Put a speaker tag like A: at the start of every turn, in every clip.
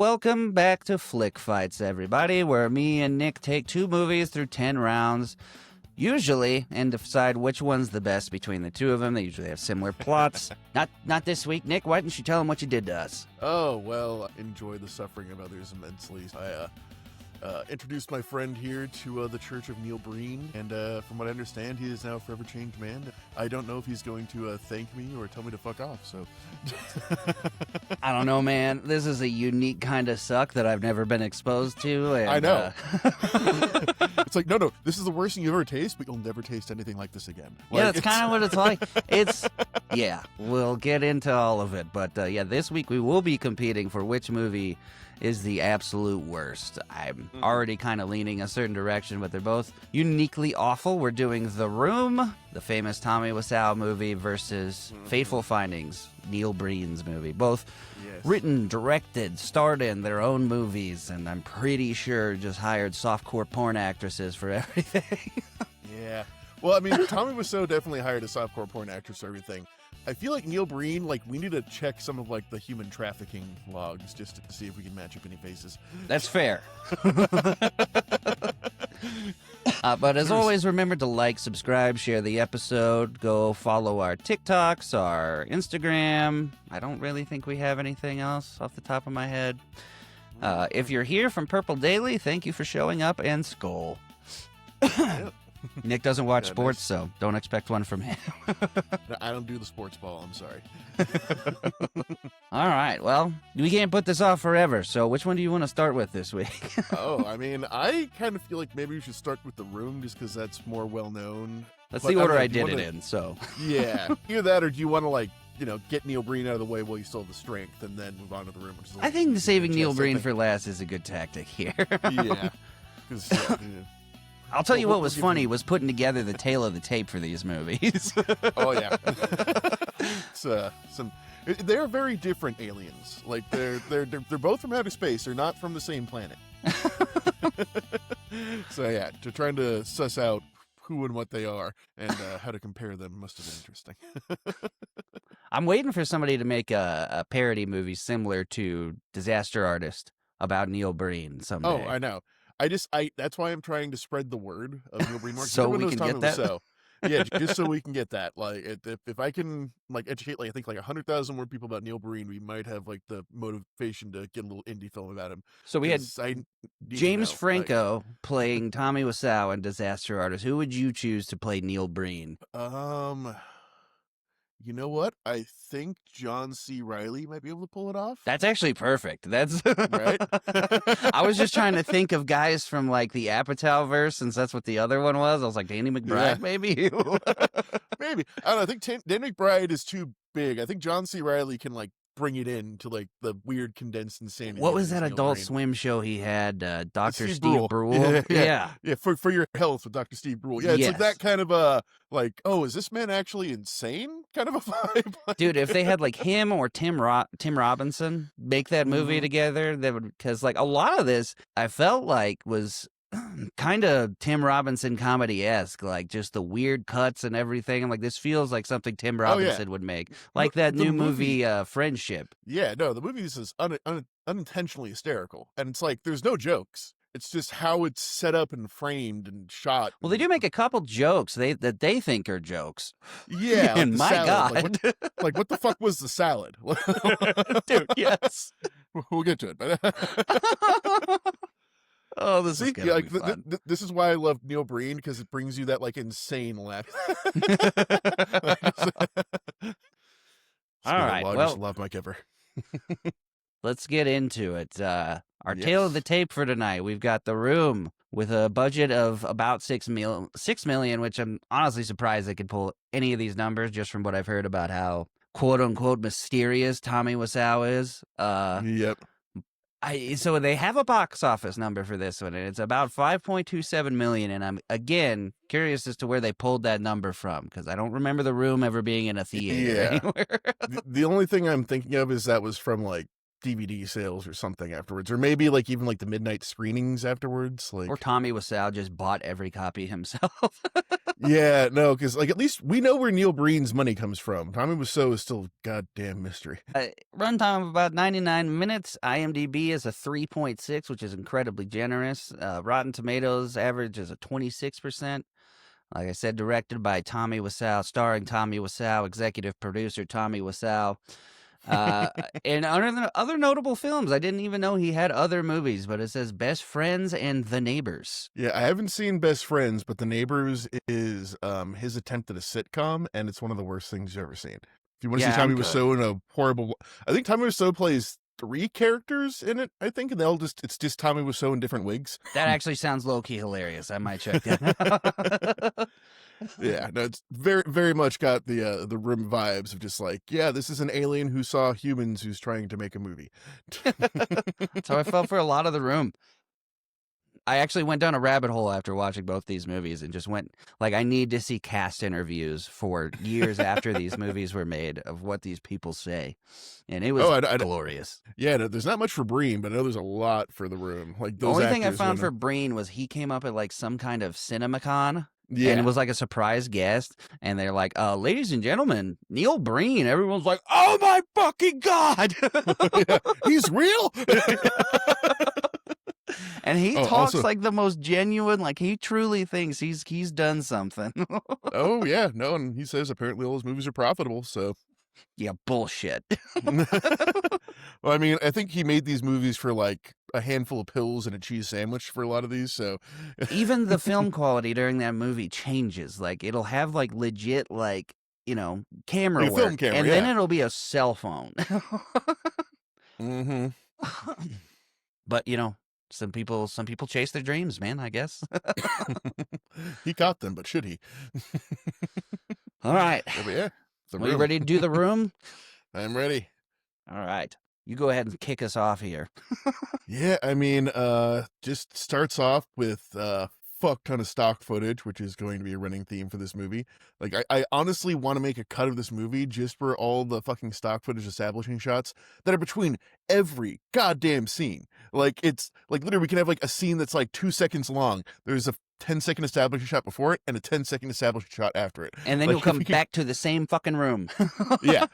A: Welcome back to Flick Fights, everybody, where me and Nick take two movies through 10 rounds, usually, and decide which one's the best between the two of them. They usually have similar plots. Not this week. Nick, why didn't you tell them what you did to us?
B: Oh, well, I enjoy the suffering of others immensely. I introduced my friend here to the Church of Neil Breen, and from what I understand, he is now a forever changed man. I don't know if he's going to thank me or tell me to fuck off, so...
A: I don't know, man. This is a unique kind of suck that I've never been exposed to. And,
B: I know. It's like, no, this is the worst thing you've ever tasted, but you'll never taste anything like this again.
A: Yeah, that's kind of what it's like. Yeah, we'll get into all of it. But yeah, this week we will be competing for which movie is the absolute worst. I'm already kind of leaning a certain direction, but they're both uniquely awful. We're doing The Room, the famous Tommy Wiseau movie, versus Fateful Findings, Neil Breen's movie. Both written, directed, starred in their own movies, and I'm pretty sure just hired softcore porn actresses for everything.
B: Yeah. Well, I mean, Tommy Wiseau definitely hired a softcore porn actress for everything. I feel like Neil Breen, we need to check some of, the human trafficking logs just to see if we can match up any faces.
A: That's fair. But as always, remember to like, subscribe, share the episode. Go follow our TikToks, our Instagram. I don't really think we have anything else off the top of my head. If you're here from Purple Daily, thank you for showing up, and Skull. Nick doesn't watch sports, so don't expect one from him.
B: I don't do the sports ball, I'm sorry.
A: All right, well, we can't put this off forever, so which one do you want to start with this week?
B: I mean, I kind of feel like maybe we should start with The Room, just because that's more well-known.
A: That's the order I did it in, so...
B: Yeah, either that, or do you want to, get Neil Breen out of the way while you still have the strength, and then move on to The Room? Which is
A: I think saving Neil Breen for last is a good tactic here.
B: Yeah.
A: I'll tell you what was funny was putting together the tail of the tape for these movies.
B: Oh, yeah. They're very different aliens. They're both from outer space. They're not from the same planet. So, yeah, trying to suss out who and what they are and how to compare them must have been interesting.
A: I'm waiting for somebody to make a parody movie similar to Disaster Artist about Neil Breen someday.
B: Oh, I know. That's why I'm trying to spread the word of Neil Breen more.
A: So we can get that?
B: Yeah, just so we can get that. If I can, educate, I think 100,000 more people about Neil Breen, we might have, the motivation to get a little indie film about him.
A: So we had James Franco playing Tommy Wiseau in Disaster Artist. Who would you choose to play Neil Breen?
B: You know what? I think John C. Reilly might be able to pull it off.
A: That's actually perfect. That's
B: right.
A: I was just trying to think of guys from the Apatow verse, since that's what the other one was. I was like, Danny McBride, maybe.
B: Maybe. I don't know. I think Danny McBride is too big. I think John C. Reilly can bring it in to the weird condensed insanity.
A: What was that Adult Swim show he had? Dr. Steve Brule.
B: Yeah. For your health with Dr. Steve Brule. Yeah, it's that kind of oh, is this man actually insane? Kind of a vibe.
A: Dude, if they had him or Tim Robinson make that movie together, that would, because a lot of this I felt was kind of Tim Robinson comedy-esque, just the weird cuts and everything. I'm this feels like something Tim Robinson would make. That new movie Friendship.
B: Yeah, no, the movie is unintentionally hysterical. And it's there's no jokes. It's just how it's set up and framed and shot.
A: Well, they do make a couple jokes that they think are jokes.
B: Yeah.
A: And my
B: salad.
A: God.
B: What the fuck was the salad?
A: Dude, yes.
B: We'll get to it. But
A: oh, this is gonna be fun.
B: This is why I love Neil Breen, because it brings you that insane laugh.
A: All right,
B: largest love mic ever.
A: Let's get into it. Our tale of the tape for tonight. We've got The Room with a budget of about $6 million, which I'm honestly surprised they could pull any of these numbers just from what I've heard about how quote unquote mysterious Tommy Wiseau is.
B: Yep.
A: So they have a box office number for this one, and it's about $5.27 million. And I'm again curious as to where they pulled that number from, because I don't remember The Room ever being in a theater anywhere.
B: The only thing I'm thinking of is that was from DVD sales or something afterwards, or maybe even the midnight screenings afterwards.
A: Or Tommy Wiseau just bought every copy himself.
B: Yeah, no, because like at least we know where Neil Breen's money comes from. Tommy Wiseau is still a goddamn mystery.
A: Runtime of about 99 minutes. IMDb is a 3.6, which is incredibly generous. Rotten Tomatoes average is a 26%. Like I said, directed by Tommy Wiseau, starring Tommy Wiseau, executive producer Tommy Wiseau. And other notable films, I didn't even know he had other movies, but it says Best Friends and The Neighbors.
B: Yeah, I haven't seen Best Friends, but The Neighbors is his attempt at a sitcom, and it's one of the worst things you've ever seen. If you want to see Tommy Wiseau in a horrible, I think Tommy Wiseau plays 3 characters in it, I think, and it's just Tommy Wiseau in different wigs.
A: That actually sounds low-key hilarious. I might check that.
B: Yeah, no, it's very, very much got the Room vibes of just like, yeah, this is an alien who saw humans who's trying to make a movie.
A: That's how I felt for a lot of The Room. I actually went down a rabbit hole after watching both these movies and just went, like, I need to see cast interviews for years after these movies were made of what these people say. And it was glorious.
B: Yeah, no, there's not much for Breen, but I know there's a lot for The Room. Like
A: the only thing I found for Breen was he came up at, like, some kind of CinemaCon.
B: Yeah.
A: And it was like a surprise guest. And they're like, ladies and gentlemen, Neil Breen. Everyone's like, oh my fucking God.
B: Yeah, he's real.
A: And he talks like the most genuine, like he truly thinks he's done something.
B: Oh, yeah. No, and he says apparently all his movies are profitable, so.
A: Yeah, bullshit.
B: Well, I mean, I think he made these movies for like a handful of pills and a cheese sandwich for a lot of these, so.
A: Even the film quality during that movie changes. Like, it'll have like legit, like, camera
B: like
A: work.
B: Film camera,
A: and
B: yeah.
A: then it'll be a cell phone.
B: Mm-hmm.
A: But, some people chase their dreams, man, I guess.
B: He caught them, but should he?
A: All right.
B: Yeah.
A: Are you ready to do The Room?
B: I'm ready.
A: All right. You go ahead and kick us off here.
B: Yeah, I mean, just starts off with fuck ton of stock footage, which is going to be a running theme for this movie. Like, I honestly want to make a cut of this movie just for all the fucking stock footage establishing shots that are between every goddamn scene. Like, it's like literally we can have like a scene that's like 2 seconds long. There's a 10-second establishing shot before it and a 10-second establishing shot after it.
A: And then
B: like,
A: you'll come back to the same fucking room.
B: Yeah.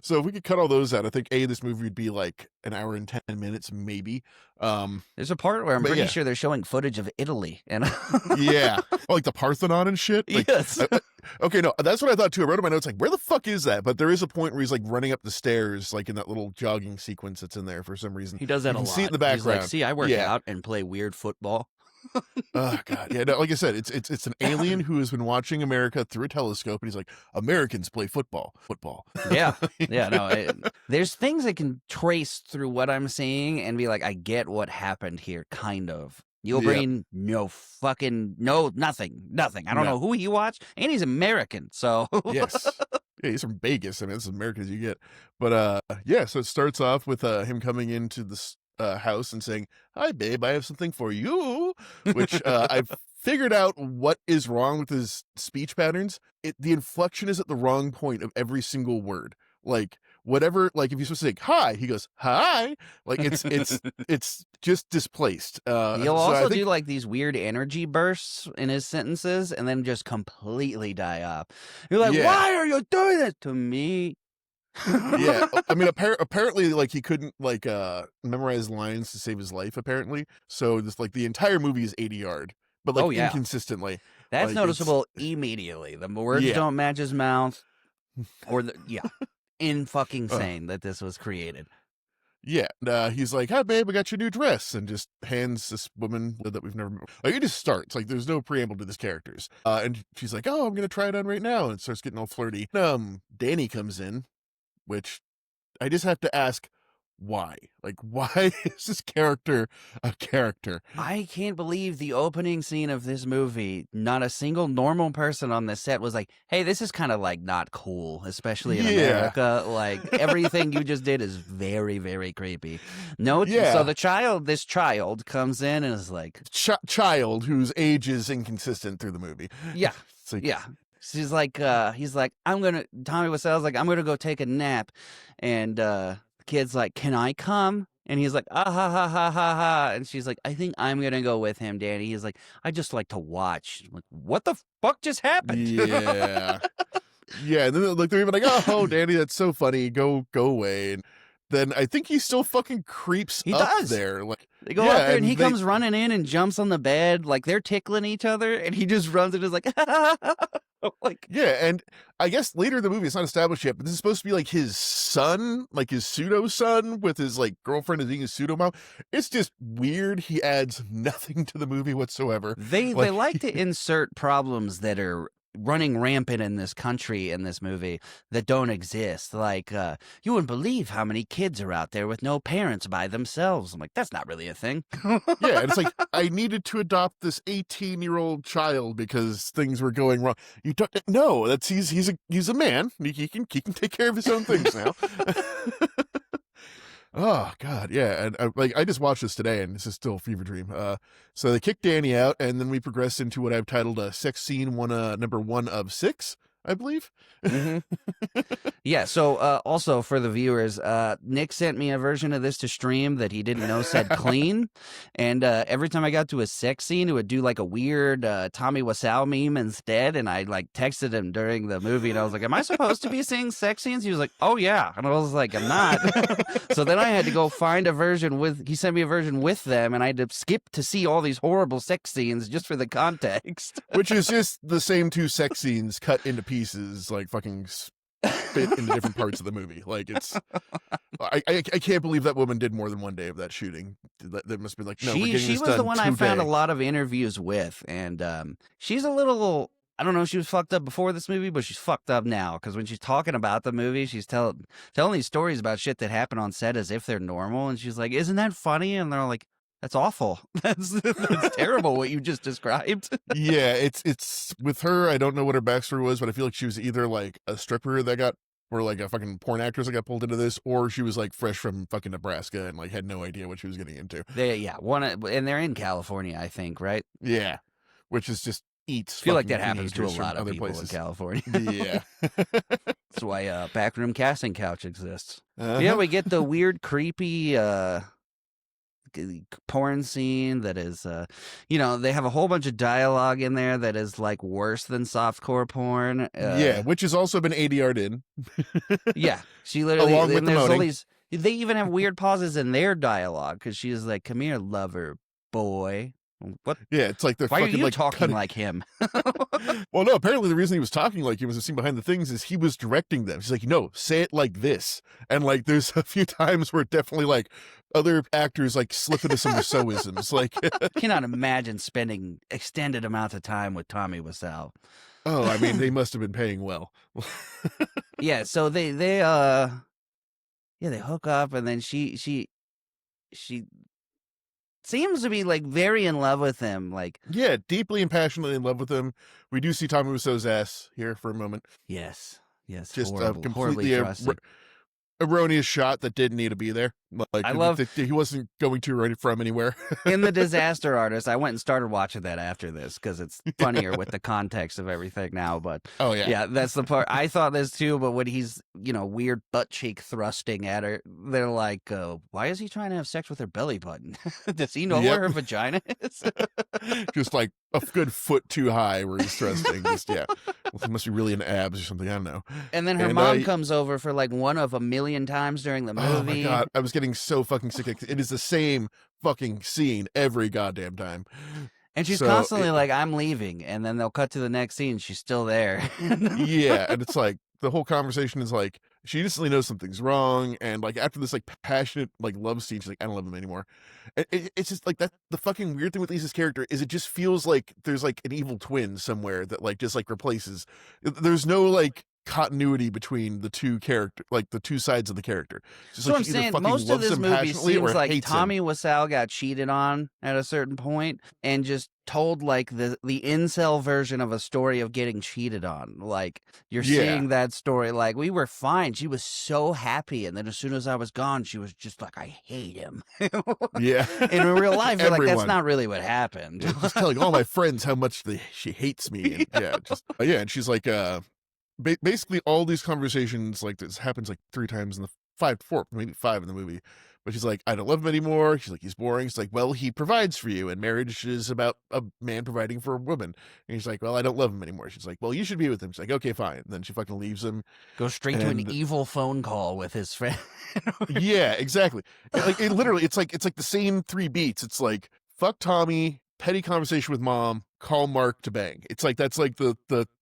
B: So if we could cut all those out, I think this movie would be like an hour and 10 minutes, maybe.
A: There's a part where I'm pretty sure they're showing footage of Italy. And
B: yeah. Oh, like the Parthenon and shit? Like,
A: yes.
B: Okay, no, that's what I thought too. I wrote in my notes, like, where the fuck is that? But there is a point where he's like running up the stairs, like in that little jogging sequence that's in there for some reason.
A: He does that a lot.
B: See it in the background.
A: He's like, see, I work out and play weird football.
B: Oh God, yeah. No, like I said, it's an alien who has been watching America through a telescope, and he's like, Americans play football.
A: Yeah, yeah. No, there's things I can trace through what I'm seeing and be like, I get what happened here, kind of. Neil Breen, no, nothing. I don't know who he watched, and he's American, so.
B: Yes. Yeah, he's from Vegas. I mean, it's as American as you get. But yeah, so it starts off with him coming into this house and saying, "Hi, babe, I have something for you," which I've figured out what is wrong with his speech patterns. The inflection is at the wrong point of every single word. Like, whatever, like if you're supposed to say hi, he goes hi. Like it's just displaced.
A: He'll also do like these weird energy bursts in his sentences and then just completely die off. You're like, why are you doing this to me?
B: Yeah, I mean, apparently, like he couldn't like memorize lines to save his life. Apparently, so this like the entire movie is 80 yard, but like inconsistently.
A: That's
B: like,
A: noticeable immediately. The words don't match his mouth, or in fucking insane that this was created.
B: Yeah, he's like, "Hi, babe, I got your new dress," and just hands this woman that we've never. Like, it just starts like there's no preamble to this characters, and she's like, "Oh, I'm gonna try it on right now," and it starts getting all flirty. Danny comes in, which I just have to ask, why? Like, why is this character a character?
A: I can't believe the opening scene of this movie, not a single normal person on the set was like, hey, this is kind of like not cool, especially in America. Like, everything you just did is very, very creepy. So this child comes in and is like...
B: Child whose age is inconsistent through the movie.
A: Yeah, She's like, Tommy Wiseau's like, I'm gonna go take a nap. And, kid's like, can I come? And he's like, ah ha ha ha ha ha. And she's like, I think I'm gonna go with him, Danny. He's like, I just like to watch. I'm like, what the fuck just happened?
B: Yeah. Yeah, and then like they're even like, "Oh, Danny, that's so funny. Go away." And then I think he still fucking creeps
A: He
B: up
A: does.
B: there. Like,
A: They go
B: yeah,
A: up there and he
B: they,
A: comes running in and jumps on the bed like they're tickling each other, and he just runs and is like, like,
B: yeah, and I guess later in the movie it's not established yet, but this is supposed to be like his son, like his pseudo son with his like girlfriend as being his pseudo mom. It's just weird. He adds nothing to the movie whatsoever.
A: they like to insert problems that are running rampant in this country in this movie that don't exist. Like, you wouldn't believe how many kids are out there with no parents by themselves. I'm like, that's not really a thing.
B: Yeah, and it's like I needed to adopt this 18-year-old child because things were going wrong. You don't no, that's he's a man. He can take care of his own things now. Oh God, yeah, and I just watched this today, and this is still a fever dream. So they kick Danny out, and then we progress into what I've titled a sex scene number 1 of 6, I believe.
A: Mm-hmm. Yeah, so also for the viewers, Nick sent me a version of this to stream that he didn't know said clean, and every time I got to a sex scene, it would do like a weird Tommy Wiseau meme instead, and I like texted him during the movie, and I was like, am I supposed to be seeing sex scenes? He was like, oh yeah, and I was like, I'm not. So then I had to go find a version he sent me a version with them, and I had to skip to see all these horrible sex scenes just for the context.
B: Which is just the same 2 sex scenes cut into pieces, like fucking fit into different parts of the movie. Like it's, I can't believe that woman did more than one day of that shooting. That must be like, no, we're getting
A: she
B: this
A: was
B: done
A: the one I found a
B: today.
A: lot of interviews with, and she's a little. I don't know if she was fucked up before this movie, but she's fucked up now because when she's talking about the movie, she's telling these stories about shit that happened on set as if they're normal, and she's like, "Isn't that funny?" And they're like, "That's awful. That's terrible what you just described."
B: Yeah, it's with her. I don't know what her backstory was, but I feel like she was either like a stripper that got, or like a fucking porn actress that got pulled into this, or she was like fresh from fucking Nebraska and like had no idea what she was getting into.
A: And they're in California, I think, right?
B: Yeah, which is just eats.
A: I feel like that
B: fucking
A: happens to a
B: teenagers from
A: lot of
B: other
A: people
B: places.
A: in California.
B: Yeah.
A: That's why backroom casting couch exists.
B: Uh-huh.
A: Yeah, we get the weird, creepy porn scene that is, they have a whole bunch of dialogue in there that is like worse than softcore porn.
B: Yeah, which has also been ADR'd in.
A: Yeah, she literally,
B: Along with the
A: there's all
B: moaning.
A: these. They even have weird pauses in their dialogue because she's like, "Come here, lover boy." What?
B: Yeah, it's like they're
A: Why
B: fucking
A: are you
B: like
A: talking
B: cutting...
A: like him?
B: Well, no, apparently the reason he was talking like him was the scene behind the things is he was directing them. He's like, no, say it like this. And like there's a few times where definitely like other actors like slip into some Rousseauisms. Like
A: Cannot imagine spending extended amounts of time with Tommy Wiseau.
B: oh, I mean, they must have been paying well.
A: Yeah, so they hook up, and then she seems to be like very in love with him, like
B: Yeah, deeply and passionately in love with him. We do see Tommy Wiseau's ass here for a moment.
A: yes,
B: Just
A: horrible,
B: completely
A: horribly thrusted.
B: erroneous shot that didn't need to be there. Like
A: I love-
B: he wasn't going to right from anywhere.
A: In The Disaster Artist, I went and started watching that after this because it's funnier with the context of everything now. But
B: Oh yeah,
A: yeah, that's the part. I thought this too, but when he's, weird butt cheek thrusting at her, they're like, why is he trying to have sex with her belly button? Does he know where her vagina is?
B: just like a good foot too high where he's thrusting. Just yeah, well, he must be really in abs or something. I don't know.
A: And then her mom comes over for like one of a million times during the movie.
B: Oh my god, I was getting so fucking sick. It is the same fucking scene every goddamn time.
A: And she's constantly like, I'm leaving. And then they'll cut to the next scene. She's still there.
B: Yeah. And it's like, the whole conversation is like, she instantly knows something's wrong. And like, after this like passionate like love scene, she's like, I don't love him anymore. It's just like that. The fucking weird thing with Lisa's character is it just feels like there's like an evil twin somewhere that like just like replaces. There's no like continuity between the two like the two sides of the character. Just
A: So
B: like
A: I'm
B: she either
A: saying
B: fucking
A: most of
B: loves
A: this
B: him
A: movie
B: passionately or
A: seems like
B: hates him.
A: Tommy Wiseau got cheated on at a certain point and just told like the incel version of a story of getting cheated on. Like you're seeing that story like we were fine. She was so happy, and then as soon as I was gone, she was just like, I hate him.
B: Yeah.
A: In real life, you're like, that's
B: Everyone.
A: not really what happened.
B: Just telling all my friends how much she hates me. And, and she's like, basically all these conversations like this happens like 3 times in the 4 maybe 5 in the movie, But she's like, I don't love him anymore. She's like, he's boring. She's like, well, he provides for you, and marriage is about a man providing for a woman. And he's like, well, I don't love him anymore. She's like, well, you should be with him. She's like, okay, fine. And then she fucking leaves him.
A: Go straight to an evil phone call with his friend.
B: Yeah, exactly. Like literally, it's like the same 3 beats. It's like, fuck Tommy, petty conversation with mom, call Mark to bang. It's like that's like the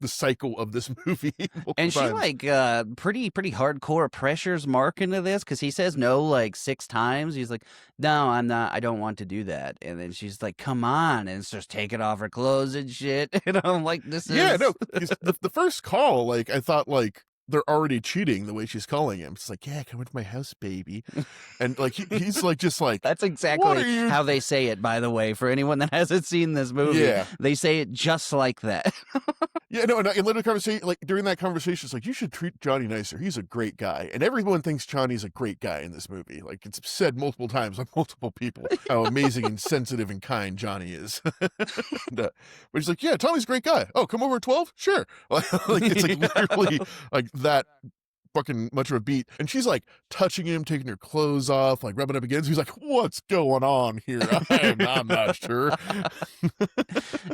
B: cycle of this movie.
A: And she like pretty hardcore pressures Mark into this because he says no like 6 times. He's like, no, I'm not. I don't want to do that. And then she's like, come on, and starts taking off her clothes and shit. And I'm like, this is
B: the first call. Like I thought like they're already cheating the way she's calling him. It's like, yeah, come into my house, baby. And like he's like just like
A: that's exactly how they say it, by the way, for anyone that hasn't seen this movie.
B: Yeah.
A: They say it just like that.
B: Yeah, no, and in later conversation, like during that conversation, it's like, you should treat Johnny nicer. He's a great guy. And everyone thinks Johnny's a great guy in this movie. Like it's said multiple times by multiple people how amazing and sensitive and kind Johnny is. But he's like, yeah, Tommy's a great guy. Oh, come over at 12? Sure. Like it's like literally like that fucking much of a beat. And she's like touching him, taking her clothes off, like rubbing up against. He's like, what's going on here? I'm not sure.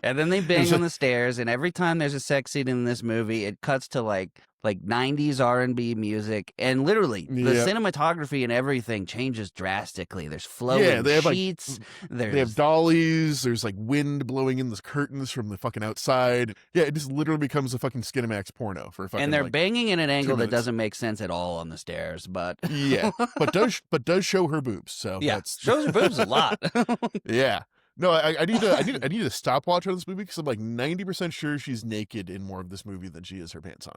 A: And then they bang on the stairs, and every time there's a sex scene in this movie, it cuts to like 90s R&B music, and literally the cinematography and everything changes drastically. There's flowing sheets.
B: They have dollies. There's like wind blowing in the curtains from the fucking outside. Yeah, it just literally becomes a fucking Skinamax porno for a fucking.
A: And they're banging in an angle that doesn't make sense at all on the stairs, but
B: yeah, but does show her boobs. So
A: yeah, shows her boobs a lot.
B: Yeah. No, I need a stopwatch on this movie because I'm like 90% sure she's naked in more of this movie than she is her pants on.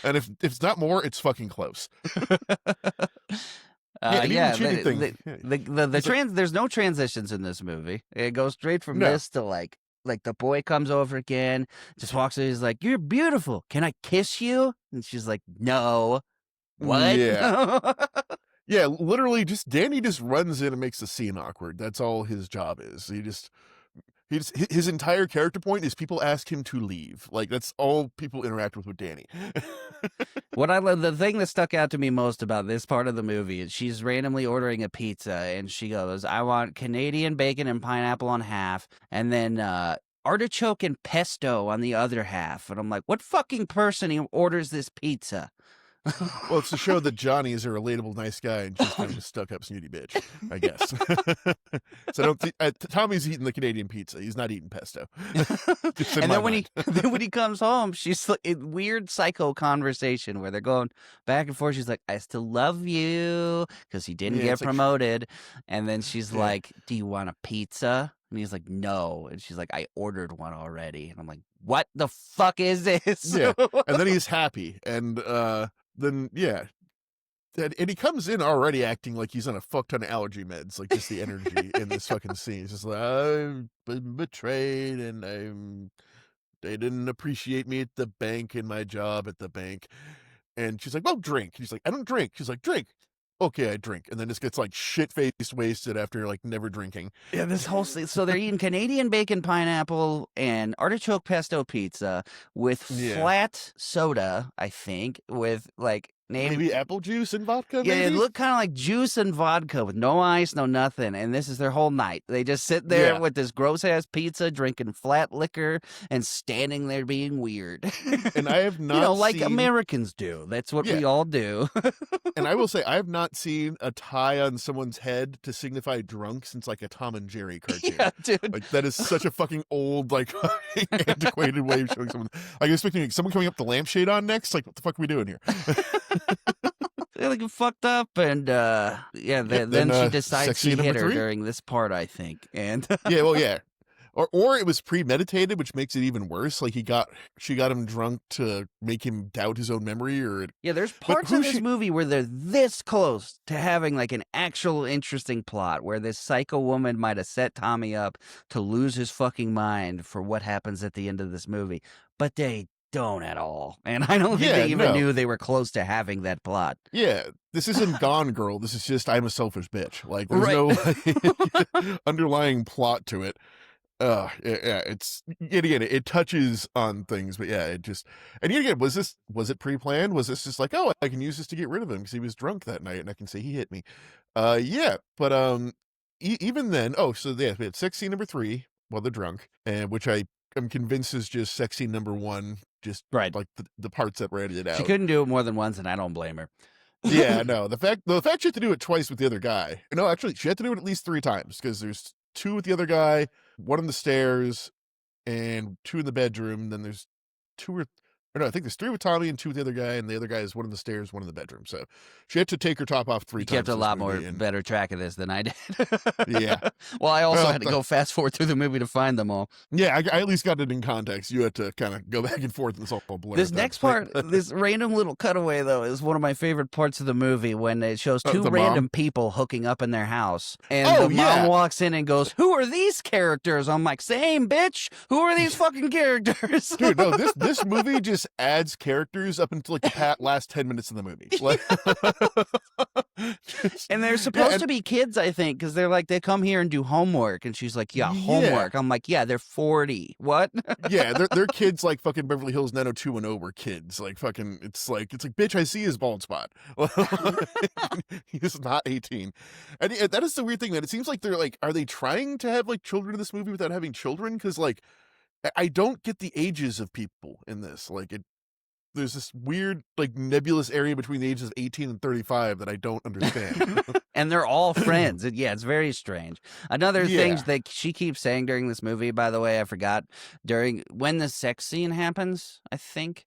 B: And if it's not more, it's fucking close.
A: There's no transitions in this movie. It goes straight from this to like the boy comes over again, just walks in, he's like, "You're beautiful. Can I kiss you?" And she's like, "No." What?
B: Yeah. Yeah, literally Danny just runs in and makes the scene awkward. That's all his job is. His entire character point is people ask him to leave. Like that's all people interact with Danny.
A: What I love, the thing that stuck out to me most about this part of the movie is she's randomly ordering a pizza and she goes, "I want Canadian bacon and pineapple on half, and then artichoke and pesto on the other half." And I'm like, what fucking person orders this pizza?
B: Well, it's to show that Johnny is a relatable, nice guy, and she's kind of a stuck-up, snooty bitch, I guess. So Tommy's eating the Canadian pizza. He's not eating pesto.
A: And then when he comes home, she's like, in weird psycho conversation where they're going back and forth. She's like, "I still love you," because he didn't get promoted. And then she's like, "Do you want a pizza?" And he's like, "No." And she's like, "I ordered one already." And I'm like, what the fuck is this?
B: Yeah. And then he's happy. And then, yeah. And he comes in already acting like he's on a fuck ton of allergy meds. Like, just the energy in this fucking scene. It's just like, I've been betrayed and they didn't appreciate me at the bank in my job at the bank. And she's like, "Well, drink." He's like, "I don't drink." She's like, "Drink." "Okay, I drink." And then just gets like shit-faced wasted after like never drinking.
A: Yeah, this whole so they're eating Canadian bacon, pineapple, and artichoke pesto pizza with flat soda, I think, with like
B: maybe apple juice and vodka.
A: Yeah,
B: maybe?
A: It looked kind of like juice and vodka with no ice, no nothing. And this is their whole night. They just sit there with this gross ass pizza, drinking flat liquor, and standing there being weird.
B: And I have not,
A: like Americans do. That's what we all do.
B: And I will say, I have not seen a tie on someone's head to signify drunk since like a Tom and Jerry cartoon.
A: Yeah, dude.
B: Like that is such a fucking old, like antiquated way of showing someone. Like, expecting someone coming up the lampshade on next. Like, what the fuck are we doing here?
A: They're like fucked up, and then she decides he hit her during this part, I think. And
B: or it was premeditated, which makes it even worse. Like she got him drunk to make him doubt his own memory, or
A: there's parts of this movie where they're this close to having like an actual interesting plot, where this psycho woman might have set Tommy up to lose his fucking mind for what happens at the end of this movie, but they don't at all. And I don't think they even knew they were close to having that plot.
B: Yeah, this isn't Gone Girl. This is just I'm a selfish bitch. Like, there's no like, underlying plot to it. Yeah, it's yet again, it touches on things, but yeah, it just, and yet again, was it pre-planned? Was this just like, oh, I can use this to get rid of him because he was drunk that night, and I can say he hit me? Yeah, but even then, oh, so yeah, we had sex scene number 3 while they're drunk, and which I am convinced is just sex scene number 1, just
A: Right.
B: like the parts that were edited
A: She
B: out.
A: couldn't do it more than once, and I don't blame her.
B: Yeah, no, the fact she had to do it twice with the other guy. No, actually, she had to do it at least 3 times because there's 2 with the other guy, 1 on the stairs, and 2 in the bedroom. Then there's 2 or no, I think there's 3 with Tommy and 2 with the other guy, and the other guy is 1 on the stairs, 1 in the bedroom. So she had to take her top off 3
A: You
B: times.
A: kept a
B: in this
A: lot more
B: movie, and
A: better track of this than I did.
B: Yeah.
A: Well, I also
B: Well,
A: had to go fast forward through the movie to find them all.
B: yeah, I at least got it in context. You had to kind of go back and forth, and it's all blurred.
A: This next part, this random little cutaway, though, is one of my favorite parts of the movie when it shows 2
B: the
A: random
B: mom?
A: people hooking up in their house. And
B: Oh,
A: the
B: yeah.
A: mom walks in and goes, "Who are these characters?" I'm like, "Same, bitch. Who are these fucking characters?"
B: Dude, no, this movie just adds characters up until like the last 10 minutes of the movie. Like,
A: And they're supposed to be kids, I think, because they're like, they come here and do homework. And she's like, yeah, homework. I'm like, yeah, they're 40. What?
B: Yeah, they're kids like fucking Beverly Hills 90210 were kids. Like fucking, it's like, bitch, I see his bald spot. He's not 18. And that is the weird thing, man. It seems like they're like, are they trying to have like children in this movie without having children? Because like, I don't get the ages of people in this. Like there's this weird, like, nebulous area between the ages of 18 and 35 that I don't understand.
A: And they're all friends. Yeah, it's very strange. Another thing
B: Yeah.
A: that she keeps saying during this movie, by the way, I forgot, when the sex scene happens, I think,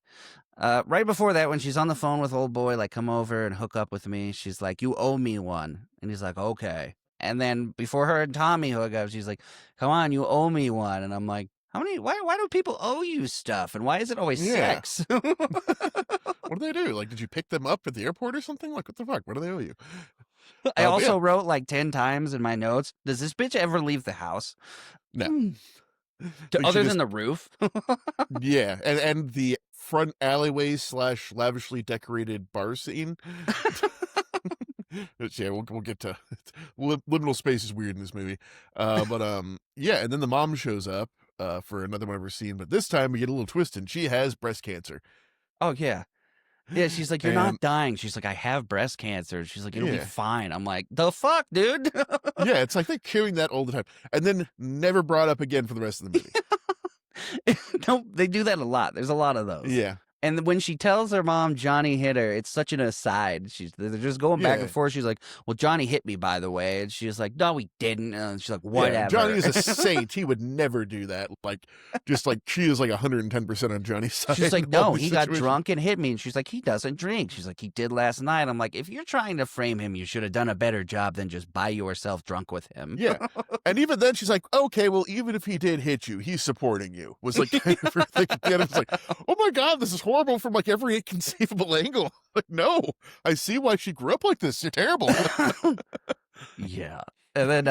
A: right before that, when she's on the phone with old boy, like, come over and hook up with me, she's like, "You owe me one." And he's like, "Okay." And then before her and Tommy hook up, she's like, "Come on, you owe me one." And I'm like, why do people owe you stuff? And why is it always
B: Yeah.
A: sex?
B: What do they do? Like, did you pick them up at the airport or something? Like, what the fuck? What do they owe you?
A: I also
B: Yeah.
A: wrote like 10 times in my notes, does this bitch ever leave the house?
B: No. Like,
A: Other than the roof?
B: Yeah, and the front alleyways / lavishly decorated bar scene. Yeah, we'll get to liminal space is weird in this movie. But yeah, and then the mom shows up for another one of her scene, but this time we get a little twist, and she has breast cancer.
A: Oh, yeah. Yeah, she's like, "You're
B: And
A: not dying." She's like, "I have breast cancer." She's like, "It'll be
B: Yeah.
A: fine." I'm like, the fuck, dude?
B: Yeah, it's like they're carrying that all the time, and then never brought up again for the rest of the movie.
A: No, they do that a lot. There's a lot of those.
B: Yeah.
A: And when she tells her mom Johnny hit her, it's such an aside. They're just going back
B: Yeah.
A: and forth. She's like, "Well, Johnny hit me, by the way." And she's like, "No, he didn't." And she's like, "Whatever."
B: Yeah, Johnny is a saint. He would never do that. Like, just like she is like 110% on Johnny's side.
A: She's like,
B: in all
A: "No,
B: these
A: he got
B: situations.
A: drunk and hit me." And she's like, "He doesn't drink." She's like, "He did last night." I'm like, if you're trying to frame him, you should have done a better job than just buy yourself drunk with him.
B: Yeah. And even then she's like, okay, well, even if he did hit you, he's supporting you. Was like kind of her thing at the end. It's like, oh my God, this is horrible from like every conceivable angle. Like, no, I see why she grew up like this. You're terrible.
A: Yeah. And then,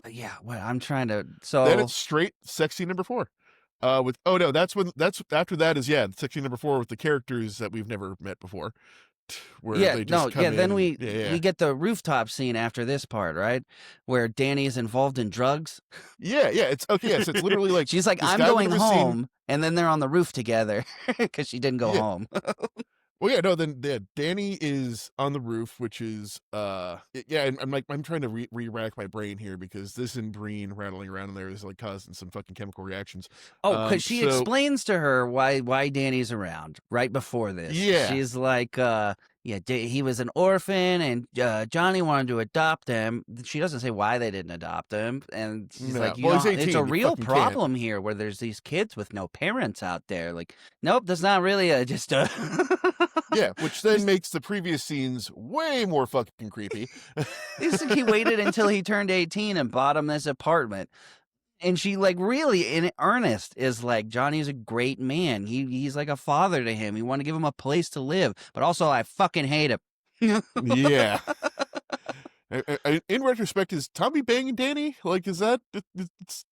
A: yeah, well, I'm trying to,
B: Then it's straight sexy number 4. With that's after that is sexy number 4 with the characters that we've never met before. Where they just come in
A: then
B: and-
A: we
B: yeah.
A: get the rooftop scene after this part, right? Where Danny is involved in drugs.
B: Yeah, it's okay. Yes, it's literally like
A: She's like,
B: this
A: "I'm
B: guy we've
A: going
B: never seen-
A: home," and then they're on the roof together because she didn't go
B: Yeah.
A: home.
B: Well, yeah, no, then Danny is on the roof, which is I'm trying to re-rack my brain here because this and Breen rattling around in there is like causing some fucking chemical reactions.
A: Oh, because she
B: so-
A: explains to her why Danny's around right before this.
B: Yeah.
A: She's like, he was an orphan, and Johnny wanted to adopt him. She doesn't say why they didn't adopt him, and she's
B: No.
A: like,
B: Well, he's 18,
A: it's a
B: you
A: real
B: fucking
A: problem here where there's these kids with no parents out there. Like, nope, that's not really just a.
B: Yeah, which then makes the previous scenes way more fucking creepy.
A: He waited until he turned 18 and bought him this apartment. And she, like, really in earnest is like, Johnny's a great man. He's like a father to him. You want to give him a place to live. But also, I fucking hate him.
B: Yeah. In retrospect, is Tommy banging Danny? Like, is that... It's,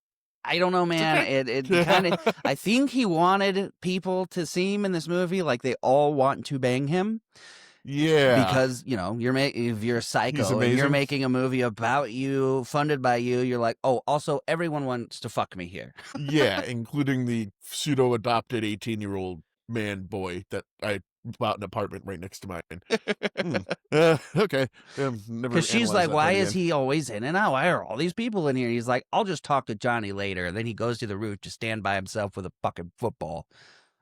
A: I don't know, man.
B: okay.
A: It kind of. I think he wanted people to see him in this movie like they all want to bang him,
B: Yeah.
A: Because if you're a
B: He's
A: psycho and you're
B: amazing.
A: making a movie about you, funded by you, you're like, oh, also everyone wants to fuck me here.
B: Yeah, including the pseudo adopted 18-year-old man boy that I bought an apartment right next to mine. Okay. Never
A: Because she's
B: analyzed
A: like,
B: that
A: why
B: part
A: is
B: again.
A: he always in and out? Why are all these people in here? He's like, I'll just talk to Johnny later. And then he goes to the roof to stand by himself with a fucking football.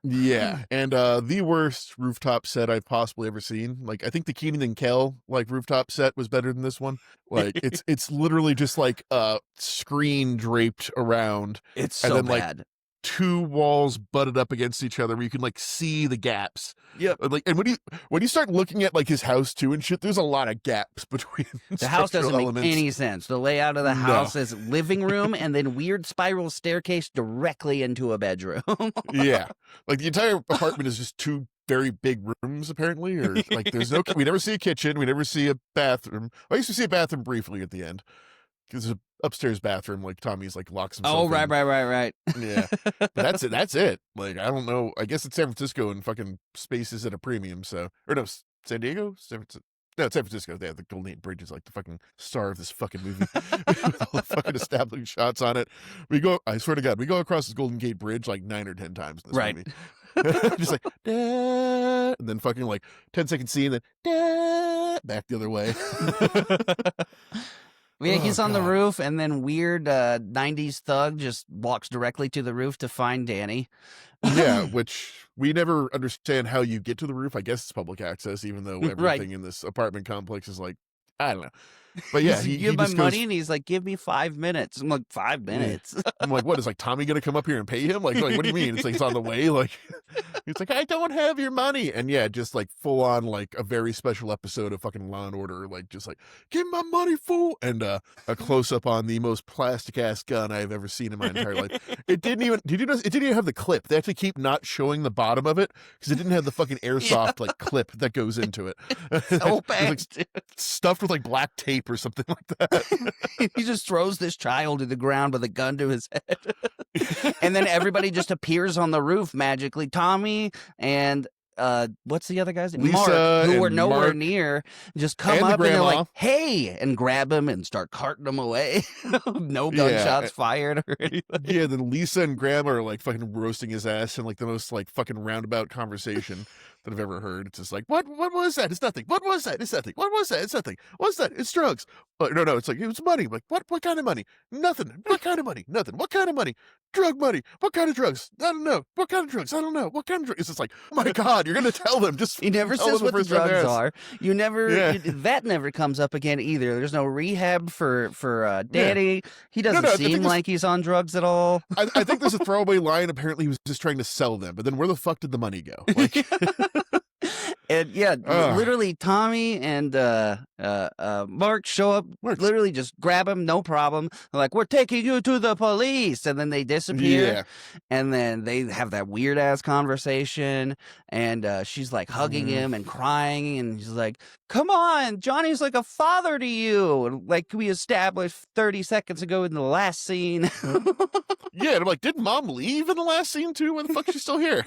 B: Yeah, and the worst rooftop set I've possibly ever seen. Like, I think the Keenan and Kel rooftop set was better than this one. Like, it's literally just like a screen draped around,
A: It's
B: and
A: so
B: then like
A: bad.
B: two walls butted up against each other where you can like see the gaps.
A: Yep.
B: Like, and when you start looking at like his house too and shit, there's a lot of gaps between
A: The house doesn't
B: structural
A: make
B: elements.
A: any sense. The layout of the
B: No.
A: house is living room and then weird spiral staircase directly into a bedroom.
B: Yeah, like the entire apartment is just two very big rooms apparently, or like there's no. We never see a kitchen. We never see a bathroom. I used to see a bathroom briefly at the end because there's an upstairs bathroom. Like Tommy's like locks himself.
A: Oh, right.
B: Yeah, but that's it. That's it. Like, I don't know. I guess it's San Francisco and fucking space is at a premium. So, or no, San Diego, San Francisco. No, it's San Francisco. They have the Golden Gate Bridge is like the fucking star of this fucking movie. With all the fucking establishing shots on it. I swear to God, we go across this Golden Gate Bridge like 9 or 10 times in this
A: Right.
B: movie. Just like, "Da," and then fucking like 10-second scene, then "Da," back the other way.
A: Yeah, he's
B: Oh,
A: on the
B: God.
A: roof, and then weird 90s thug just walks directly to the roof to find Danny.
B: Yeah, which we never understand how you get to the roof. I guess it's public access, even though everything
A: Right.
B: in this apartment complex is like, I don't know. But yeah,
A: He's like,
B: he
A: give my
B: just
A: money,
B: goes.
A: and he's like, give me 5 minutes. I'm like, 5 minutes?
B: I'm like, what is like Tommy gonna come up here and pay him? Like what do you mean? It's like it's on the way. Like he's like, I don't have your money, and yeah, just like full on like a very special episode of fucking Law and Order. Like just like, give my money, fool, and a close up on the most plastic ass gun I've ever seen in my entire life. It didn't even. Did you know? It didn't even have the clip. They had to keep not showing the bottom of it because it didn't have the fucking airsoft like clip that goes into it.
A: So
B: It
A: bad,
B: was, like, stuffed with like black tape or something like that.
A: He just throws this child to the ground with a gun to his head. And then everybody just appears on the roof magically. Tommy and what's the other guy's name?
B: Lisa
A: Mark, who were
B: and
A: nowhere
B: Mark
A: near, just come
B: and the
A: up and they're
B: grandma.
A: like, hey, and grab him and start carting him away. No gunshots fired or anything.
B: Yeah, then Lisa and Grandma are like fucking roasting his ass in like the most like fucking roundabout conversation that I've ever heard. It's just like, what was that? It's nothing. What was that? It's nothing. What was that? It's nothing. What's that? It's drugs. No, it's like, it was money. I'm like, what kind of money? Nothing. What kind of money? Nothing. What kind of money? Drug money. What kind of drugs? I don't know. What kind of drugs? I don't know. What kind of drugs? It's just like, oh my God, you're gonna tell them. Just
A: He never
B: tell
A: says
B: them
A: what the
B: first time they
A: drugs
B: ask.
A: are. You never
B: Yeah.
A: that never comes up again either. There's no rehab for Danny. He doesn't
B: I
A: seem
B: think
A: like he's on drugs at all.
B: I think there's a throwaway line. Apparently, he was just trying to sell them. But then where the fuck did the money go? Like,
A: And yeah,
B: Ugh.
A: literally Tommy and Mark show up,
B: Mark.
A: literally just grab him, no problem. They're like, we're taking you to the police. And then they disappear.
B: Yeah.
A: And then they have that weird ass conversation. And she's like hugging him and crying. And she's like, come on, Johnny's like a father to you. And like we established 30 seconds ago in the last scene.
B: Yeah, and I'm like, did Mom leave in the last scene too? Why the fuck is she still here?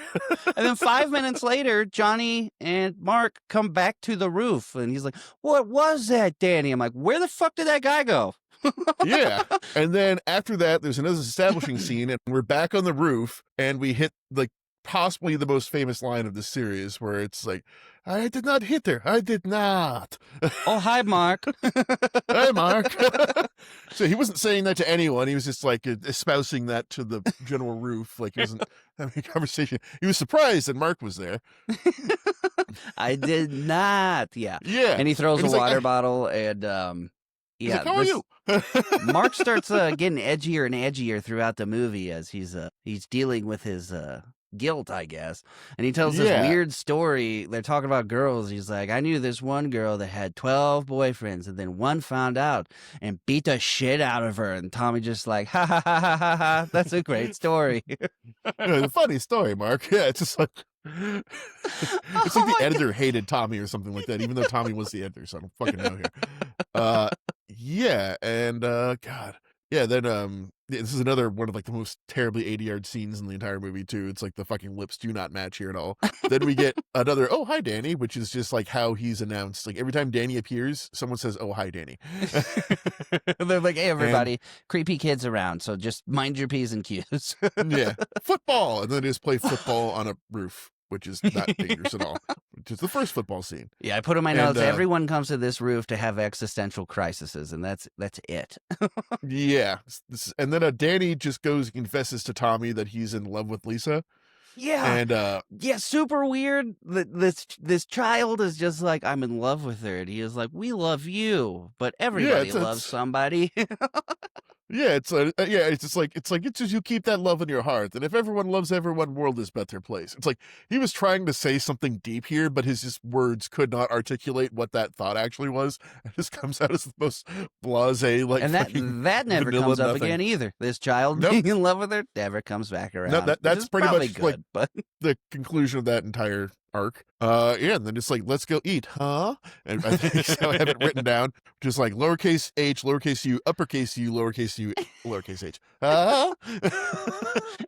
A: And then 5 minutes later, Johnny and Mark come back to the roof. And he's like, what was that, Danny? I'm like, where the fuck did that guy go?
B: Yeah. And then after that, there's another establishing scene, and we're back on the roof, and we hit like possibly the most famous line of the series, where it's like, I did not hit her. I did not.
A: Oh, hi, Mark.
B: Hey, Mark. So he wasn't saying that to anyone. He was just like espousing that to the general roof. Like he wasn't having a conversation. He was surprised that Mark was there.
A: I did not. Yeah.
B: Yeah.
A: And he throws
B: And
A: a
B: he's like,
A: water bottle and
B: He's
A: yeah.
B: like, how are you?
A: Mark starts getting edgier and edgier throughout the movie as he's dealing with his guilt, I guess. And he tells this weird story. They're talking about girls. He's like, I knew this one girl that had 12 boyfriends, and then one found out and beat the shit out of her. And Tommy just like, ha ha ha ha ha ha. That's a great story.
B: A funny story, Mark. Yeah, it's just like it's like the editor hated Tommy or something like that, even though Tommy was the editor, so I don't fucking know here. Yeah, and God. Yeah, then this is another one of like the most terribly 80-yard scenes in the entire movie too. It's like the fucking lips do not match here at all. Then we get another "Oh, hi Danny," which is just like how he's announced. Like every time Danny appears, someone says, "Oh, hi Danny."
A: They're like, "Hey everybody, creepy kids around, so just mind your P's and Q's."
B: Yeah, football, and then they just play football on a roof, which is not dangerous at all. Which is the first football scene.
A: Yeah, I put in my notes. Everyone comes to this roof to have existential crises, and that's it.
B: Yeah, and then Danny just goes and confesses to Tommy that he's in love with Lisa.
A: Yeah,
B: and
A: yeah, super weird. This child is just like, I'm in love with her, and he is like, we love you, but everybody loves somebody.
B: Yeah, it's just you keep that love in your heart, and if everyone loves everyone, world is a better place. It's like he was trying to say something deep here, but his just words could not articulate what that thought actually was. It just comes out as the most blasé, like,
A: and that never comes up again either. This child being in love with her never comes back around.
B: No, that's pretty much
A: good,
B: like
A: but
B: the conclusion of that entire arc. Yeah, and then it's like, let's go eat, huh? And I think I have it written down, just like lowercase h, lowercase u, uppercase u, lowercase u, lowercase h.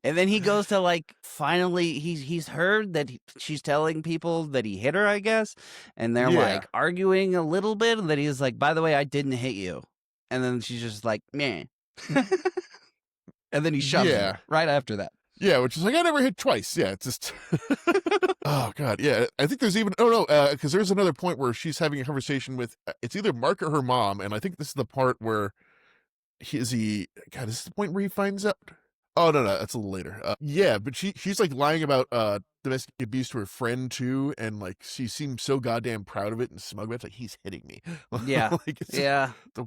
A: And then he goes to like, finally, he's heard that she's telling people that he hit her, I guess, and they're like arguing a little bit, and that he's like, by the way, I didn't hit you, and then she's just like, meh. And then he shoves her right after that.
B: Yeah, which is like, I never hit twice. Yeah, it's just... Oh, God, yeah. I think there's even... because there's another point where she's having a conversation with... it's either Mark or her mom, and I think this is the part where... God, is this the point where he finds out? Oh, no, that's a little later. Yeah, but she's, like, lying about domestic abuse to her friend, too, and, like, she seems so goddamn proud of it and smug about it. It's like, he's hitting me.
A: Yeah,
B: like,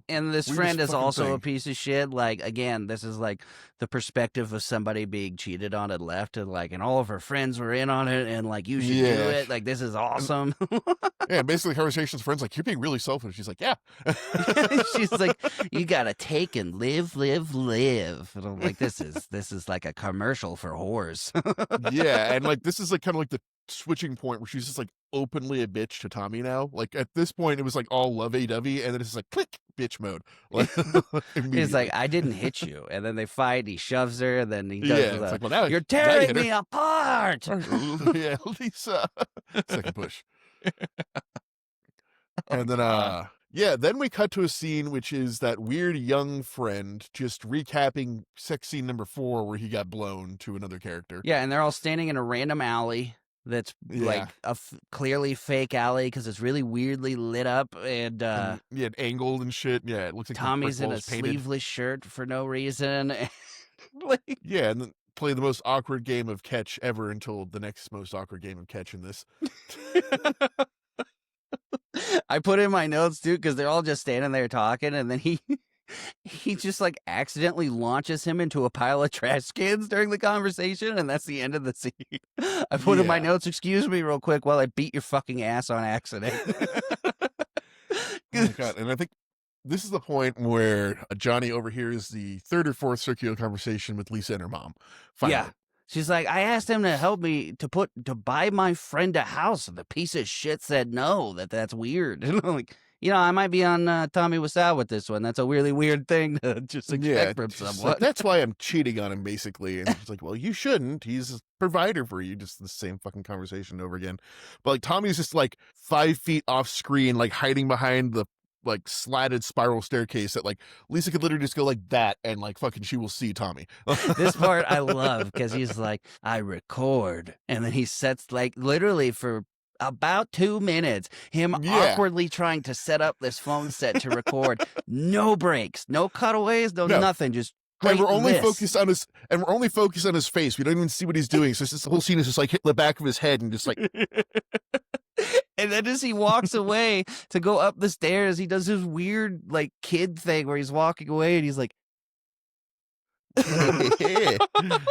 A: and this friend is also
B: thing.
A: a piece of shit. Like, again, this is, like, the perspective of somebody being cheated on and left, and, like, and all of her friends were in on it, and, like, you should do it. Like, this is awesome.
B: Yeah, basically, conversations with friends, like, you're being really selfish. She's like, yeah.
A: She's like, you gotta take and live. And I'm like, this is like a commercial for whores.
B: Yeah, and like this is like kind of like the switching point where she's just like openly a bitch to Tommy now. Like at this point, it was like all lovey-dovey, and then it's just like click bitch mode. Like,
A: he's like, I didn't hit you, and then they fight. He shoves her, and then he does
B: it's like, well, now
A: you're tearing me apart.
B: Yeah, Lisa. Second push. And then then we cut to a scene which is that weird young friend just recapping sex scene number 4 where he got blown to another character.
A: Yeah, and they're all standing in a random alley that's like a clearly fake alley because it's really weirdly lit up and
B: angled and shit. Yeah, it looks like
A: Tommy's in a sleeveless shirt for no reason.
B: Yeah, and then play the most awkward game of catch ever until the next most awkward game of catch in this.
A: I put in my notes too because they're all just standing there talking, and then he just like accidentally launches him into a pile of trash cans during the conversation, and that's the end of the scene. I put in my notes, excuse me real quick while I beat your fucking ass on accident.
B: Oh my God. And I think this is the point where Johnny overhears the third or fourth circular conversation with Lisa and her mom. Finally.
A: Yeah. She's like, I asked him to help me to buy my friend a house, and the piece of shit said no, that's weird. And I'm like, I might be on Tommy Wiseau with this one. That's a really weird thing to just expect from someone.
B: Like, that's why I'm cheating on him, basically. And she's like, well, you shouldn't. He's a provider for you. Just the same fucking conversation over again. But like Tommy's just like 5 feet off screen, like hiding behind the like slatted spiral staircase that like Lisa could literally just go like that and like fucking she will see Tommy.
A: This part I love because he's like, I record, and then he sets like literally for about 2 minutes him awkwardly trying to set up this phone set to record. No breaks, no cutaways, no nothing, just
B: and we're only focused on his face. We don't even see what he's doing. So it's just, the whole scene is just like hit the back of his head and just like
A: and then as he walks away to go up the stairs, he does this weird like kid thing where he's walking away and he's like what the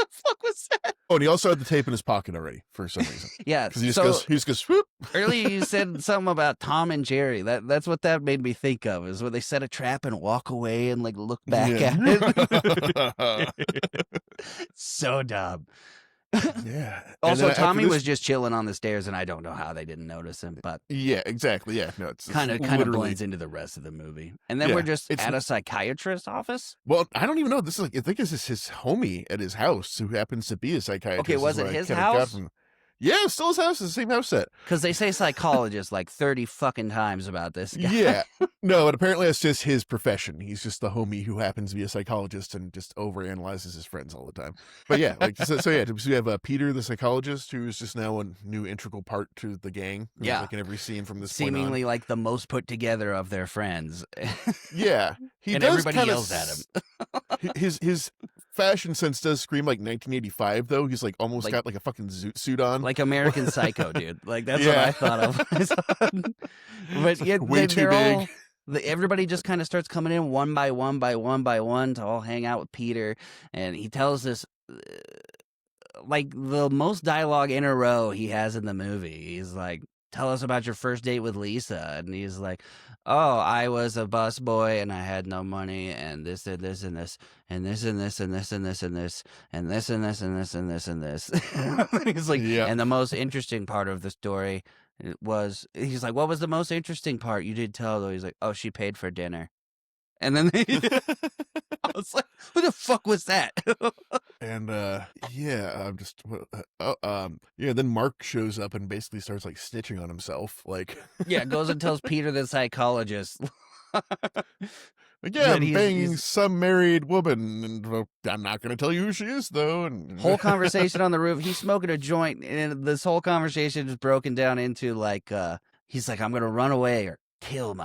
A: fuck was that?
B: Oh, and he also had the tape in his pocket already for some reason.
A: Yeah,
B: because he just goes swoop.
A: Earlier you said something about Tom and Jerry. That's what that made me think of, is where they set a trap and walk away and like look back at it. So dumb.
B: Yeah.
A: Also, Tommy was just chilling on the stairs, and I don't know how they didn't notice him, but
B: yeah, exactly. Yeah, no, it's
A: kind of
B: literally
A: blends into the rest of the movie. And then we're just at a psychiatrist's office.
B: Well, I don't even know. This is I think this is his homie at his house who happens to be a psychiatrist.
A: Okay, was it his house?
B: Yeah, it's still his house. It's the same house set.
A: Because they say psychologist like 30 fucking times about this guy.
B: Yeah. No, but apparently it's just his profession. He's just the homie who happens to be a psychologist and just overanalyzes his friends all the time. But yeah, so we have Peter, the psychologist, who is just now a new integral part to the gang.
A: Yeah.
B: Like in every scene from this
A: seemingly
B: point on.
A: like the most put together of their friends.
B: Yeah.
A: And everybody yells at him.
B: His fashion sense does scream like 1985, though. He's like almost got like a fucking suit on,
A: like American Psycho, dude. Like that's what I thought of. But yeah,
B: way too big.
A: Everybody just kind of starts coming in one by one to all hang out with Peter, and he tells this like the most dialogue in a row he has in the movie. He's like, tell us about your first date with Lisa. And he's like, oh, I was a busboy and I had no money and this and this and this and this and this and this and this and this and this and this and this and this and this. He's like, and the most interesting part of the story was, he's like, what was the most interesting part? You did tell, though. He's like, oh, she paid for dinner. And then I was like, "Who the fuck was that?"
B: And I'm just Then Mark shows up and basically starts like stitching on himself, like
A: goes and tells Peter the psychologist.
B: I'm banging some married woman, and I'm not going to tell you who she is, though. And
A: whole conversation on the roof. He's smoking a joint, and this whole conversation is broken down into like, he's like, "I'm going to run away or kill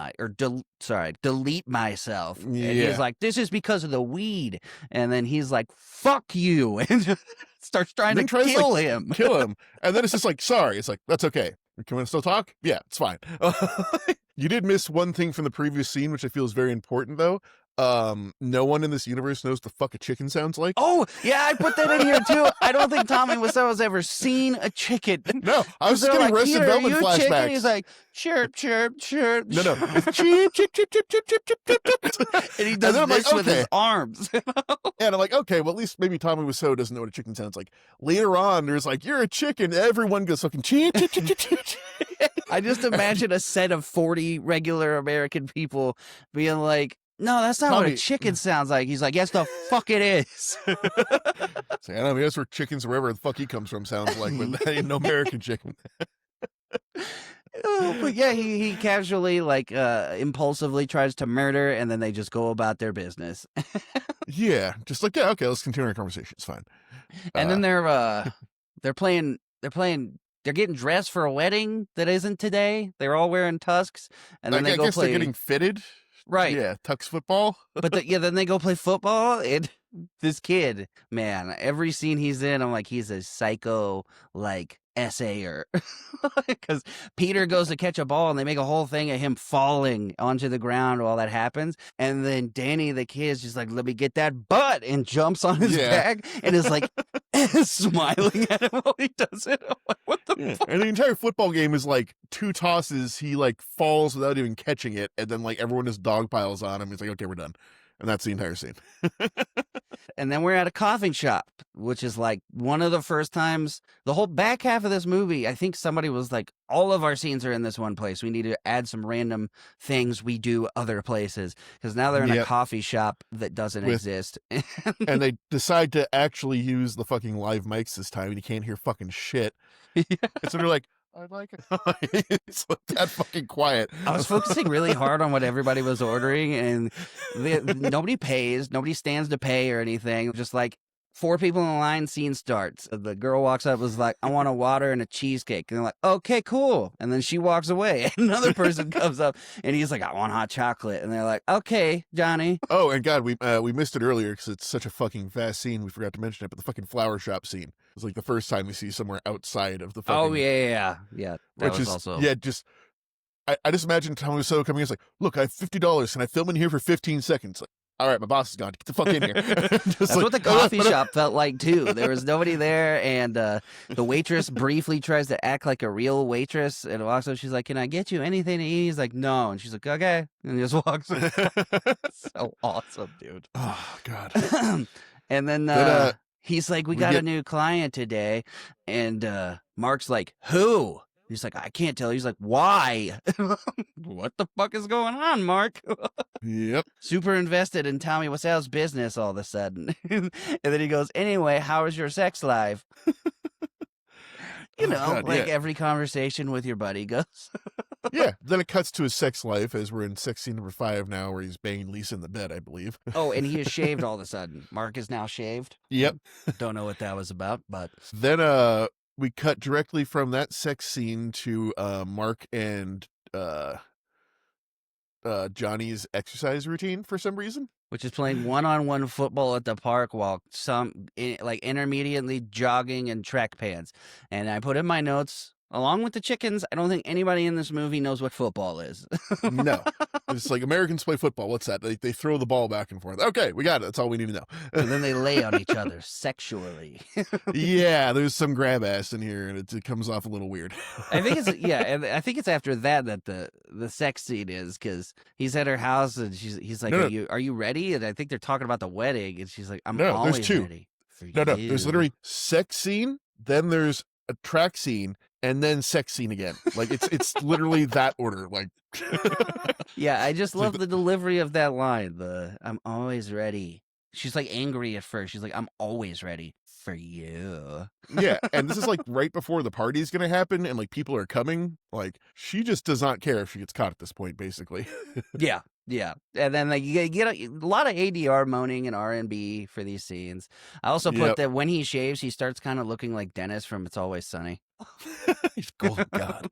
A: delete myself." And he's like, this is because of the weed. And then he's like, fuck you, and just starts trying to kill him. And then it's just like, sorry. It's like, that's okay. Can we still talk? Yeah, it's fine. You did miss one thing from the previous scene, which I feel is very important, though. No one in this universe knows the fuck a chicken sounds like. Oh, yeah, I put that in here too. I don't think Tommy Wiseau's ever seen a chicken.
B: No, I was just getting Arrested Development flashbacks.
A: He's like, chirp, chirp, chirp.
B: No, it's chirp, chirp, chirp, chirp, chirp, chirp, chirp, chirp.
A: And he does this with his arms.
B: And I'm like, okay, well, at least maybe Tommy Wiseau doesn't know what a chicken sounds like. Later on, there's like, you're a chicken. Everyone goes fucking chirp, chirp, chirp, chirp, chirp.
A: I just imagine a set of 40 regular American people being like, no, that's not what a chicken sounds like. He's like, yes, the fuck it is.
B: So, I don't know, that's where chickens, wherever the fuck he comes from, sounds like, but that ain't no American chicken.
A: But yeah, he casually, like, impulsively tries to murder, and then they just go about their business.
B: Yeah, just like, yeah, okay, let's continue our conversation. It's fine.
A: And then they're getting dressed for a wedding that isn't today. They're all wearing tusks, and then
B: I guess they're getting fitted.
A: Right.
B: Yeah, tux football.
A: But then they go play football, and this kid, man, every scene he's in, I'm like, he's a psycho, like, essayer. Because Peter goes to catch a ball, and they make a whole thing of him falling onto the ground while that happens. And then Danny, the kid, is just like, let me get that butt, and jumps on his back, and is like, smiling at him while he does it. I'm like, what the fuck?
B: And the entire football game is like 2 tosses. He like falls without even catching it, and then like everyone just dog piles on him. He's like, okay, we're done. And that's the entire scene.
A: And then we're at a coffee shop, which is like one of the first times, the whole back half of this movie, I think somebody was like, all of our scenes are in this one place. We need to add some random things we do other places. Because now they're in a coffee shop that doesn't exist.
B: And they decide to actually use the fucking live mics this time, and you can't hear fucking shit. Yeah. And so they're like, I like it. It's that fucking quiet.
A: I was focusing really hard on what everybody was ordering, and nobody pays. Nobody stands to pay or anything. Just like 4 people in the line, scene starts. The girl walks up, was like, I want a water and a cheesecake. And they're like, okay, cool. And then she walks away. Another person comes up, and he's like, I want hot chocolate. And they're like, okay, Johnny.
B: Oh, and God, we missed it earlier because it's such a fucking fast scene. We forgot to mention it, but the fucking flower shop scene. It's like the first time we see somewhere outside of the fucking...
A: Oh, yeah. That was also...
B: Yeah, just... I just imagine Tommy Wiseau coming in, like, look, I have $50. Can I film in here for 15 seconds? Like, all right, my boss is gone. Get the fuck in here.
A: That's what the coffee shop felt like, too. There was nobody there, and the waitress briefly tries to act like a real waitress, and walks up. She's like, can I get you anything to eat? He's like, no. And she's like, okay. And he just walks away. So awesome, dude.
B: Oh, God.
A: And then He's like, we
B: We
A: got a
B: get
A: new client today. And Mark's like, who? He's like, I can't tell. He's like, why? What the fuck is going on, Mark?
B: yep.
A: Super invested in Tommy Wiseau's business all of a sudden. And then he goes, anyway, how is your sex life? You
B: Oh
A: know,
B: God,
A: like
B: yeah.
A: every conversation with your buddy goes.
B: Yeah, then it cuts to his sex life as we're in sex scene number 5 now, where he's banging Lisa in the bed, I believe.
A: Oh, and he is shaved all of a sudden. Mark is now shaved.
B: Yep.
A: Don't know what that was about, but
B: Then we cut directly from that sex scene to Mark and Johnny's exercise routine for some reason.
A: which is playing one-on-one football at the park while like intermediately jogging in track pants. And I put in my notes, along with the chickens, I don't think anybody in this movie knows what football is.
B: No. It's like Americans play football. What's that? They throw the ball back and forth. Okay, we got it. That's all we need to know.
A: And then they lay on each other sexually.
B: Yeah, there's some grab ass in here, and it comes off a little weird.
A: I think it's and I think it's after that the sex scene is, because he's at her house and he's like,
B: No,
A: are you ready? And I think they're talking about the wedding, and she's like, I'm
B: No, there's
A: always
B: two.
A: ready for
B: No,
A: you.
B: there's literally sex scene, then there's a track scene, and then sex scene again. Like it's literally that order. Like
A: Yeah, I just
B: like
A: love the delivery of that line. I'm always ready. She's like angry at first. She's like, I'm always ready for you.
B: yeah, and this is like right before the party's gonna happen, and like people are coming. Like she just does not care if she gets caught at this point, basically.
A: Yeah, yeah. And then like you get a lot of ADR moaning and R&B for these scenes. I also put
B: Yep.
A: that when he shaves, he starts kind of looking like Dennis from It's Always Sunny.
B: He's golden god.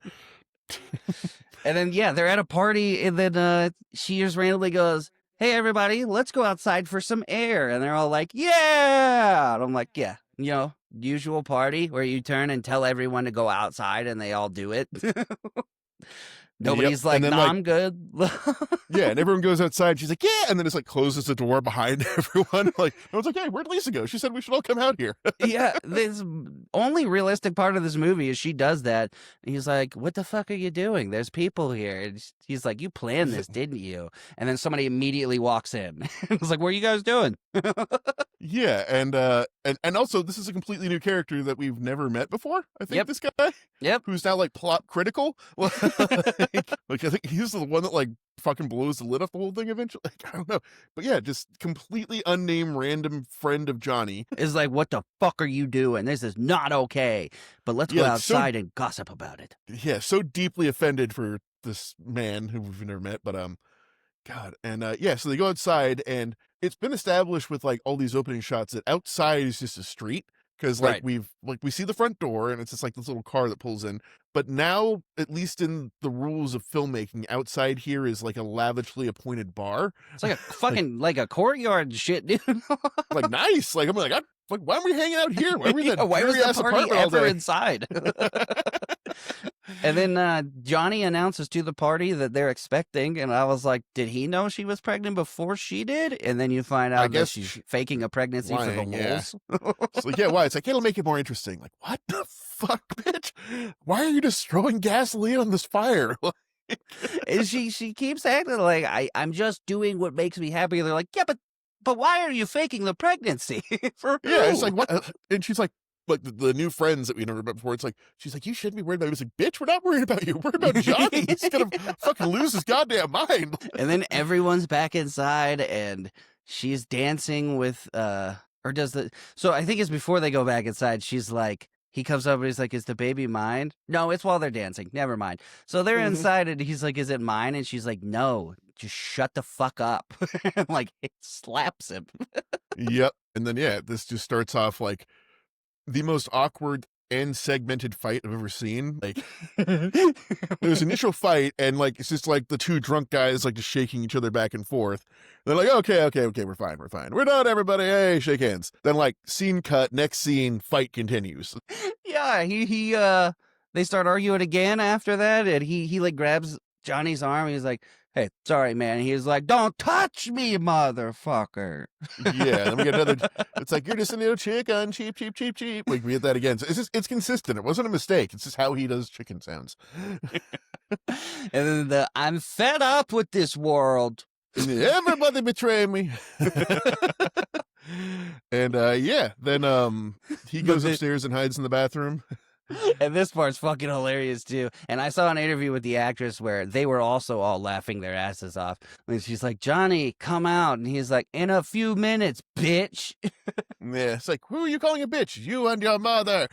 A: And then yeah, they're at a party, and then she just randomly goes, "Hey everybody, let's go outside for some air." And they're all like, "Yeah!" And I'm like, "Yeah, you know, usual party where you turn and tell everyone to go outside, and they all do it." Nobody's
B: Yep.
A: like,
B: And then,
A: "Nah,
B: like-
A: I'm good."
B: Yeah, and everyone goes outside. She's like, yeah, and then it's like closes the door behind everyone. Like I was like, hey, where'd Lisa go? She said we should all come out here.
A: Yeah, this only realistic part of this movie is she does that. And he's like, "What the fuck are you doing? There's people here." And he's like, "You planned this, didn't you?" And then somebody immediately walks in. It's like, "What are you guys doing?"
B: Yeah, and also this is a completely new character that we've never met before. I think
A: Yep.
B: this guy,
A: Yep.
B: who's now like plot critical. Like I think he's the one that like fucking blows the lid off the whole thing eventually. Like, I don't know, but yeah, just completely unnamed random friend of Johnny.
A: Is like, "What the fuck are you doing? This is not okay. But let's go
B: Yeah, like, so-
A: outside and gossip about it."
B: Yeah, so deeply offended for this man who we've never met, but God, and yeah, so they go outside, and it's been established with like all these opening shots that outside is just a street, because like
A: Right.
B: we see the front door, and it's just like this little car that pulls in. But now, at least in the rules of filmmaking, outside here is like a lavishly appointed bar.
A: It's like a fucking like a courtyard shit, dude.
B: Like nice, like I'm like, like why are we hanging out here? Why are we in that
A: Why was
B: dreary
A: the
B: ass
A: party
B: apartment all
A: ever
B: day?
A: inside? And then Johnny announces to the party that they're expecting, and I was like, did he know she was pregnant before she did? And then you find out that
B: guess
A: she's faking a pregnancy for the
B: lying, yeah.
A: lulz.
B: It's like, yeah, why? It's like, it'll make it more interesting. Like, what the fuck, bitch? Why are you just throwing gasoline on this fire?
A: And she keeps acting like, I'm just doing what makes me happy. They're like, yeah, but why are you faking the pregnancy? For
B: Yeah, it's
A: who?
B: like, what? And she's like the new friends that we never met before. It's like, she's like, you shouldn't be worried about it. It's like, bitch, we're not worried about you. We're worried about Johnny. He's gonna fucking lose his goddamn mind.
A: And then everyone's back inside, and she's dancing with or does the so I think it's before they go back inside. She's like, he comes up and he's like, "Is the baby mine?" No, it's while they're dancing. Never mind. So they're
B: Mhm.
A: inside, and he's like, "Is it mine?" And she's like, "No, just shut the fuck up." And like it slaps him.
B: Yep. And then yeah, this just starts off like the most awkward and segmented fight I've ever seen. Like there's initial fight, and like it's just like the two drunk guys like just shaking each other back and forth. They're like, okay, we're fine, we're done, everybody, hey, shake hands. Then like scene cut, next scene, fight continues.
A: Yeah, he they start arguing again after that, and he like grabs Johnny's arm, and he's like, "Hey, sorry, man." And he's like, "Don't touch me, motherfucker."
B: Yeah, then we get another. It's like, you're just a little chicken, cheap. Like we get that again. So it's consistent. It wasn't a mistake. It's just how he does chicken sounds.
A: And then "I'm fed up with this world."
B: Everybody betray me. And then he goes upstairs and hides in the bathroom.
A: And this part's fucking hilarious too. And I saw an interview with the actress where they were also all laughing their asses off. And she's like, "Johnny, come out." And he's like, "In a few minutes, bitch."
B: Yeah, it's like, who are you calling a bitch? You and your mother.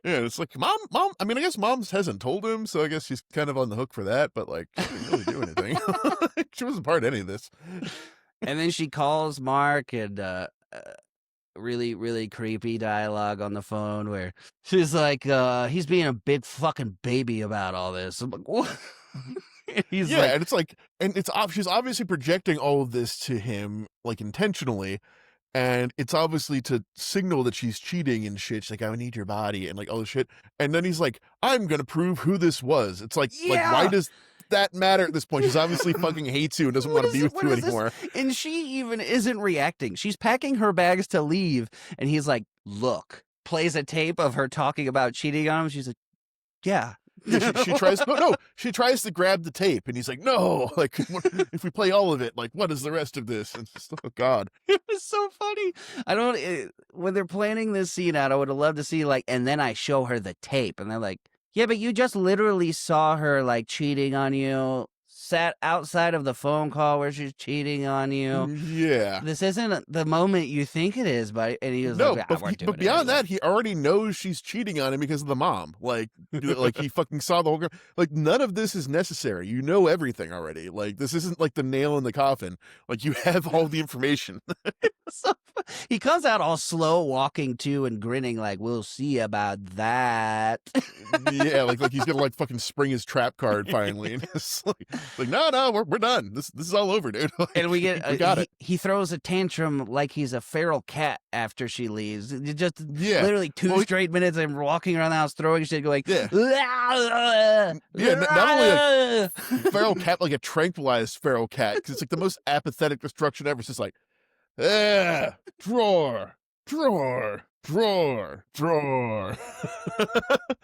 B: Yeah, it's like, mom. I mean, I guess mom hasn't told him, so I guess she's kind of on the hook for that. But like, she didn't really do anything. She wasn't part of any of this.
A: And then she calls Mark and really, really creepy dialogue on the phone where she's like, he's being a big fucking baby about all this. I'm like, what? He's
B: yeah,
A: like,
B: and it's like, and she's obviously projecting all of this to him, like intentionally, and it's obviously to signal that she's cheating and shit. She's like, I need your body and like all this shit. And then he's like, I'm gonna prove who this was. It's like why does that matter at this point? She's obviously fucking hates you and doesn't want to be with you anymore.
A: And she even isn't reacting. She's packing her bags to leave, and he's like, look, plays a tape of her talking about cheating on him. She's like, yeah.
B: She tries she tries to grab the tape, and he's like, no, like, if we play all of it, like, what is the rest of this? And it's just, oh god,
A: it was so funny. When they're planning this scene out, I would have loved to see like, and then I show her the tape, and they're like, yeah, but you just literally saw her like cheating on you, sat outside of the phone call where she's cheating on you.
B: Yeah.
A: This isn't the moment you think it is, but and he was like,
B: but beyond that, he already knows she's cheating on him because of the mom. Like he fucking saw the whole. Like, none of this is necessary. You know everything already. Like, this isn't like the nail in the coffin. Like, you have all the information.
A: So, he comes out all slow walking too and grinning like, we'll see about that.
B: Yeah, like he's gonna like fucking spring his trap card finally. And it's like no, we're done. This is all over, dude. Like,
A: and we get
B: we got it.
A: He throws a tantrum like he's a feral cat after she leaves. Just literally two straight minutes of him walking around the house throwing shit, going
B: not only a feral cat, like a tranquilized feral cat, because it's like the most apathetic destruction ever. It's just like, drawer.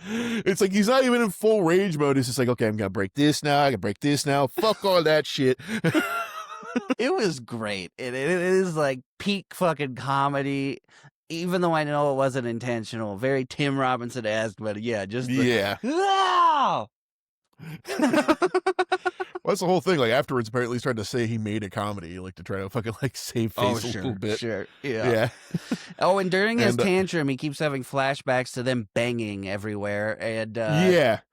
B: It's like he's not even in full rage mode. It's just like, okay, I'm gonna break this now. I can break this now. Fuck all that shit.
A: It was great. It is like peak fucking comedy. Even though I know it wasn't intentional, very Tim Robinson-esque, but yeah,
B: Well, that's the whole thing. Like, afterwards, apparently he's trying to say he made a comedy, like, to try to fucking like save face a little bit.
A: Sure, yeah. Oh, and during his tantrum, he keeps having flashbacks to them banging everywhere, and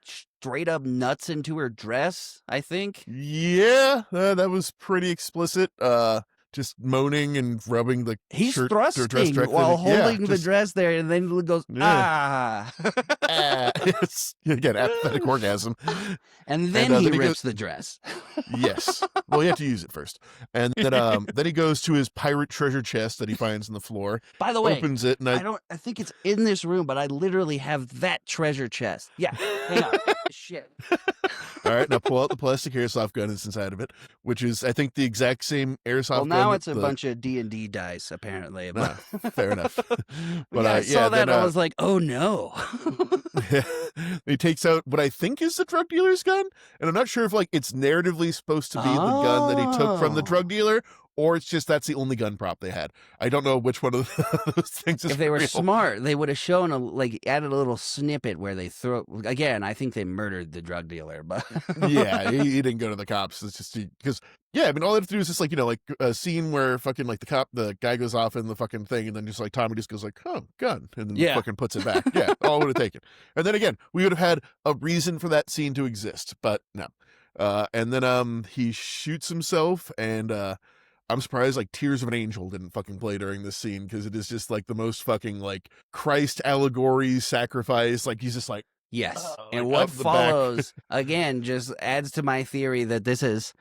A: straight up nuts into her dress, I think.
B: Yeah, that was pretty explicit. Just moaning and rubbing the
A: he's
B: shirt,
A: thrusting
B: dress
A: while holding the dress there, and then goes
B: It's again apathetic orgasm,
A: and then he rips the dress.
B: Yes, well, you have to use it first, and then he goes to his pirate treasure chest that he finds on the floor.
A: By the way,
B: opens it, and
A: I think it's in this room, but I literally have that treasure chest. Yeah, hang on. Shit.
B: All right, now pull out the plastic airsoft gun that's inside of it, which is, I think, the exact same airsoft gun.
A: Well, now it's a bunch of D&D dice, apparently. But...
B: fair enough.
A: But I saw that, I was like, oh no.
B: He takes out what I think is the drug dealer's gun, and I'm not sure if like it's narratively supposed to be the gun that he took from the drug dealer, or it's just that's the only gun prop they had. I don't know which one of those things is
A: If they were
B: real.
A: smart, they would have shown added a little snippet where they throw. Again, I think they murdered the drug dealer, but
B: yeah, he didn't go to the cops. It's just because I mean, all they have to do is just like like a scene where fucking like the guy goes off in the fucking thing, and then just like Tommy just goes like, oh, gun, and then fucking puts it back. Yeah, all would have taken. And then again, we would have had a reason for that scene to exist, but no. And then he shoots himself, and I'm surprised like Tears of an Angel didn't fucking play during this scene, because it is just like the most fucking like Christ allegory sacrifice. Like, he's just like,
A: yes. And what follows again just adds to my theory that this is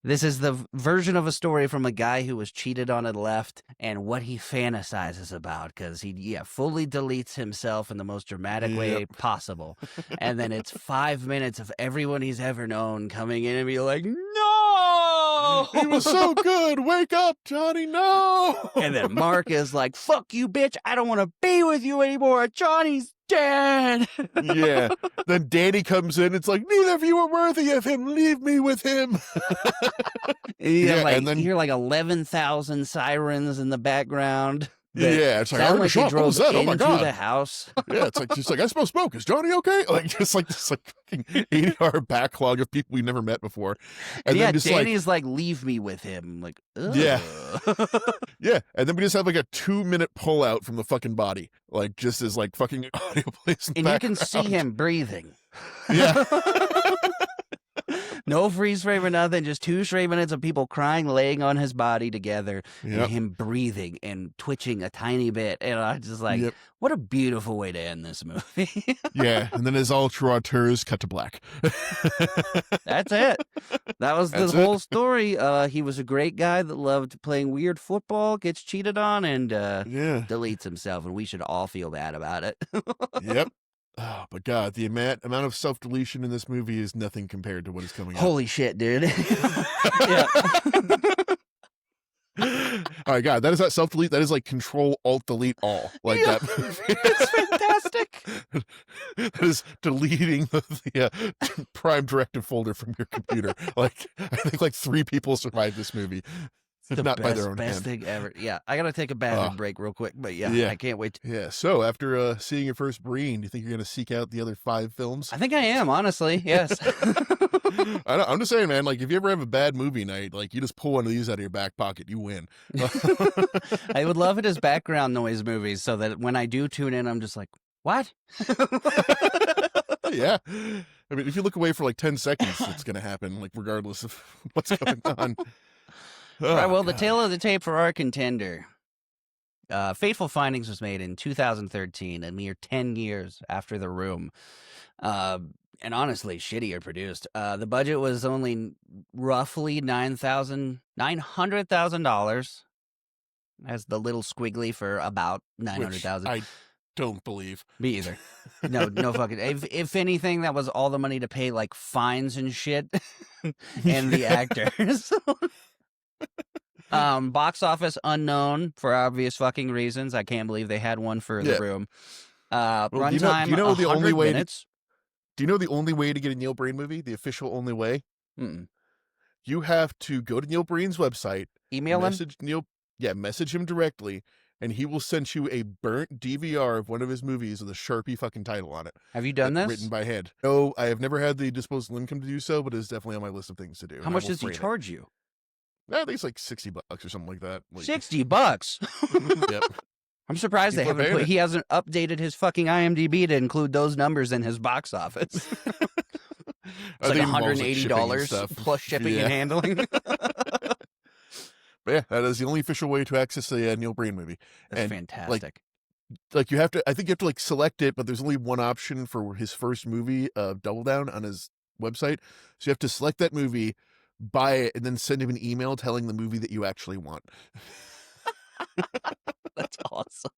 A: the version of a story from a guy who was cheated on and left, and what he fantasizes about, because he fully deletes himself in the most dramatic way possible. And then it's 5 minutes of everyone he's ever known coming in and be like, no!
B: He was so good! Wake up, Johnny, no!
A: And then Mark is like, fuck you, bitch! I don't want to be with you anymore! Johnny's Dan.
B: Yeah. Then Danny comes in. It's like, neither of you are worthy of him. Leave me with him.
A: Yeah, like,
B: and then
A: you hear like 11,000 sirens in the background.
B: yeah, it's like,
A: Sound like they
B: what
A: drove
B: was that? Oh my
A: into
B: god.
A: the house.
B: Yeah, it's like just like I smell smoke. Is Johnny okay? Like just like this like fucking 80-hour backlog of people we never met before.
A: And yeah,
B: then just
A: Danny's like, leave me with him. Like, ugh.
B: Yeah. Yeah, and then we just have like a 2-minute pullout from the fucking body, like just as like fucking audio plays in the
A: And you can
B: background.
A: see him breathing.
B: Yeah.
A: No freeze frame or nothing, just 2 straight minutes of people crying, laying on his body together,
B: Yep.
A: and him breathing and twitching a tiny bit. And I just like,
B: Yep.
A: what a beautiful way to end this movie.
B: Yeah, and then his ultra auteurs cut to black.
A: That's it. That was the
B: That's
A: whole
B: it.
A: story. He was a great guy that loved playing weird football, gets cheated on, and
B: Yeah.
A: deletes himself, and we should all feel bad about it.
B: Yep. Oh, but God, the amount of self-deletion in this movie is nothing compared to what is coming up.
A: Holy shit, dude. Yeah.
B: All right, God, that is not self-delete. That is like Control-Alt-Delete all. Like
A: Yeah.
B: that movie.
A: It's fantastic.
B: That is deleting the Prime Directive folder from your computer. Like, I think like 3 people survived this movie.
A: The
B: Not
A: best,
B: by their own
A: best
B: hand.
A: thing ever. Yeah, I gotta take a bathroom break real quick, but yeah, I can't wait.
B: Yeah, so after seeing your first Breen, do you think you're going to seek out the other 5 films?
A: I think I am, honestly. Yes.
B: I'm just saying, man, like, if you ever have a bad movie night, like, you just pull one of these out of your back pocket, you win.
A: I would love it as background noise movies so that when I do tune in, I'm just like, what?
B: Yeah. I mean, if you look away for like 10 seconds, it's going to happen, like, regardless of what's going on.
A: All right, well,
B: God.
A: the tail of the tape for our contender. Fateful Findings was made in 2013, a mere 10 years after The Room. And honestly, shittier produced. The budget was only roughly $900,000. Has the little squiggly for about
B: Which
A: 900,000.
B: I don't believe.
A: Me either. No fucking. If anything, that was all the money to pay like fines and shit, and the actors. Box office unknown for obvious fucking reasons. I can't believe they had one for The Room. Runtime,
B: do you know the only way
A: minutes.
B: Do you know the only way to get a Neil Breen movie? The official only way?
A: Mm-mm.
B: You have to go to Neil Breen's website,
A: Email him.
B: message him directly, and he will send you a burnt DVR of one of his movies with a Sharpie fucking title on it.
A: Have you done this?
B: Written by hand. No, I have never had the disposable income to do so, but it's definitely on my list of things to do.
A: How much does he charge you?
B: I think it's like $60 or something like that. Like,
A: $60.
B: Yep.
A: I'm surprised
B: People are paying it.
A: he hasn't updated his fucking IMDb to include those numbers in his box office. It's like $180 plus shipping and handling.
B: But yeah, that is the only official way to access a Neil Breen movie.
A: That's
B: And,
A: fantastic.
B: Like you have to, I think you have to like select it, but there's only one option for his first movie, Double Down, on his website. So you have to select that movie, buy it, and then send him an email telling the movie that you actually want.
A: That's awesome.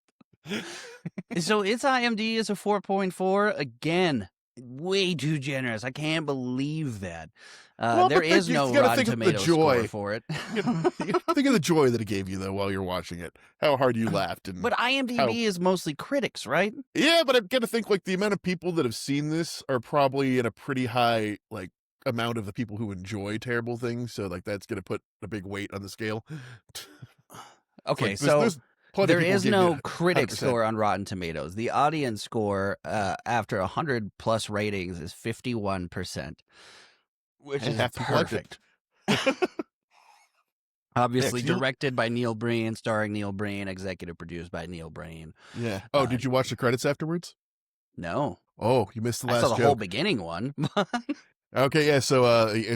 A: So its IMDb is a 4.4. Again, way too generous. I can't believe that. There is no Rotten Tomatoes score for it.
B: You think of the joy that it gave you, though, while you're watching it. How hard you laughed. And
A: But IMDb is mostly critics, right?
B: yeah, but I've got to think, like, the amount of people that have seen this are probably in a pretty high, like, amount of the people who enjoy terrible things. So, like, that's going to put a big weight on the scale.
A: Okay,
B: Like,
A: so
B: plenty of
A: there
B: people
A: is
B: give
A: no
B: you
A: critic
B: 100%.
A: score on Rotten Tomatoes. The audience score after 100 plus ratings is 51%, which
B: And
A: is
B: half people liked it.
A: perfect. Obviously
B: Yeah, 'cause
A: directed by Neil Breen, starring Neil Breen, executive produced by Neil Breen.
B: Yeah. Oh, did you watch the credits afterwards?
A: No,
B: Oh, you missed the
A: I
B: last
A: saw the
B: joke.
A: whole beginning one.
B: Okay, yeah, so,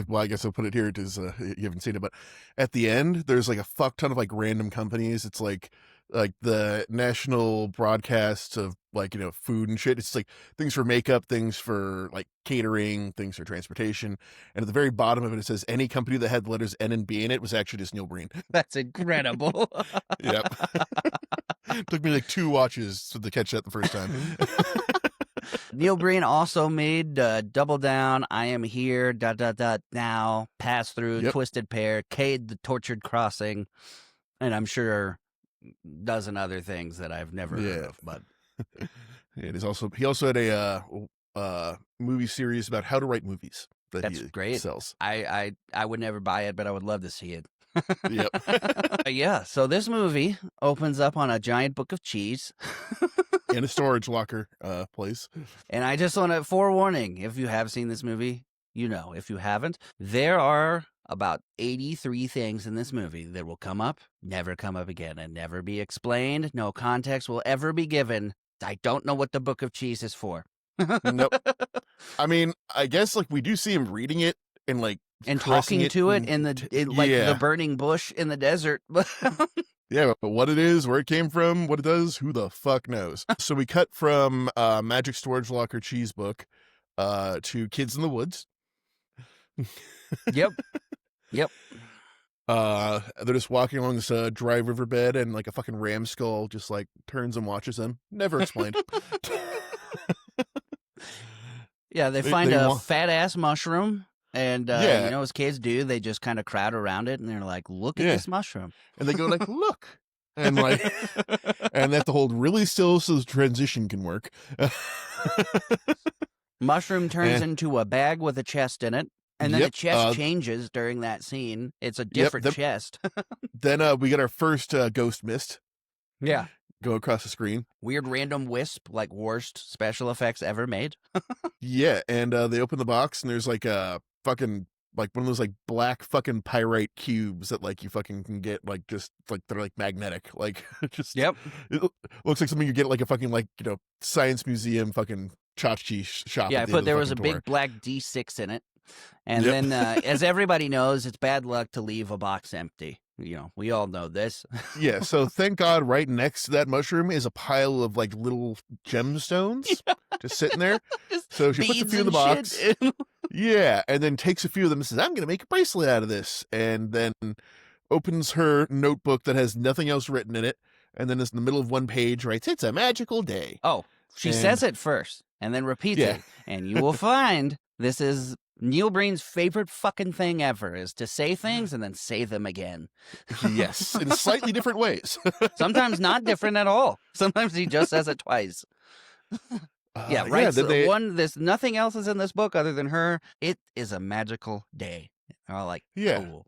B: well, I guess I'll put it here because you haven't seen it, but at the end, there's, like, a fuck ton of, like, random companies. It's, like the national broadcasts of, like, you know, food and shit. It's, like, things for makeup, things for, like, catering, things for transportation, and at the very bottom of it, it says any company that had the letters N and B in it was actually just Neil Breen.
A: That's incredible.
B: Yep. Took me, like, 2 watches to catch that the first time.
A: Neil Breen also made Double Down, I Am Here, Now, Pass Through,
B: Yep.
A: Twisted Pair, Cade the Tortured Crossing, and I'm sure a dozen other things that I've never heard
B: Yeah.
A: of. But
B: And he also had a movie series about how to write movies that
A: That's
B: he
A: great.
B: sells.
A: I would never buy it, but I would love to see it.
B: Yep.
A: Yeah, so this movie opens up on a giant book of cheese.
B: In a storage locker place.
A: And I just want to forewarning, if you have seen this movie, you know. If you haven't, there are about 83 things in this movie that will come up, never come up again, and never be explained. No context will ever be given. I don't know what the book of cheese is for.
B: Nope. I mean, I guess like we do see him reading it and like
A: And
B: caressing
A: talking to it
B: and
A: like
B: yeah.
A: the burning bush in the desert.
B: Yeah, but what it is, where it came from, what it does, who the fuck knows? So we cut from Magic Storage Locker Cheese Book to Kids in the Woods.
A: Yep. Yep.
B: They're just walking along this dry riverbed, and like a fucking ram skull just like turns and watches them. Never explained.
A: Yeah, they find a fat ass mushroom, and
B: Yeah.
A: you know, as kids do, they just kind of crowd around it, and they're like, "Look at this mushroom,"
B: and they go like, "Look," and like, and they have to hold really still so the transition can work.
A: Mushroom turns into a bag with a chest in it, and then the chest changes during that scene. It's a different chest.
B: Then we get our first ghost mist.
A: Yeah.
B: Go across the screen.
A: Weird random wisp, like worst special effects ever made.
B: Yeah, and they open the box, and there's like a fucking like one of those like black fucking pyrite cubes that like you fucking can get like just like they're like magnetic, like just
A: Yep.
B: It looks like something you get at like a fucking like science museum fucking tchotchke shop.
A: Yeah, but there was a big black D6 in it, and then as everybody knows, it's bad luck to leave a box empty. You know, we all know this.
B: Yeah, so thank God right next to that mushroom is a pile of like little gemstones just sitting there. So she puts a few in the box. Yeah, and then takes a few of them and says, "I'm going to make a bracelet out of this." And then opens her notebook that has nothing else written in it. And then it's in the middle of one page, writes, "It's a magical day."
A: Oh, she says it first and then repeats it. And you will find this is Neil Breen's favorite fucking thing ever, is to say things and then say them again.
B: Yes, in slightly different ways.
A: Sometimes not different at all. Sometimes he just says it twice. Yeah, right. So there's nothing else is in this book other than her. It is a magical day. And I'm like, cool.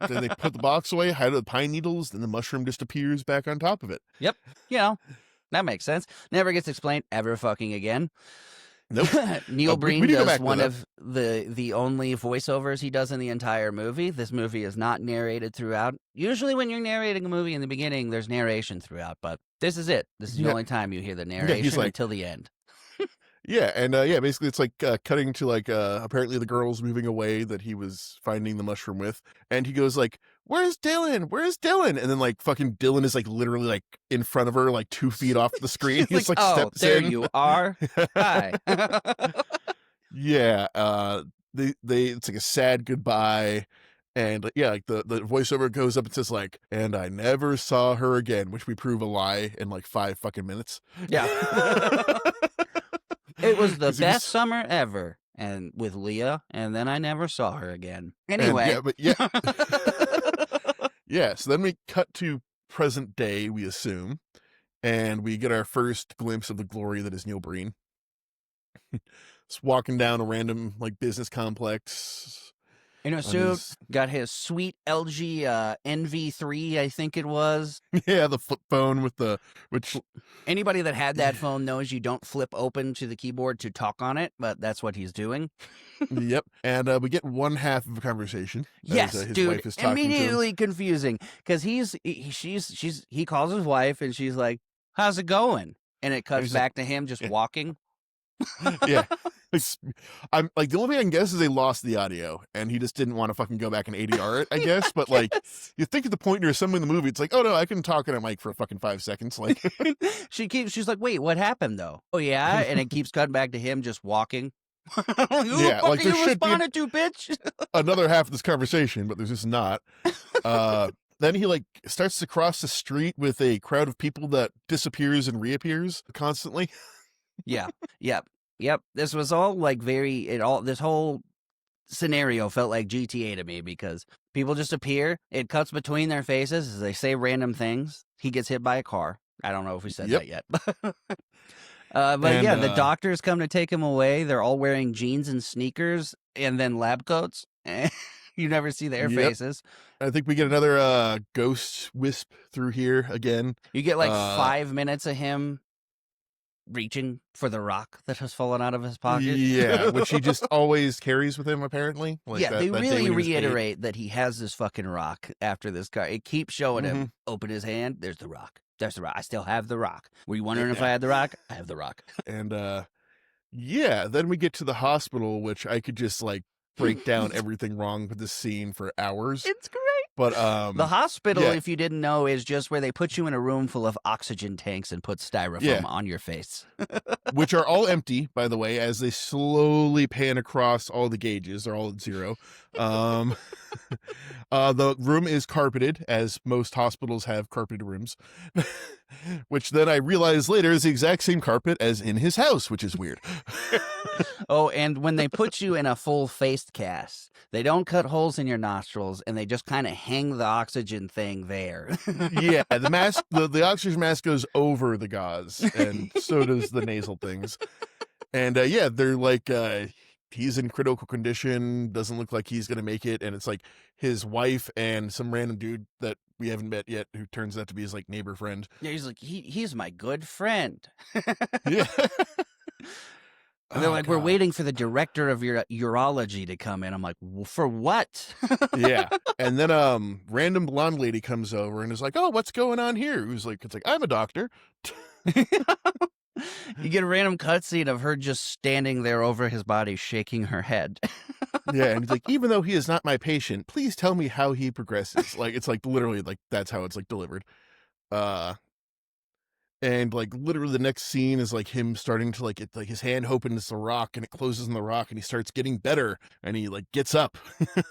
B: Then they put the box away, hide the pine needles, then the mushroom just appears back on top of it.
A: Yep. You know, that makes sense. Never gets explained ever fucking again.
B: Nope.
A: Neil Breen does one of the only voiceovers he does in the entire movie. This movie is not narrated throughout. Usually when you're narrating a movie in the beginning, there's narration throughout, but this is it. This is the only time you hear the narration until the end.
B: Yeah, and basically it's like cutting to like apparently the girl's moving away that he was finding the mushroom with, and he goes like, "Where's Dylan? Where's Dylan?" And then like fucking Dylan is like literally like in front of her, like 2 feet off the screen. He's like steps
A: there
B: in.
A: You are. Hi.
B: Yeah, they it's like a sad goodbye. And like the voiceover goes up and says like, "And I never saw her again," which we prove a lie in like 5 fucking minutes.
A: Yeah. It was the best summer ever, and with Leah, and then I never saw her again. Anyway.
B: Yeah, so then we cut to present day, we assume, and we get our first glimpse of the glory that is Neil Breen. Just walking down a random like business complex.
A: In a suit, got his sweet LG NV3, I think it was.
B: Yeah, the flip phone which
A: anybody that had that phone knows you don't flip open to the keyboard to talk on it, but that's what he's doing.
B: Yep, and we get one half of a conversation.
A: Yes,
B: his
A: dude,
B: wife is talking
A: immediately confusing because he calls his wife and she's like, "How's it going?" And it cuts back to him just walking.
B: Yeah. I'm like, the only thing I can guess is they lost the audio and he just didn't want to fucking go back and ADR it, I guess. But like, you think at the point you're assembling the movie, it's like, oh no, I can talk in a mic for a fucking 5 seconds. Like,
A: she's like, "Wait, what happened though?" "Oh yeah," and it keeps cutting back to him just walking.
B: Yeah, like there
A: you
B: should
A: responded to, bitch.
B: Another half of this conversation, but there's just not. Then he like starts to cross the street with a crowd of people that disappears and reappears constantly.
A: Yeah. Yep. This was all like this whole scenario felt like GTA to me because people just appear. It cuts between their faces as they say random things. He gets hit by a car. I don't know if we said that yet. But
B: And
A: yeah, the doctors come to take him away. They're all wearing jeans and sneakers and then lab coats. You never see their
B: yep,
A: faces.
B: I think we get another ghost wisp through here again.
A: You get like
B: Uh,
A: 5 minutes of him reaching for the rock that has fallen out of his pocket.
B: yeah, which he just always carries with him, apparently. Like
A: Yeah, they
B: that day
A: really
B: when he was 8.
A: reiterate that he has this fucking rock after this car. It keeps showing him. Open his hand. There's the rock. There's the rock. I still have the rock. Were you wondering if I had the rock? I have the rock.
B: And yeah, then we get to the hospital, which I could just like break down everything wrong with this scene for hours.
A: It's great.
B: But
A: the hospital,
B: yeah.
A: if you didn't know, is just where they put you in a room full of oxygen tanks and put styrofoam on your face.
B: Which are all empty, by the way, as they slowly pan across all the gauges. They're all at 0. The room is carpeted, as most hospitals have carpeted rooms, which then I realized later is the exact same carpet as in his house, which is weird.
A: Oh, and when they put you in a full face cast, they don't cut holes in your nostrils, and they just kind of hang the oxygen thing there.
B: Yeah, the mask, the oxygen mask goes over the gauze, and so does the nasal things. And yeah, they're like, he's in critical condition, doesn't look like he's gonna make it, and it's like his wife and some random dude that we haven't met yet, who turns out to be his like neighbor friend.
A: Yeah, he's like, he's my good friend.
B: Yeah.
A: And they're like, we're waiting for the director of your urology to come in. I'm like, for what?
B: Yeah. And then random blonde lady comes over and is like, oh, what's going on here? Who's like, it's like, I'm a doctor.
A: You get a random cutscene of her just standing there over his body, shaking her head.
B: Yeah, and he's like, even though he is not my patient, please tell me how he progresses. Like, it's like literally like that's how it's like delivered. And like literally the next scene is like him starting to like, it's like his hand opens the rock and it closes on the rock and he starts getting better and he like gets up.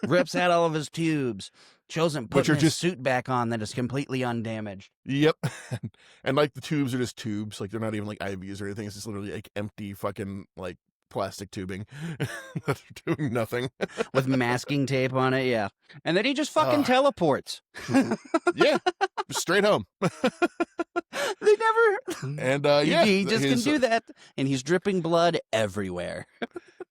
A: Rips out all of his tubes, shows him putting his suit back on that is completely undamaged.
B: Yep. And like the tubes are just tubes, like they're not even like IVs or anything. It's just literally like empty fucking like plastic tubing that are doing nothing.
A: With masking tape on it, yeah. And then he just fucking teleports.
B: Yeah, straight home.
A: They never.
B: And yeah,
A: he just can do that, and he's dripping blood everywhere.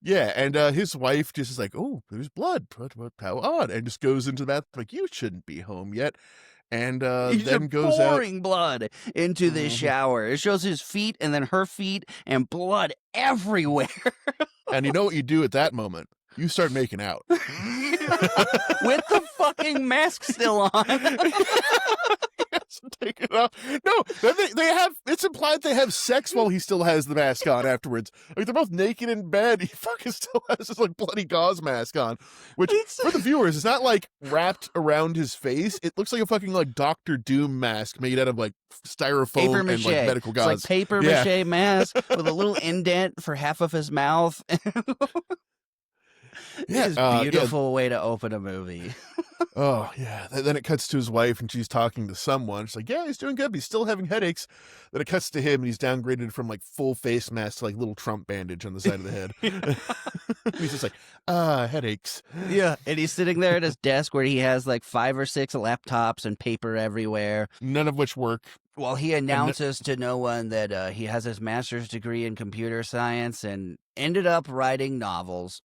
B: Yeah, and his wife just is like, oh, there's blood. What, how odd. And just goes into the bath like, you shouldn't be home yet. And then goes
A: pouring blood into the shower. It shows his feet and then her feet and blood everywhere.
B: And you know what you do at that moment? You start making out.
A: With the fucking mask still on.
B: Yes, take it off. No, they have, it's implied they have sex while he still has the mask on afterwards. Like they're both naked in bed. He fucking still has this like bloody gauze mask on. Which for the viewers, it's not like wrapped around his face. It looks like a fucking like Doctor Doom mask made out of like styrofoam and like medical gauze.
A: It's like paper mache mask with a little indent for half of his mouth.
B: Yeah,
A: it's a beautiful way to open a movie.
B: Oh, yeah. Then it cuts to his wife, and she's talking to someone. She's like, yeah, he's doing good, but he's still having headaches. Then it cuts to him, and he's downgraded from, like, full face mask to, like, little Trump bandage on the side of the head. He's just like, headaches.
A: Yeah, and he's sitting there at his desk where he has, like, 5 or 6 laptops and paper everywhere.
B: None of which work.
A: Well, he announces to no one that he has his master's degree in computer science and ended up writing novels.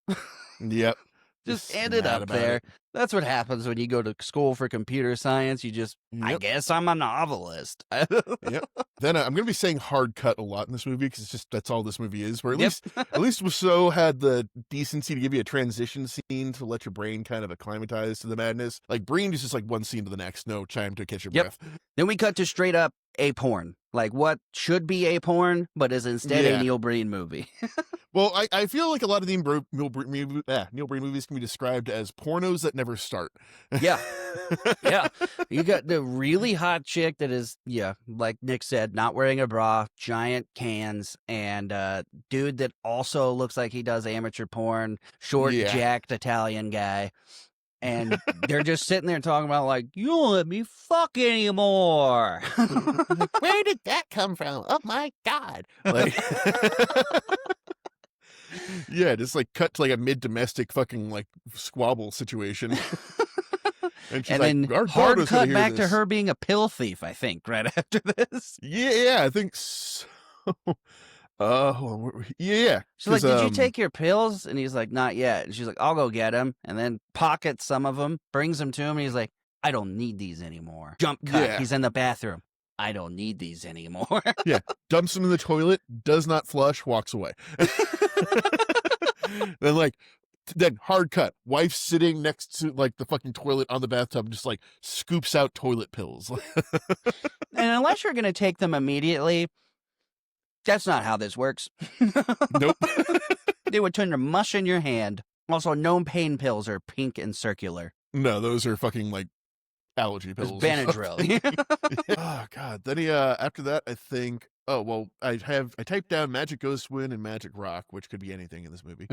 B: Yep.
A: Just ended up there. That's what happens when you go to school for computer science. You just, I guess I'm a novelist.
B: Yep. Then I'm going to be saying hard cut a lot in this movie because it's just that's all this movie is. Where at least Wiseau had the decency to give you a transition scene to let your brain kind of acclimatize to the madness. Like Breen is just like one scene to the next, no time to catch your breath.
A: Then we cut to straight up a porn, like what should be a porn, but is instead a Neil Breen movie.
B: Well, I feel like a lot of the Neil Breen movies can be described as pornos that never start.
A: Yeah. Yeah. You got the really hot chick that is, like Nick said, not wearing a bra, giant cans, and dude that also looks like he does amateur porn, short, jacked Italian guy. And they're just sitting there talking about, like, you don't let me fuck anymore.
B: Where did that come from? Oh, my God. Like, yeah, just like cut to like a mid-domestic fucking like squabble situation. And she's
A: then hard cut back to her being a pill thief, I think, right after this.
B: Yeah, I think so. Yeah.
A: She's like,
B: 'Cause,
A: did you take your pills? And he's like, not yet. And she's like, I'll go get him. And then pockets some of them, brings them to him. And he's like, I don't need these anymore. Jump cut.
B: Yeah.
A: He's in the bathroom. I don't need these anymore.
B: Yeah, dumps them in the toilet, does not flush, walks away. Then hard cut. Wife sitting next to like the fucking toilet on the bathtub, just like scoops out toilet pills.
A: And unless you're going to take them immediately, that's not how this works.
B: Nope.
A: They would turn to mush in your hand. Also, no pain pills are pink and circular.
B: No, those are fucking like allergy pills.
A: It's Benadryl.
B: Oh god. Then he after that I think I typed down Magic Ghost Win and Magic Rock, which could be anything in this movie.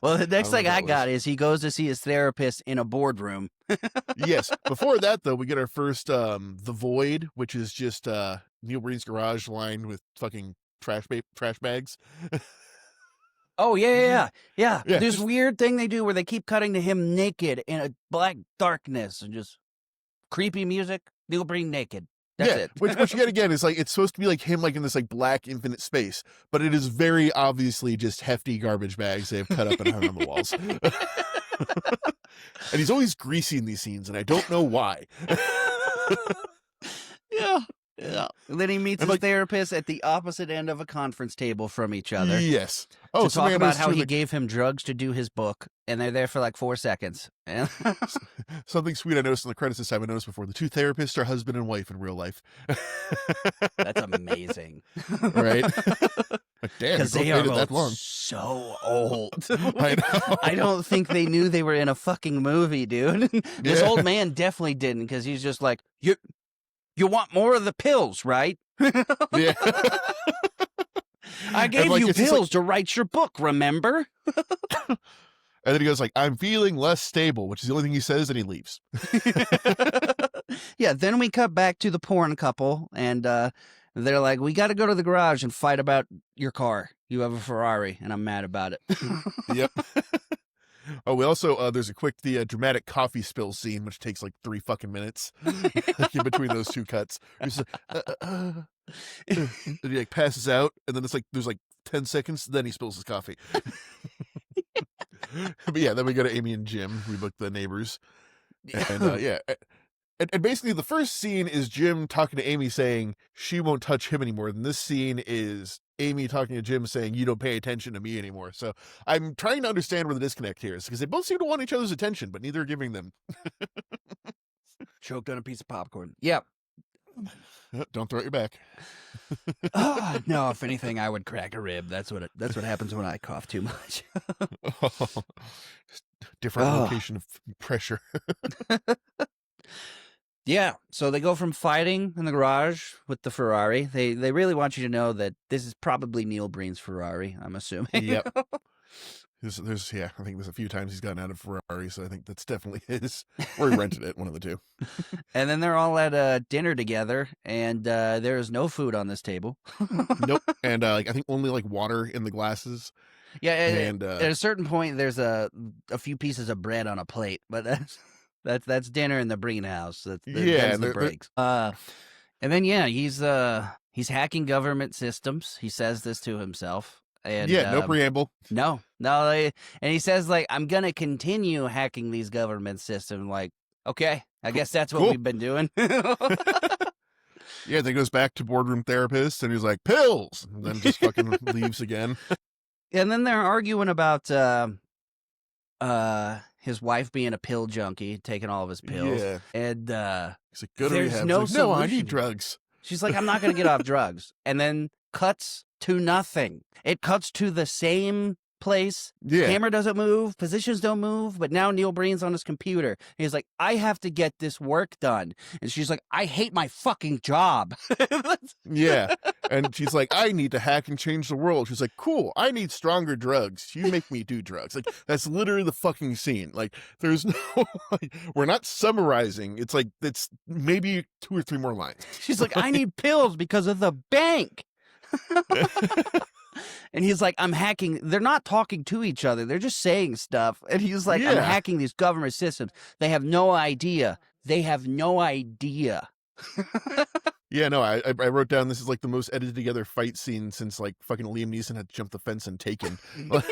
A: Well, the next thing I
B: was.
A: got is he goes to see his therapist in a boardroom.
B: Yes. Before that though, we get our first The Void, which is just Neil Breen's garage lined with fucking trash bags.
A: Oh, yeah.
B: Yeah,
A: This
B: just-
A: weird thing they do where they keep cutting to him naked in a black darkness and just creepy music. Neil Breen naked. That's it.
B: which yet again is like it's supposed to be like him like in this like black infinite space, but it is very obviously just hefty garbage bags they have cut up and hung on the walls. And he's always greasy in these scenes, and I don't know why.
A: Yeah. And then he meets
B: And,
A: his
B: like-
A: therapist at the opposite end of a conference table from each other.
B: Yes.
A: To
B: something
A: talk
B: I
A: about
B: noticed
A: how
B: too,
A: he
B: like,
A: gave him drugs to do his book, and they're there for like 4 seconds. And
B: something sweet I noticed in the credits this time I noticed before. The two therapists are husband and wife in real life.
A: that's amazing.
B: Right? Like, damn,
A: Because
B: we
A: they
B: both
A: are
B: made it that
A: both
B: long.
A: so old.
B: I know.
A: I don't think they knew they were in a fucking movie, dude. This
B: Yeah.
A: old man definitely didn't, because he's just like, you want more of the pills, right?
B: Yeah.
A: I gave
B: like,
A: you
B: it's just
A: pills to write your book, remember?
B: And then he goes like, I'm feeling less stable, which is the only thing he says, and he leaves.
A: Yeah, then we cut back to the porn couple, and they're like, we got to go to the garage and fight about your car. You have a Ferrari, and I'm mad about it.
B: Yep. Oh, we also there's a quick dramatic coffee spill scene, which takes like 3 fucking minutes like, in between those two cuts. He's like, and he like passes out, and then it's like there's like 10 seconds, then he spills his coffee. But yeah, then we go to Amy and Jim. We book the neighbors, and yeah. And basically, the first scene is Jim talking to Amy saying she won't touch him anymore. And this scene is Amy talking to Jim saying, you don't pay attention to me anymore. So I'm trying to understand where the disconnect here is, because they both seem to want each other's attention, but neither are giving them.
A: Choked on a piece of popcorn. Yep.
B: Don't throw it your back.
A: No, if anything, I would crack a rib. That's what happens when I cough too much.
B: Different
A: Oh.
B: location of pressure.
A: Yeah, so they go from fighting in the garage with the Ferrari. They really want you to know that this is probably Neil Breen's Ferrari, I'm assuming.
B: Yep. I think there's a few times he's gotten out of Ferrari, so I think that's definitely his. Or he rented it, one of the two.
A: And then they're all at dinner together, and there is no food on this table.
B: Nope. And I think only like water in the glasses.
A: Yeah,
B: And
A: at a certain point, there's a few pieces of bread on a plate, but that's dinner in the Breen house. That's the
B: they're-
A: breaks. And then he's hacking government systems. He says this to himself. And
B: no preamble.
A: No, and he says like, I'm gonna continue hacking these government systems. Like, okay, I guess that's what
B: Cool.
A: we've been doing.
B: Yeah, then he goes back to boardroom therapist, and he's like, pills! And then just fucking leaves again.
A: And then they're arguing about his wife being a pill junkie, taking all of his pills.
B: Yeah.
A: And
B: He's like, go to
A: There's
B: rehab.
A: no
B: He's like, no, I
A: solution.
B: need drugs.
A: she's like, I'm not gonna get off drugs. And then cuts to nothing. It cuts to the same place.
B: Yeah.
A: Camera doesn't move, positions don't move, but now Neil Breen's on his computer. He's like, I have to get this work done. And she's like, I hate my fucking job.
B: Yeah. And she's like, I need to hack and change the world. She's like, cool, I need stronger drugs. You make me do drugs. Like, that's literally the fucking scene. Like, there's no, like, we're not summarizing. It's like, it's maybe 2 or 3 more lines.
A: She's like, I need pills because of the bank. And he's like, I'm hacking. They're not talking to each other. They're just saying stuff. And he's like, I'm
B: Yeah.
A: hacking these government systems. They have no idea. They have no idea.
B: Yeah, no, I wrote down this is like the most edited together fight scene since like fucking Liam Neeson had to jump the fence and Taken. Like,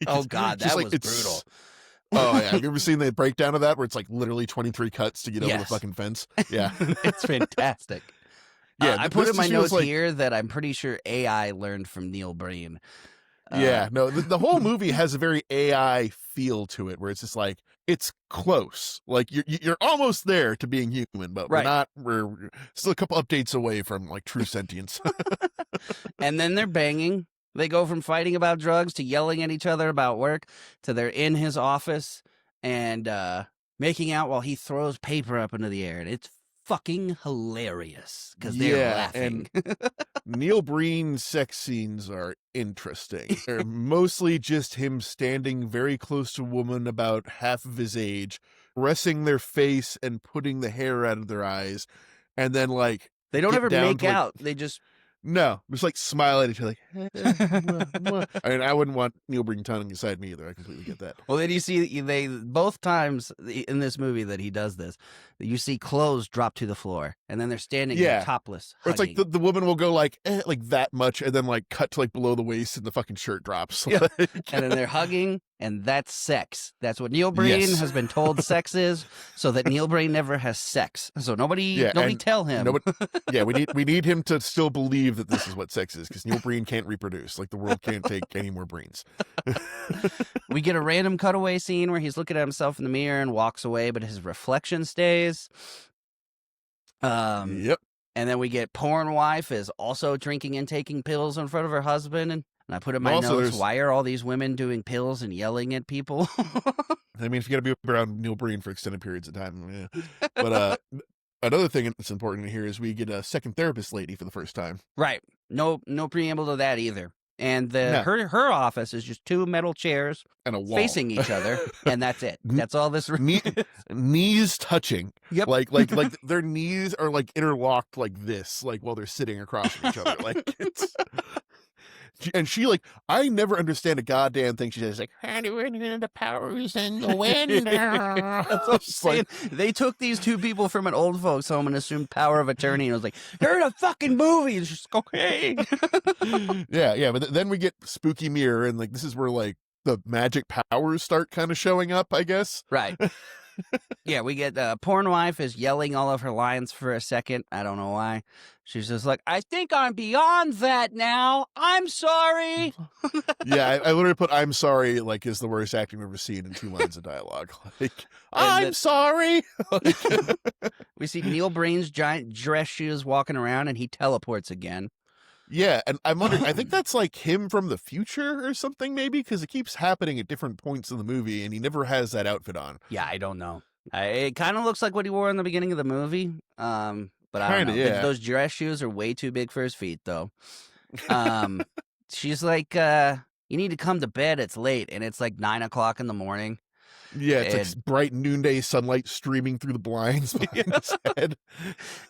A: Oh God, that was
B: it's
A: brutal.
B: oh yeah, have you ever seen the breakdown of that where it's like literally 23 cuts to get over the
A: Yes.
B: fucking fence? Yeah,
A: It's fantastic.
B: yeah.
A: I put
B: This
A: in my
B: just feels
A: notes
B: like
A: here that I'm pretty sure AI learned from Neil Breen.
B: yeah, no, the whole movie has a very AI feel to it, where it's just like it's close, like you're almost there to being human, but we're
A: Right.
B: not. We're still a couple updates away from like true sentience.
A: And then they're banging. They go from fighting about drugs to yelling at each other about work to they're in his office and making out while he throws paper up into the air. And it's fucking hilarious because they're
B: Yeah,
A: laughing.
B: Neil Breen's sex scenes are interesting. They're mostly just him standing very close to a woman about half of his age, caressing their face and putting the hair out of their eyes, and then like
A: They don't
B: get
A: ever
B: down
A: make
B: to like
A: out. They just
B: no, just like smile at each other, like. Mwah, mwah. I mean, I wouldn't want Neil Breen tonguing inside me either. I completely get that.
A: Well, then you see they both times in this movie that he does this, you see clothes drop to the floor, and then they're standing there
B: Yeah.
A: topless.
B: Or it's like
A: hugging.
B: the woman will go like that much, and then like cut to like below the waist, and the fucking shirt drops.
A: Yeah.
B: Like-
A: And then they're hugging, and that's sex. That's what Neil Breen
B: Yes.
A: has been told sex is, so that Neil Breen never has sex. So nobody
B: and
A: tell him.
B: yeah, we need him to still believe that this is what sex is, because Neil Breen can't reproduce. Like the world can't take any more Breens.
A: We get a random cutaway scene where he's looking at himself in the mirror and walks away, but his reflection stays.
B: Yep.
A: And then we get porn wife is also drinking and taking pills in front of her husband. And I put in my
B: Also,
A: notes,
B: there's-
A: why are all these women doing pills and yelling at people?
B: I mean, if you got to be around Neil Breen for extended periods of time, yeah. But another thing that's important here is we get a second therapist lady for the first time.
A: Right. No preamble to that either. And
B: No.
A: her office is just two metal chairs
B: And a wall
A: facing each other, and that's it. That's all this room is.
B: knees touching.
A: Yep.
B: Like their knees are like interlocked like this, like while they're sitting across from each other. Like it's. And she like, I never understand a goddamn thing she says. Like, how do we know the powers and the wind?
A: That's what I'm
B: It's like,
A: saying. They took these two people from an old folks home and assumed power of attorney, and I was like, they're in a fucking movie. And she's like, okay.
B: yeah. But then we get spooky mirror, and like this is where like the magic powers start kind of showing up, I guess.
A: Right. Yeah, we get porn wife is yelling all of her lines for a second. I don't know why. She's just like, I think I'm beyond that now. I'm sorry.
B: Yeah, I literally put "I'm sorry" like is the worst acting I've ever seen in 2 lines of dialogue. Like, I'm sorry. Like,
A: We see Neil Breen's giant dress shoes walking around, and he teleports again.
B: yeah, and I'm wondering. I think that's like him from the future or something, maybe, because it keeps happening at different points in the movie, and he never has that outfit on.
A: Yeah, I don't know. It kind of looks like what he wore in the beginning of the movie. But I don't know.
B: Kinda, yeah.
A: Those dress shoes are way too big for his feet, though. She's like, you need to come to bed. It's late, and it's like 9 o'clock in the morning.
B: Yeah, it's like bright noonday sunlight streaming through the blinds behind his head.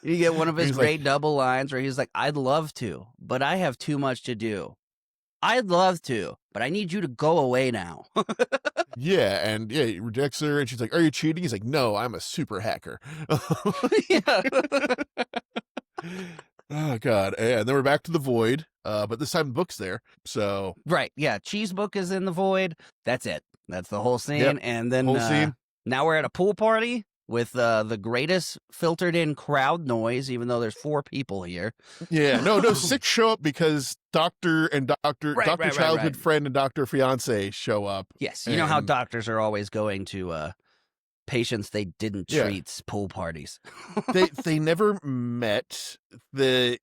A: You get one of his
B: He's
A: great
B: like-
A: double lines where he's like, I'd love to, but I have too much to do. I'd love to, but I need you to go away now.
B: Yeah, and yeah, he rejects her, and she's like, "Are you cheating?" He's like, "No, I'm a super hacker."
A: Yeah.
B: Oh God! And then we're back to the void, but this time the book's there. So
A: Right. Yeah. Cheese book is in the void. That's it. That's the whole scene.
B: Yep.
A: And then
B: Whole scene.
A: now we're at a pool party with the greatest filtered in crowd noise, even though there's 4 people here.
B: yeah, no, 6 show up because Doctor
A: Right.
B: childhood friend and Doctor fiance show up.
A: Yes. You know how
B: And-
A: doctors are always going to patients they didn't
B: Yeah.
A: treat pool parties.
B: They never met.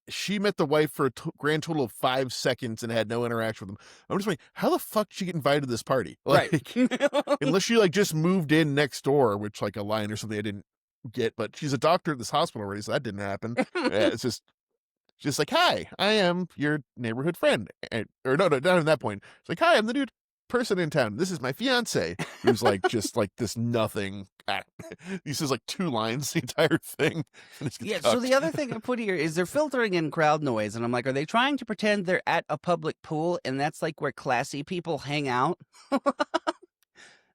B: She met the wife for a grand total of 5 seconds and had no interaction with them. I'm just like, how the fuck did she get invited to this party? Like,
A: Right.
B: unless she like just moved in next door, which like a line or something I didn't get. But she's a doctor at this hospital already, so that didn't happen. Yeah, it's just like, hi, I am your neighborhood friend. Or no, not at that point. It's like, hi, I'm the new person in town. This is my fiance, who's like just like this nothing. He says like 2 lines the entire thing. And just gets
A: Yeah, so
B: cucked.
A: the other thing I put here is they're filtering in crowd noise, and I'm like, are they trying to pretend they're at a public pool, and that's like where classy people hang out?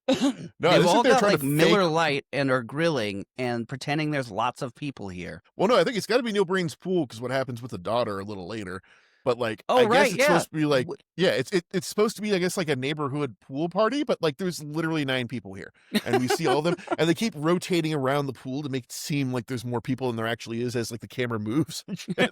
B: No,
A: They've
B: they sit
A: all
B: there
A: got
B: trying
A: like
B: to
A: Miller
B: fake.
A: Lite and are grilling and pretending there's lots of people here.
B: Well, no, I think it's got to be Neil Breen's pool because what happens with the daughter a little later. But like,
A: Oh,
B: I guess
A: right,
B: it's
A: yeah.
B: supposed to be like, yeah, it's supposed to be, I guess, like a neighborhood pool party. But like, there's literally 9 people here, and we see all of them, and they keep rotating around the pool to make it seem like there's more people than there actually is as like the camera moves. And shit.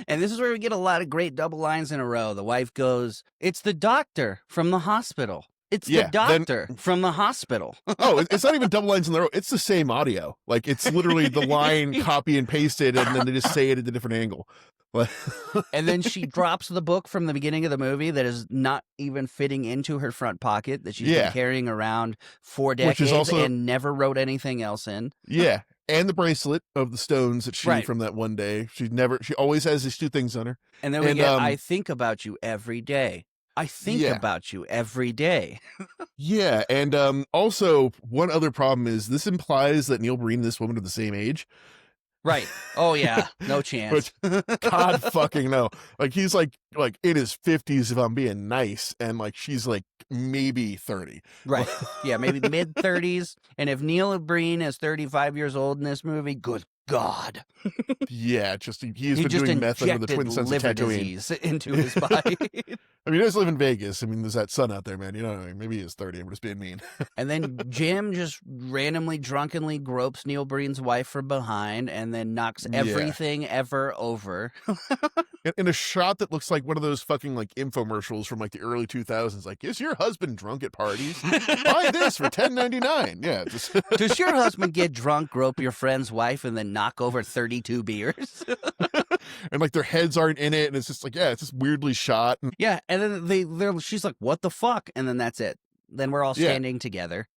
A: And this is where we get a lot of great double lines in a row. The wife goes, "It's the doctor from the hospital. It's
B: Yeah,
A: the
B: then-
A: doctor from the hospital."
B: Oh, it's not even double lines in the row. It's the same audio. Like it's literally the line copy and pasted, and then they just say it at a different angle.
A: And then she drops the book from the beginning of the movie that is not even fitting into her front pocket that she's been carrying around for
B: Which is
A: decades
B: also-
A: and never wrote anything else in.
B: Yeah, and the bracelet of the stones that she
A: Right.
B: from that one day. She always has these 2 things on her.
A: And then we
B: And,
A: get, "I think about you every day. I think
B: Yeah.
A: about you every day."
B: Yeah, and also one other problem is this implies that Neil Breen and this woman are the same age.
A: Right. Oh, yeah. No chance.
B: God fucking no. Like he's like in his 50s if I'm being nice, and like she's like maybe 30.
A: Right. Yeah, maybe mid-30s. And if Neil Breen is 35 years old in this movie, good God.
B: Yeah, just he's
A: He
B: been
A: just
B: doing meth under the
A: injected
B: Twin Sons of
A: liver
B: Tatooine.
A: disease into his body.
B: I mean, he does live in Vegas. I mean, there's that sun out there, man. You know what I mean? Maybe he is 30. I'm just being mean.
A: And then Jim just randomly, drunkenly gropes Neil Breen's wife from behind and then knocks everything ever over.
B: In a shot that looks like one of those fucking like infomercials from like the early 2000s. Like, is your husband drunk at parties? Buy this for $10.99. Yeah. Just
A: Does your husband get drunk, grope your friend's wife, and then knock over 32 beers?
B: and like their heads aren't in it. And it's just like, yeah, it's just weirdly shot. And
A: Yeah, and then she's like, "What the fuck?" And then that's it. Then we're all standing together.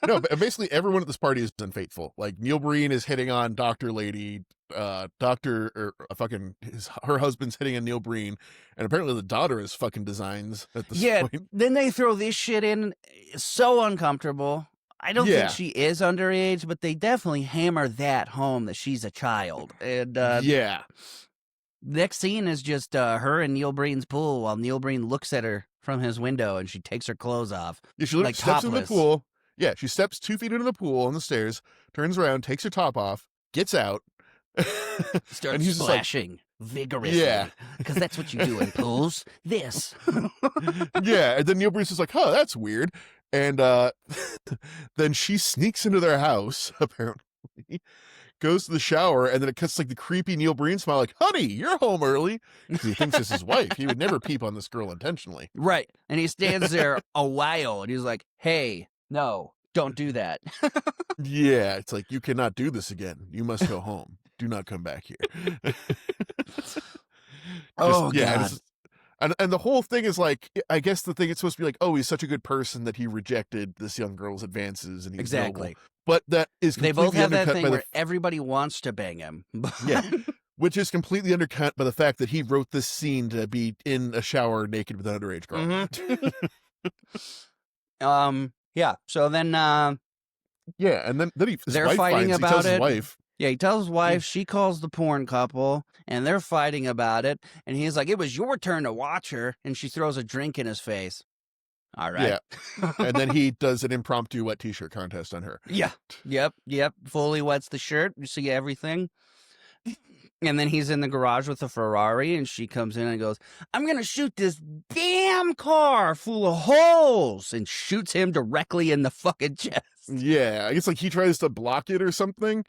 B: no, but basically everyone at this party is unfaithful. Like Neil Breen is hitting on Dr. Lady, her husband's hitting on Neil Breen, and apparently the daughter is fucking designs at this point.
A: Then they throw this shit in. It's so uncomfortable. I don't think she is underage, but they definitely hammer that home that she's a child. And next scene is just her in Neil Breen's pool while Neil Breen looks at her from his window and she takes her clothes off.
B: Yeah, she literally
A: like
B: steps
A: topless.
B: in the pool. Yeah, she steps 2 feet into the pool on the stairs, turns around, takes her top off, gets out.
A: Starts
B: and he's
A: splashing vigorously.
B: Yeah.
A: Because that's what you do in pools. This.
B: Yeah, and then Neil Bruce is like, "Oh, that's weird." And then she sneaks into their house, apparently, goes to the shower, and then it cuts like the creepy Neil Breen smile, like, "Honey, you're home early." Because he thinks it's his wife. He would never peep on this girl intentionally.
A: Right. And he stands there a while and he's like, "Hey, no, don't do that."
B: Yeah, it's like, you cannot do this again. You must go home. Do not come back here.
A: God.
B: And the whole thing is like, I guess the thing it's supposed to be like, oh, he's such a good person that he rejected this young girl's advances and he's
A: Exactly.
B: noble. But that is
A: They
B: completely
A: both have that
B: undercut
A: thing
B: by
A: where everybody wants to bang him.
B: Yeah. Which is completely undercut by the fact that he wrote this scene to be in a shower naked with an underage girl.
A: Yeah. So then
B: Yeah, and then his
A: they're
B: wife
A: fighting
B: finds,
A: about
B: he tells
A: it.
B: his wife.
A: Yeah, he tells his wife, she calls the porn couple, and they're fighting about it. And he's like, "It was your turn to watch her." And she throws a drink in his face. All right.
B: Yeah. And then he does an impromptu wet t-shirt contest on her.
A: Yeah. Yep. Fully wets the shirt. You see everything. And then he's in the garage with a Ferrari, and she comes in and goes, "I'm going to shoot this damn car full of holes," and shoots him directly in the fucking chest.
B: Yeah, I guess like he tries to block it or something.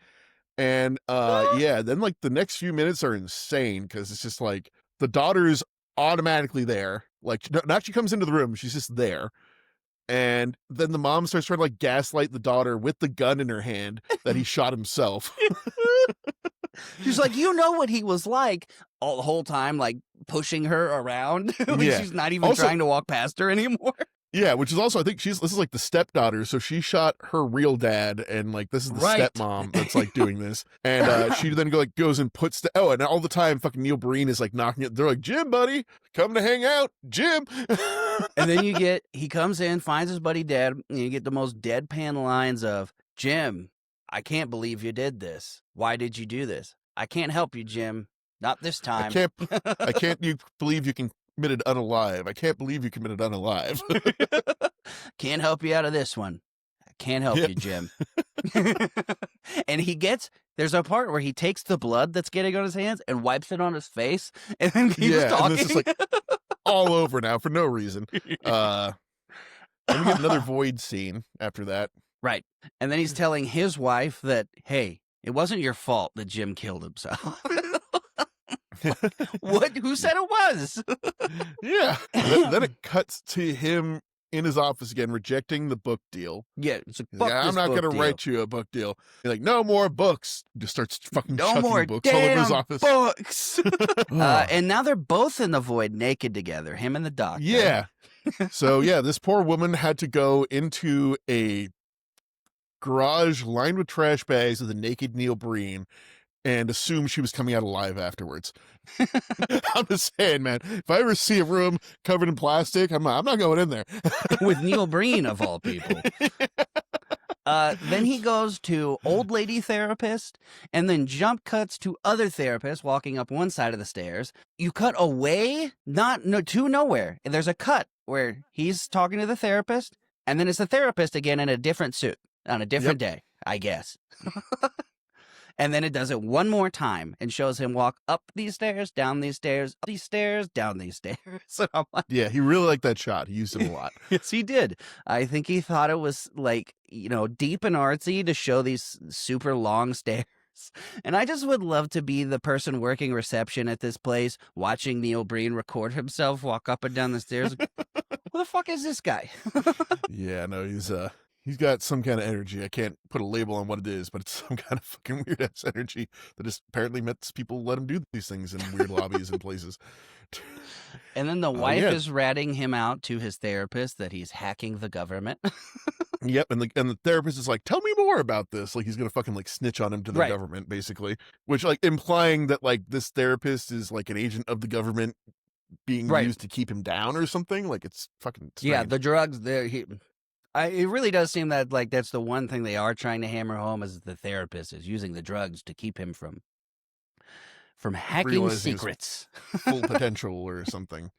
B: And yeah, then like the next few minutes are insane because it's just like the daughter's automatically there. Like not she comes into the room, she's just there. And then the mom starts trying to like gaslight the daughter with the gun in her hand that he shot himself.
A: She's like, "You know what he was like," all the whole time, like pushing her around when she's not even trying to walk past her anymore.
B: Yeah, which is also, I think this is like the stepdaughter, so she shot her real dad, and like this is the stepmom that's like doing this, and she then goes and puts and all the time fucking Neil Breen is like knocking it. They're like, "Jim, buddy, come to hang out, Jim."
A: And then he comes in, finds his buddy dead, and you get the most deadpan lines of, "Jim, I can't believe you did this. Why did you do this? I can't help you, Jim. Not this time.
B: I can't believe you committed unalive. I can't believe you committed unalive."
A: Can't help you out of this one. I can't help you, Jim. And there's a part where he takes the blood that's getting on his hands and wipes it on his face and then keeps talking.
B: And this is like all over now for no reason. Then we get another void scene after that.
A: Right. And then he's telling his wife that, hey, it wasn't your fault that Jim killed himself. What? Who said it was?
B: Yeah. Then it cuts to him in his office again, rejecting the book deal.
A: Yeah. It's like,
B: I'm not going to write you a book deal. He's like, no more books. Just starts fucking
A: no
B: chucking
A: more
B: books all over his office.
A: Books. And now they're both in the void naked together, him and the doctor.
B: Yeah. So, yeah, this poor woman had to go into a garage lined with trash bags with a naked Neil Breen and assume she was coming out alive afterwards. I'm just saying, man, if I ever see a room covered in plastic, I'm not going in there.
A: With Neil Breen, of all people. Then he goes to old lady therapist, and then jump cuts to other therapist walking up one side of the stairs. You cut away, to nowhere. And there's a cut where he's talking to the therapist, and then it's the therapist again in a different suit on a different day, I guess. And then it does it one more time and shows him walk up these stairs, down these stairs, up these stairs, down these stairs. And I'm like,
B: yeah, he really liked that shot. He used it a lot.
A: Yes, he did. I think he thought it was like, deep and artsy to show these super long stairs. And I just would love to be the person working reception at this place, watching Neil Breen record himself walk up and down the stairs. Who the fuck is this guy?
B: Yeah, no, he's got some kind of energy. I can't put a label on what it is, but it's some kind of fucking weird ass energy that just apparently lets people let him do these things in weird lobbies and places.
A: And then the wife is ratting him out to his therapist that he's hacking the government.
B: Yep, and the therapist is like, "Tell me more about this." Like he's gonna fucking like snitch on him to the government, basically. Which like implying that like this therapist is like an agent of the government being used to keep him down or something. Like it's fucking strange.
A: Yeah, the drugs there. It really does seem that like that's the one thing they are trying to hammer home is the therapist is using the drugs to keep him from hacking
B: realizing
A: secrets,
B: full potential or something.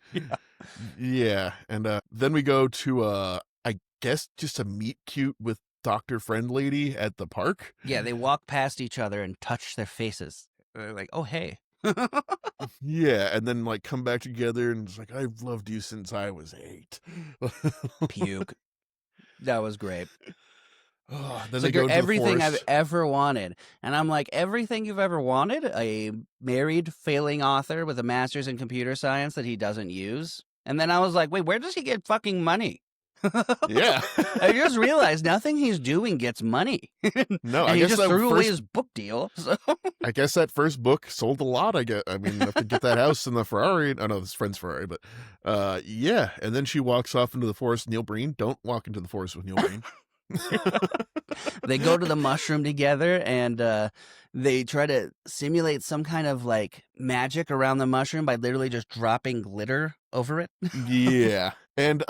B: Yeah, and then we go to I guess just a meet cute with Dr. Friend Lady at the park.
A: Yeah, they walk past each other and touch their faces. They're like, "Oh hey."
B: Yeah, and then like come back together and it's like, "I've loved you since I was 8."
A: Puke. That was great.
B: Then
A: It's
B: they
A: like
B: go
A: you're
B: to
A: everything
B: the
A: I've
B: forest.
A: ever wanted. And I'm like, everything you've ever wanted? A married, failing author with a master's in computer science that he doesn't use? And then I was like, wait, where does he get fucking money?
B: Yeah.
A: I just realized nothing he's doing gets money.
B: No,
A: and
B: I
A: he
B: guess
A: just
B: that
A: threw away
B: first,
A: his book deal. So.
B: I guess that first book sold a lot. I mean, enough to get that house and the Ferrari. I know his friend's Ferrari, but yeah. And then she walks off into the forest. Neil Breen, don't walk into the forest with Neil Breen.
A: They go to the mushroom together and they try to simulate some kind of like magic around the mushroom by literally just dropping glitter over it.
B: Yeah. And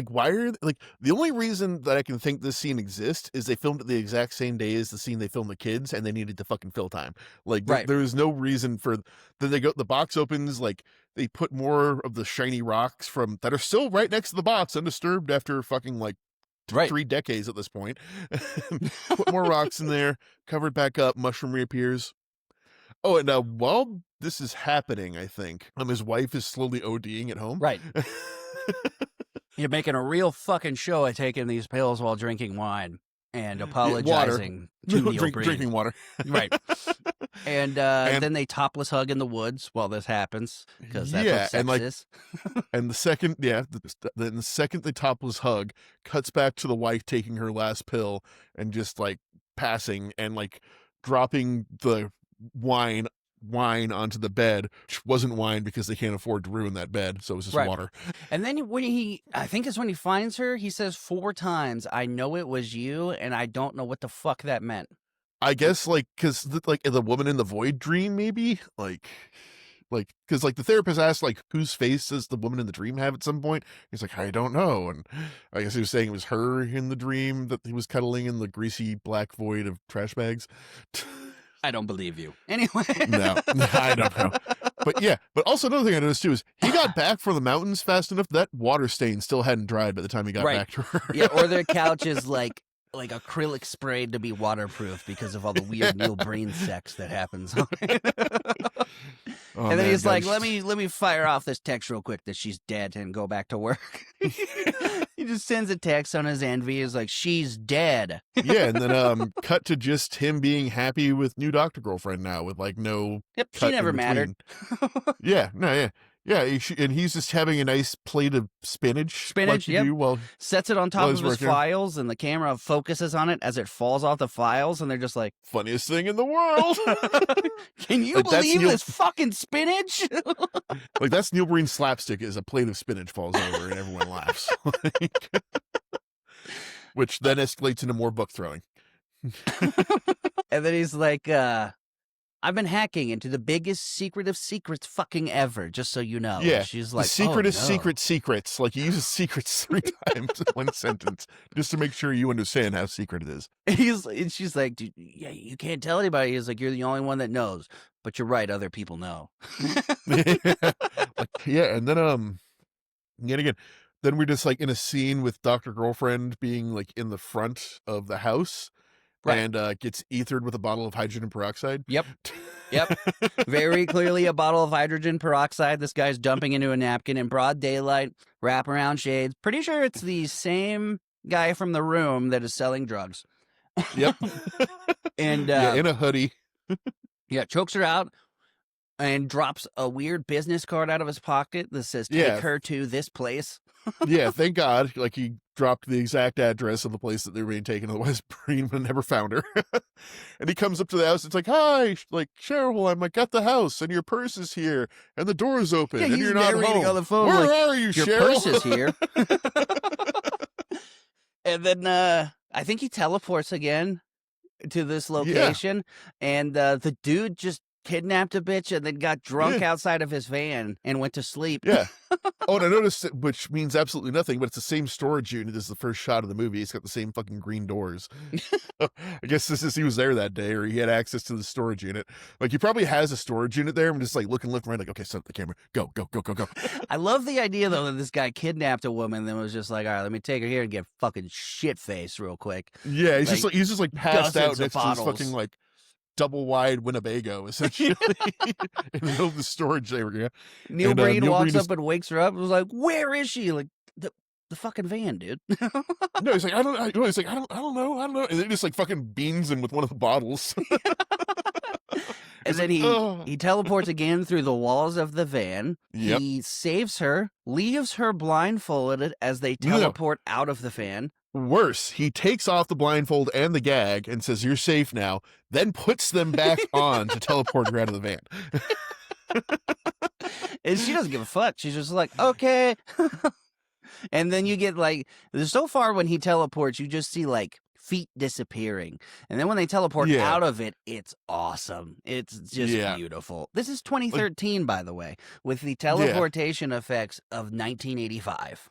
B: why are like the only reason that I can think this scene exists is they filmed it the exact same day as the scene they filmed the kids and they needed to fucking fill time. Like there is no reason for then the box opens, like they put more of the shiny rocks from that are still right next to the box undisturbed after fucking like 3 decades at this point. Put more rocks in there, covered back up, mushroom reappears. Oh, and while this is happening, I think his wife is slowly ODing at home.
A: Right. You're making a real fucking show of taking these pills while drinking wine and apologizing to Neil Breen.
B: Drinking water.
A: Right. And then they topless hug in the woods while this happens because that's what sex is.
B: And the second, then the second they topless hug, cuts back to the wife taking her last pill and just like passing and like dropping the wine onto the bed, which wasn't wine because they can't afford to ruin that bed, so it was just water.
A: And then I think it's when he finds her, he says 4 times, "I know it was you, and I don't know what the fuck that meant."
B: I guess like because like the woman in the void dream, maybe like because like the therapist asked like whose face does the woman in the dream have at some point. He's like, I don't know, and I guess he was saying it was her in the dream that he was cuddling in the greasy black void of trash bags.
A: I don't believe you. Anyway.
B: No, I don't know. but also another thing I noticed too is he got back from the mountains fast enough that water stain still hadn't dried by the time he got
A: Right.
B: back to her.
A: Yeah, or their couch is like acrylic sprayed to be waterproof because of all the weird Neil Breen sex that happens on it.
B: Oh,
A: and then
B: man,
A: he's like,
B: guys.
A: let me fire off this text real quick that she's dead and go back to work. He just sends a text on his envy. He's like, she's dead.
B: Yeah, and then cut to just him being happy with new doctor girlfriend now with like no
A: Yep, she
B: cut
A: never
B: in
A: mattered.
B: between. Yeah, and he's just having a nice plate of spinach. Like you
A: yep.
B: do while
A: Sets it on top of his
B: working.
A: files, and the camera focuses on it as it falls off the files, and they're just like,
B: funniest thing in the world.
A: can you
B: Like, that's
A: believe
B: Neil-
A: this fucking spinach?
B: Like that's Neil Breen's slapstick is a plate of spinach falls over and everyone laughs. Which then escalates into more book throwing.
A: And then he's like, I've been hacking into the biggest secret of secrets fucking ever, just so you know.
B: Yeah,
A: And she's like,
B: the secret
A: oh,
B: is
A: no.
B: secrets. Like he uses secrets 3 times in one sentence just to make sure you understand how secret it is.
A: And she's like, dude, yeah, you can't tell anybody. He's like, you're the only one that knows. But you're right, other people know.
B: And then yet again, then we're just like in a scene with Dr. Girlfriend being like in the front of the house.
A: Right.
B: And gets ethered with a bottle of hydrogen peroxide.
A: Yep. Very clearly a bottle of hydrogen peroxide. This guy's dumping into a napkin in broad daylight, wraparound shades. Pretty sure it's the same guy from The Room that is selling drugs.
B: Yep.
A: And
B: in a hoodie.
A: chokes her out and drops a weird business card out of his pocket that says, take her to this place.
B: Yeah, thank God. Like he dropped the exact address of the place that they were being taken. Otherwise, Breen would have never found her. And he comes up to the house. It's like, hi, like Cheryl, I'm like at the house, and your purse is here, and the door's open, and you're not home.
A: On the phone.
B: Where
A: like,
B: are you,
A: your
B: Cheryl?
A: Purse is here. And then I think he teleports again to this location, and the dude just kidnapped a bitch and then got drunk outside of his van and went to sleep.
B: Yeah. Oh, and I noticed it, which means absolutely nothing, but it's the same storage unit as the first shot of the movie. It's got the same fucking green doors. I guess this is he was there that day, or he had access to the storage unit. Like he probably has a storage unit there. I'm just like looking left and right, like, okay, set up the camera, go.
A: I love the idea though that this guy kidnapped a woman and then was just like, all right, let me take her here and get fucking shit faced real quick.
B: Yeah, he's just like passed out next to his
A: bottles.
B: fucking like double wide Winnebago, essentially, in the middle of the storage area.
A: Neil Breen walks up and wakes her up and was like, where is she? Like, the fucking van, dude.
B: No, he's like, I don't know. And it just like fucking beans him with one of the bottles.
A: And then he teleports again through the walls of the van.
B: Yep.
A: He saves her, leaves her blindfolded as they teleport out of the van.
B: Worse, he takes off the blindfold and the gag and says, you're safe now, then puts them back on to teleport her out of the van.
A: And she doesn't give a fuck. She's just like, okay. And then you get like, so far when he teleports, you just see like feet disappearing. And then when they teleport out of it, it's awesome. It's just beautiful. This is 2013, by the way, with the teleportation effects of 1985.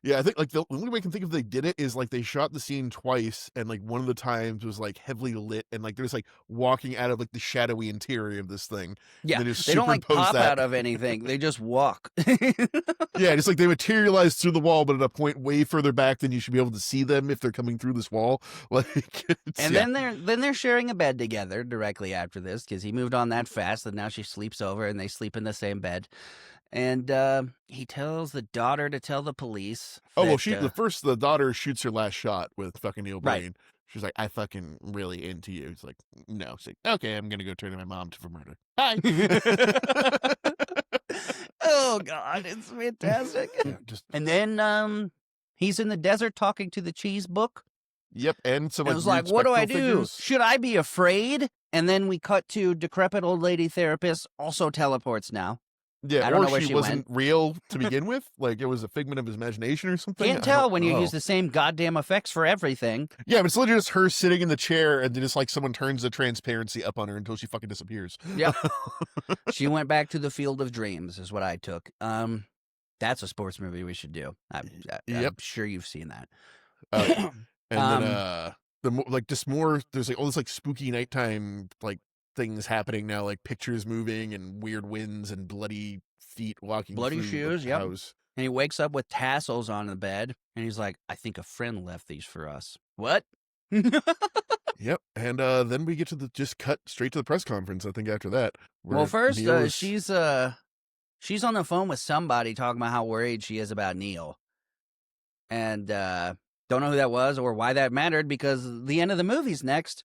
B: Yeah, I think like the only way I can think of they did it is like they shot the scene twice, and like one of the times was like heavily lit, and like there's like walking out of like the shadowy interior of this thing.
A: Yeah, they don't like pop out of anything; they just walk.
B: Yeah, just like they materialize through the wall, but at a point way further back than you should be able to see them if they're coming through this wall. Like,
A: and then they're sharing a bed together directly after this because he moved on that fast that now she sleeps over and they sleep in the same bed. And he tells the daughter to tell the police.
B: Oh, well, the daughter shoots her last shot with fucking Neil Breen.
A: Right.
B: She's like, I fucking really into you. It's like, no. She's like, okay, I'm going to go turn to my mom for murder. Bye.
A: Oh, God, it's fantastic. And then he's in the desert talking to the cheese book.
B: Yep, and so
A: it was like, what do I do? Figures? Should I be afraid? And then we cut to decrepit old lady therapist, also teleports now.
B: Yeah, I don't know where she wasn't real to begin with. Like it was a figment of his imagination or something.
A: Can't tell when you use the same goddamn effects for everything.
B: Yeah, but it's literally just her sitting in the chair and then just like someone turns the transparency up on her until she fucking disappears.
A: Yeah. She went back to the field of dreams is what I took. That's a sports movie we should do. I'm sure you've seen that.
B: And then there's like all this like spooky nighttime like things happening now, like pictures moving and weird winds and bloody feet walking
A: Bloody
B: through
A: shoes,
B: the
A: yep.
B: house.
A: And he wakes up with tassels on the bed, and he's like, I think a friend left these for us. What?
B: Yep. And then we get to just cut straight to the press conference, I think, after that.
A: Well,
B: where
A: first,
B: Neil is-
A: she's on the phone with somebody talking about how worried she is about Neil. And don't know who that was or why that mattered, because the end of the movie's next.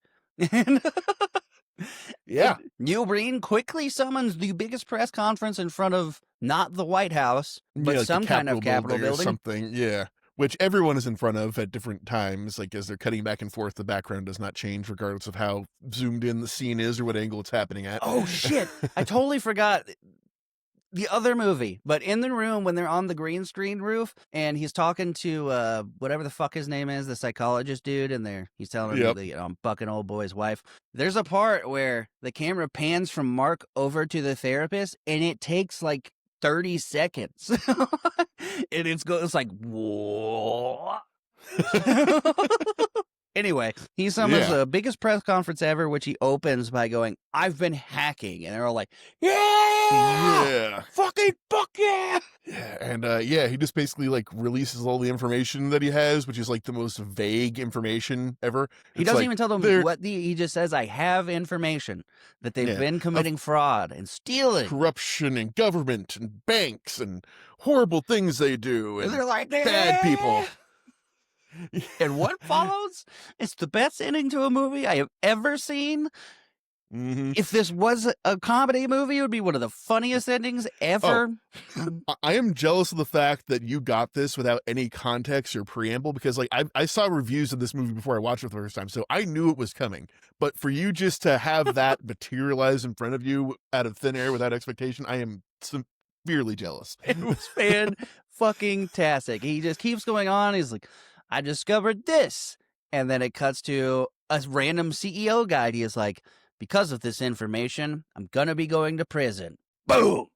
B: Yeah.
A: And Neil Breen quickly summons the biggest press conference in front of not the White House, but
B: like
A: some
B: the
A: kind of Capitol
B: or
A: building.
B: something. Yeah. Which everyone is in front of at different times. Like as they're cutting back and forth, the background does not change regardless of how zoomed in the scene is or what angle it's happening at.
A: Oh, shit. I totally forgot the other movie, but in the room when they're on the green screen roof and he's talking to whatever the fuck his name is, the psychologist dude, and he's telling him that I'm fucking old boy's wife. There's a part where the camera pans from Mark over to the therapist and it takes like 30 seconds. And it's like, whoa. Anyway, he summons the biggest press conference ever, which he opens by going, I've been hacking. And they're all like, yeah! Fucking fuck yeah!
B: Yeah, and he just basically like releases all the information that he has, which is like the most vague information ever.
A: He doesn't even tell them what he just says, I have information that they've been committing fraud and stealing.
B: Corruption in government and banks and horrible things they do. And
A: they're like,
B: bad people.
A: And what follows? It's the best ending to a movie I have ever seen.
B: Mm-hmm.
A: If this was a comedy movie, it would be one of the funniest endings ever.
B: I am jealous of the fact that you got this without any context or preamble, because like I saw reviews of this movie before I watched it the first time, so I knew it was coming. But for you just to have that materialize in front of you out of thin air without expectation, I am severely jealous.
A: It was fan-fucking-tastic. He just keeps going on. He's like, I discovered this. And then it cuts to a random CEO guide. He is like, because of this information, I'm going to be going to prison. Boom!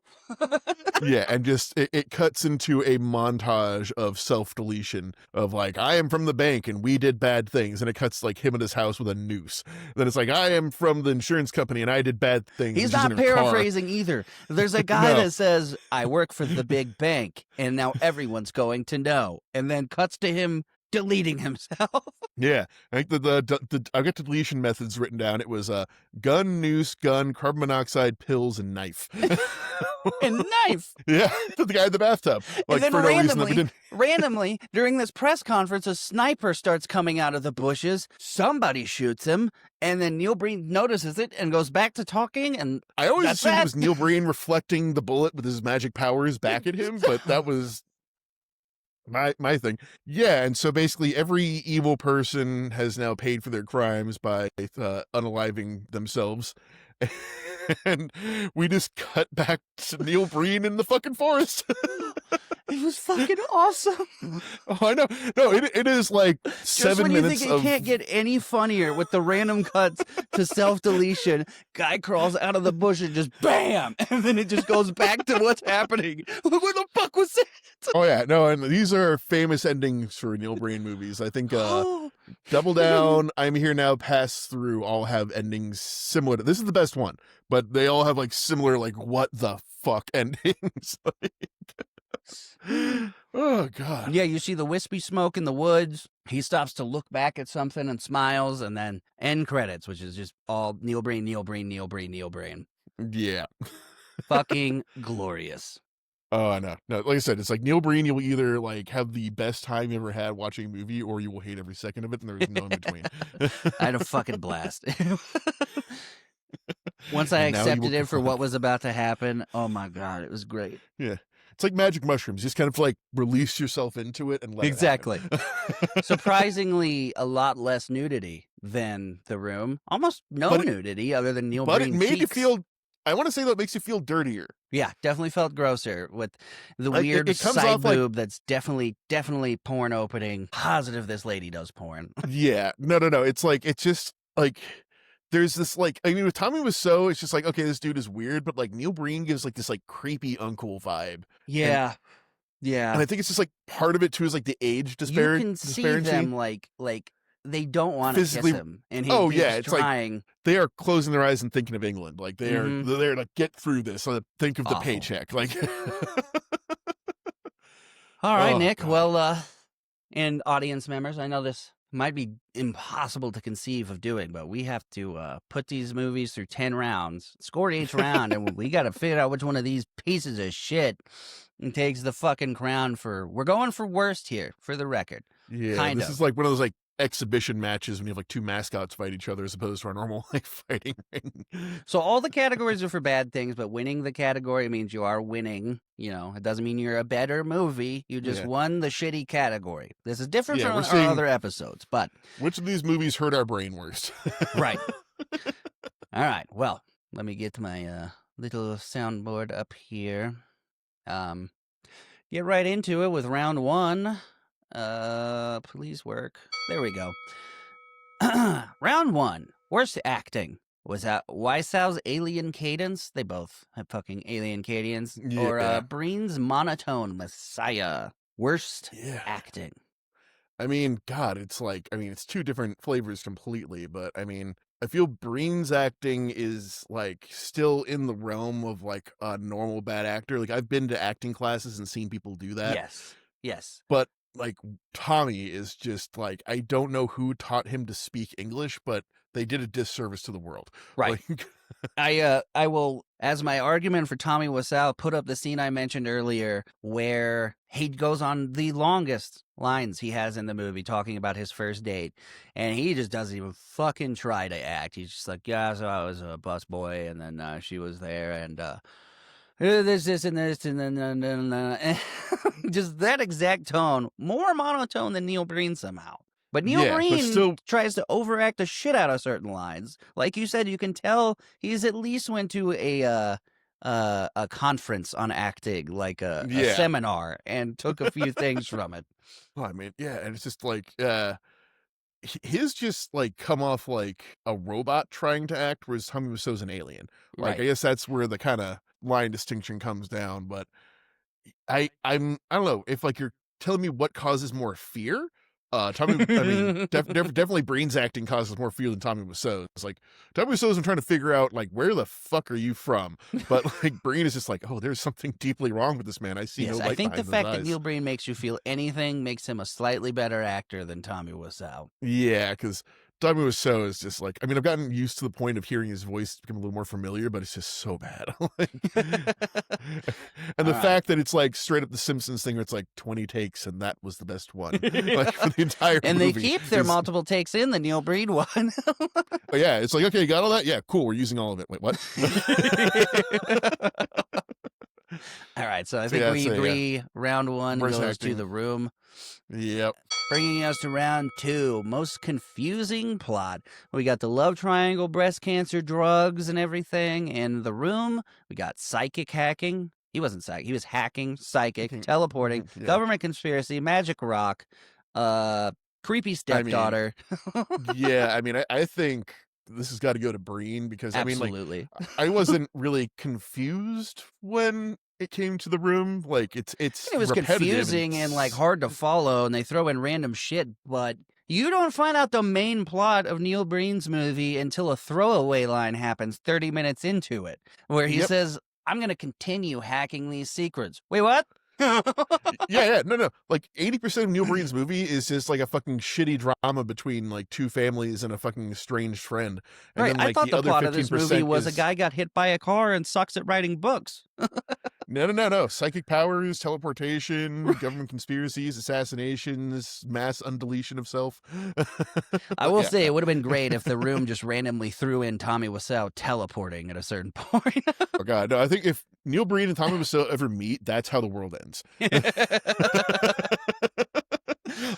B: Yeah, and just it cuts into a montage of self-deletion of like, I am from the bank and we did bad things. And it cuts like him at his house with a noose. Then it's like, I am from the insurance company and I did bad things.
A: He's not paraphrasing either. There's a guy that says, I work for the big bank and now everyone's going to know. And then cuts to him deleting himself.
B: Yeah, I think I got deletion methods written down. It was gun, noose, gun, carbon monoxide, pills, and knife.
A: And knife.
B: Yeah, the guy in the bathtub. Like,
A: and then
B: for
A: randomly, during this press conference, a sniper starts coming out of the bushes. Somebody shoots him, and then Neil Breen notices it and goes back to talking. And
B: I always assumed it was Neil Breen reflecting the bullet with his magic powers back at him, but that was my thing. Yeah, and so basically every evil person has now paid for their crimes by unaliving themselves. And we just cut back to Neil Breen in the fucking forest.
A: It was fucking awesome.
B: Oh, I know. No, it is like 7 minutes.
A: Just when you think it can't get any funnier with the random cuts to self-deletion, guy crawls out of the bush and just BAM! And then it just goes back to what's happening. What the fuck was that?
B: Oh, yeah. No, and these are famous endings for Neil Breen movies. I think Double Down, I'm Here Now, Pass Through all have endings similar to... This is the best one, but they all have like similar, like, what the fuck endings. Oh, God.
A: Yeah, you see the wispy smoke in the woods. He stops to look back at something and smiles, and then end credits, which is just all Neil Breen, Neil Breen, Neil Breen, Neil Breen.
B: Yeah.
A: Fucking glorious.
B: Oh, no. No, like I said, it's like Neil Breen, you'll either like have the best time you ever had watching a movie, or you will hate every second of it, and there is no in between.
A: I had a fucking blast. Once I accepted it for what was about to happen, oh my God, it was great.
B: Yeah. It's like magic mushrooms. Just kind of like release yourself into it and let it happen.
A: Surprisingly, a lot less nudity than The Room. Almost no nudity other than Neil Breen.
B: But it made
A: cheeks.
B: you feel, I want to say that it makes you feel dirtier.
A: Yeah, definitely felt grosser with the
B: Like,
A: weird
B: it comes
A: side
B: off like-
A: boob that's definitely porn opening. Positive this lady does porn.
B: Yeah. No. It's like, it's just like, there's this like, I mean, with Tommy Wiseau, it's just like, okay, this dude is weird, but like Neil Breen gives like this like creepy uncle vibe.
A: Yeah.
B: And I think it's just like part of it too is like the age disparity.
A: You can see them like they don't want to kiss
B: physically.
A: him, and
B: Oh
A: he's
B: yeah, it's like
A: trying.
B: they are closing their eyes and thinking of England. Like
A: Mhm.
B: they're like, get through this. Think of the
A: Awful.
B: paycheck. Like,
A: All right,
B: oh
A: Nick.
B: god,
A: Well, and audience members, I know this might be impossible to conceive of doing, but we have to put these movies through 10 rounds, score each round, and we got to figure out which one of these pieces of shit takes the fucking crown for. We're going for worst here, for the record.
B: yeah.
A: Kind
B: This
A: of.
B: is like one of those like exhibition matches when you have like two mascots fight each other as opposed to our normal like fighting ring.
A: So all the categories are for bad things, but winning the category means you are winning. You know, it doesn't mean you're a better movie. You just
B: Yeah.
A: won the shitty category. This is different
B: Yeah,
A: from
B: we're
A: our
B: seeing-
A: other episodes, but
B: Which of these movies hurt our brain worst?
A: right. All right. Well, let me get my little soundboard up here. Get right into it with round one. Please work. There we go. Round one. Worst acting. Was that Weissau's alien cadence? They both have fucking alien cadence. Or
B: Yeah.
A: Breen's monotone Messiah. Worst
B: Yeah.
A: acting.
B: I mean, God, it's like, I mean, it's two different flavors completely, but I mean, I feel Breen's acting is like still in the realm of like a normal bad actor. Like I've been to acting classes and seen people do that.
A: Yes. Yes.
B: But like Tommy is just like, I don't know who taught him to speak English, but they did a disservice to the world.
A: Right.
B: Like,
A: I will, as my argument for Tommy Wiseau, put up the scene I mentioned earlier where he goes on the longest lines he has in the movie talking about his first date, and he just doesn't even fucking try to act. He's just like, yeah, so I was a busboy, and then she was there, and this, and this, and then just that exact tone, more monotone than Neil Breen somehow. But Neil
B: Yeah, but
A: Breen
B: still-
A: tries to overact the shit out of certain lines. Like you said, you can tell he's at least went to a conference on acting, like a
B: Yeah.
A: seminar, and took a few things from it.
B: oh, I mean, yeah, and it's just like, his just like come off like a robot trying to act, whereas Tommy Wiseau's an alien. Like,
A: Right.
B: I guess that's where the kind of line distinction comes down. But I don't know if like you're telling me what causes more fear. Tommy, I mean, definitely Breen's acting causes more fear than Tommy Wiseau. It's like Tommy Wiseau's I'm trying to figure out like where the fuck are you from, but like Breen is just like, oh, there's something deeply wrong with this man. I see
A: Yes,
B: no light
A: I think the
B: behind
A: fact
B: those
A: that
B: eyes.
A: Neil Breen makes you feel anything makes him a slightly better actor than Tommy Wiseau.
B: Yeah, because Tommy Wiseau is just like, I mean, I've gotten used to the point of hearing his voice become a little more familiar, but it's just so bad. Like, and the
A: All right.
B: fact that it's like straight up the Simpsons thing where it's like 20 takes and that was the best one. Like for the entire
A: And
B: movie.
A: they keep their
B: is-
A: multiple takes in the Neil Breen one.
B: Oh, yeah, it's like, okay, you got all that? Yeah, cool, we're using all of it. Wait, what?
A: All right, so I
B: So,
A: think
B: yeah,
A: we
B: so, yeah.
A: agree round one
B: Worst
A: goes to
B: acting.
A: The Room.
B: Yep.
A: Bringing us to round two, most confusing plot. We got the love triangle, breast cancer, drugs, and everything. In The Room, we got psychic hacking. He wasn't psychic. He was hacking, psychic,
B: Mhm.
A: teleporting,
B: Yeah.
A: government conspiracy, magic rock, creepy stepdaughter.
B: Yeah, I mean, I think this has got to go to Breen because, I mean, like,
A: Absolutely.
B: I wasn't really confused when it came to The Room. Like, it's
A: It was
B: repetitive
A: confusing and like hard to follow, and they throw in random shit, but you don't find out the main plot of Neil Breen's movie until a throwaway line happens 30 minutes into it, where he
B: Yep.
A: says, I'm going to continue hacking these secrets. Wait, what?
B: yeah, no. Like 80% of Neil Breen's movie is just like a fucking shitty drama between like two families and a fucking estranged friend. And
A: Right,
B: then,
A: I
B: like,
A: thought the
B: other
A: plot of this movie
B: 15%
A: was a
B: is-
A: guy got hit by a car and sucks at writing books.
B: No. Psychic powers, teleportation, government conspiracies, assassinations, mass undeletion of self.
A: I will
B: Yeah.
A: say it would have been great if The Room just randomly threw in Tommy Wiseau teleporting at a certain point.
B: Oh god, no! I think if Neil Breen and Tommy Wiseau ever meet, that's how the world ends.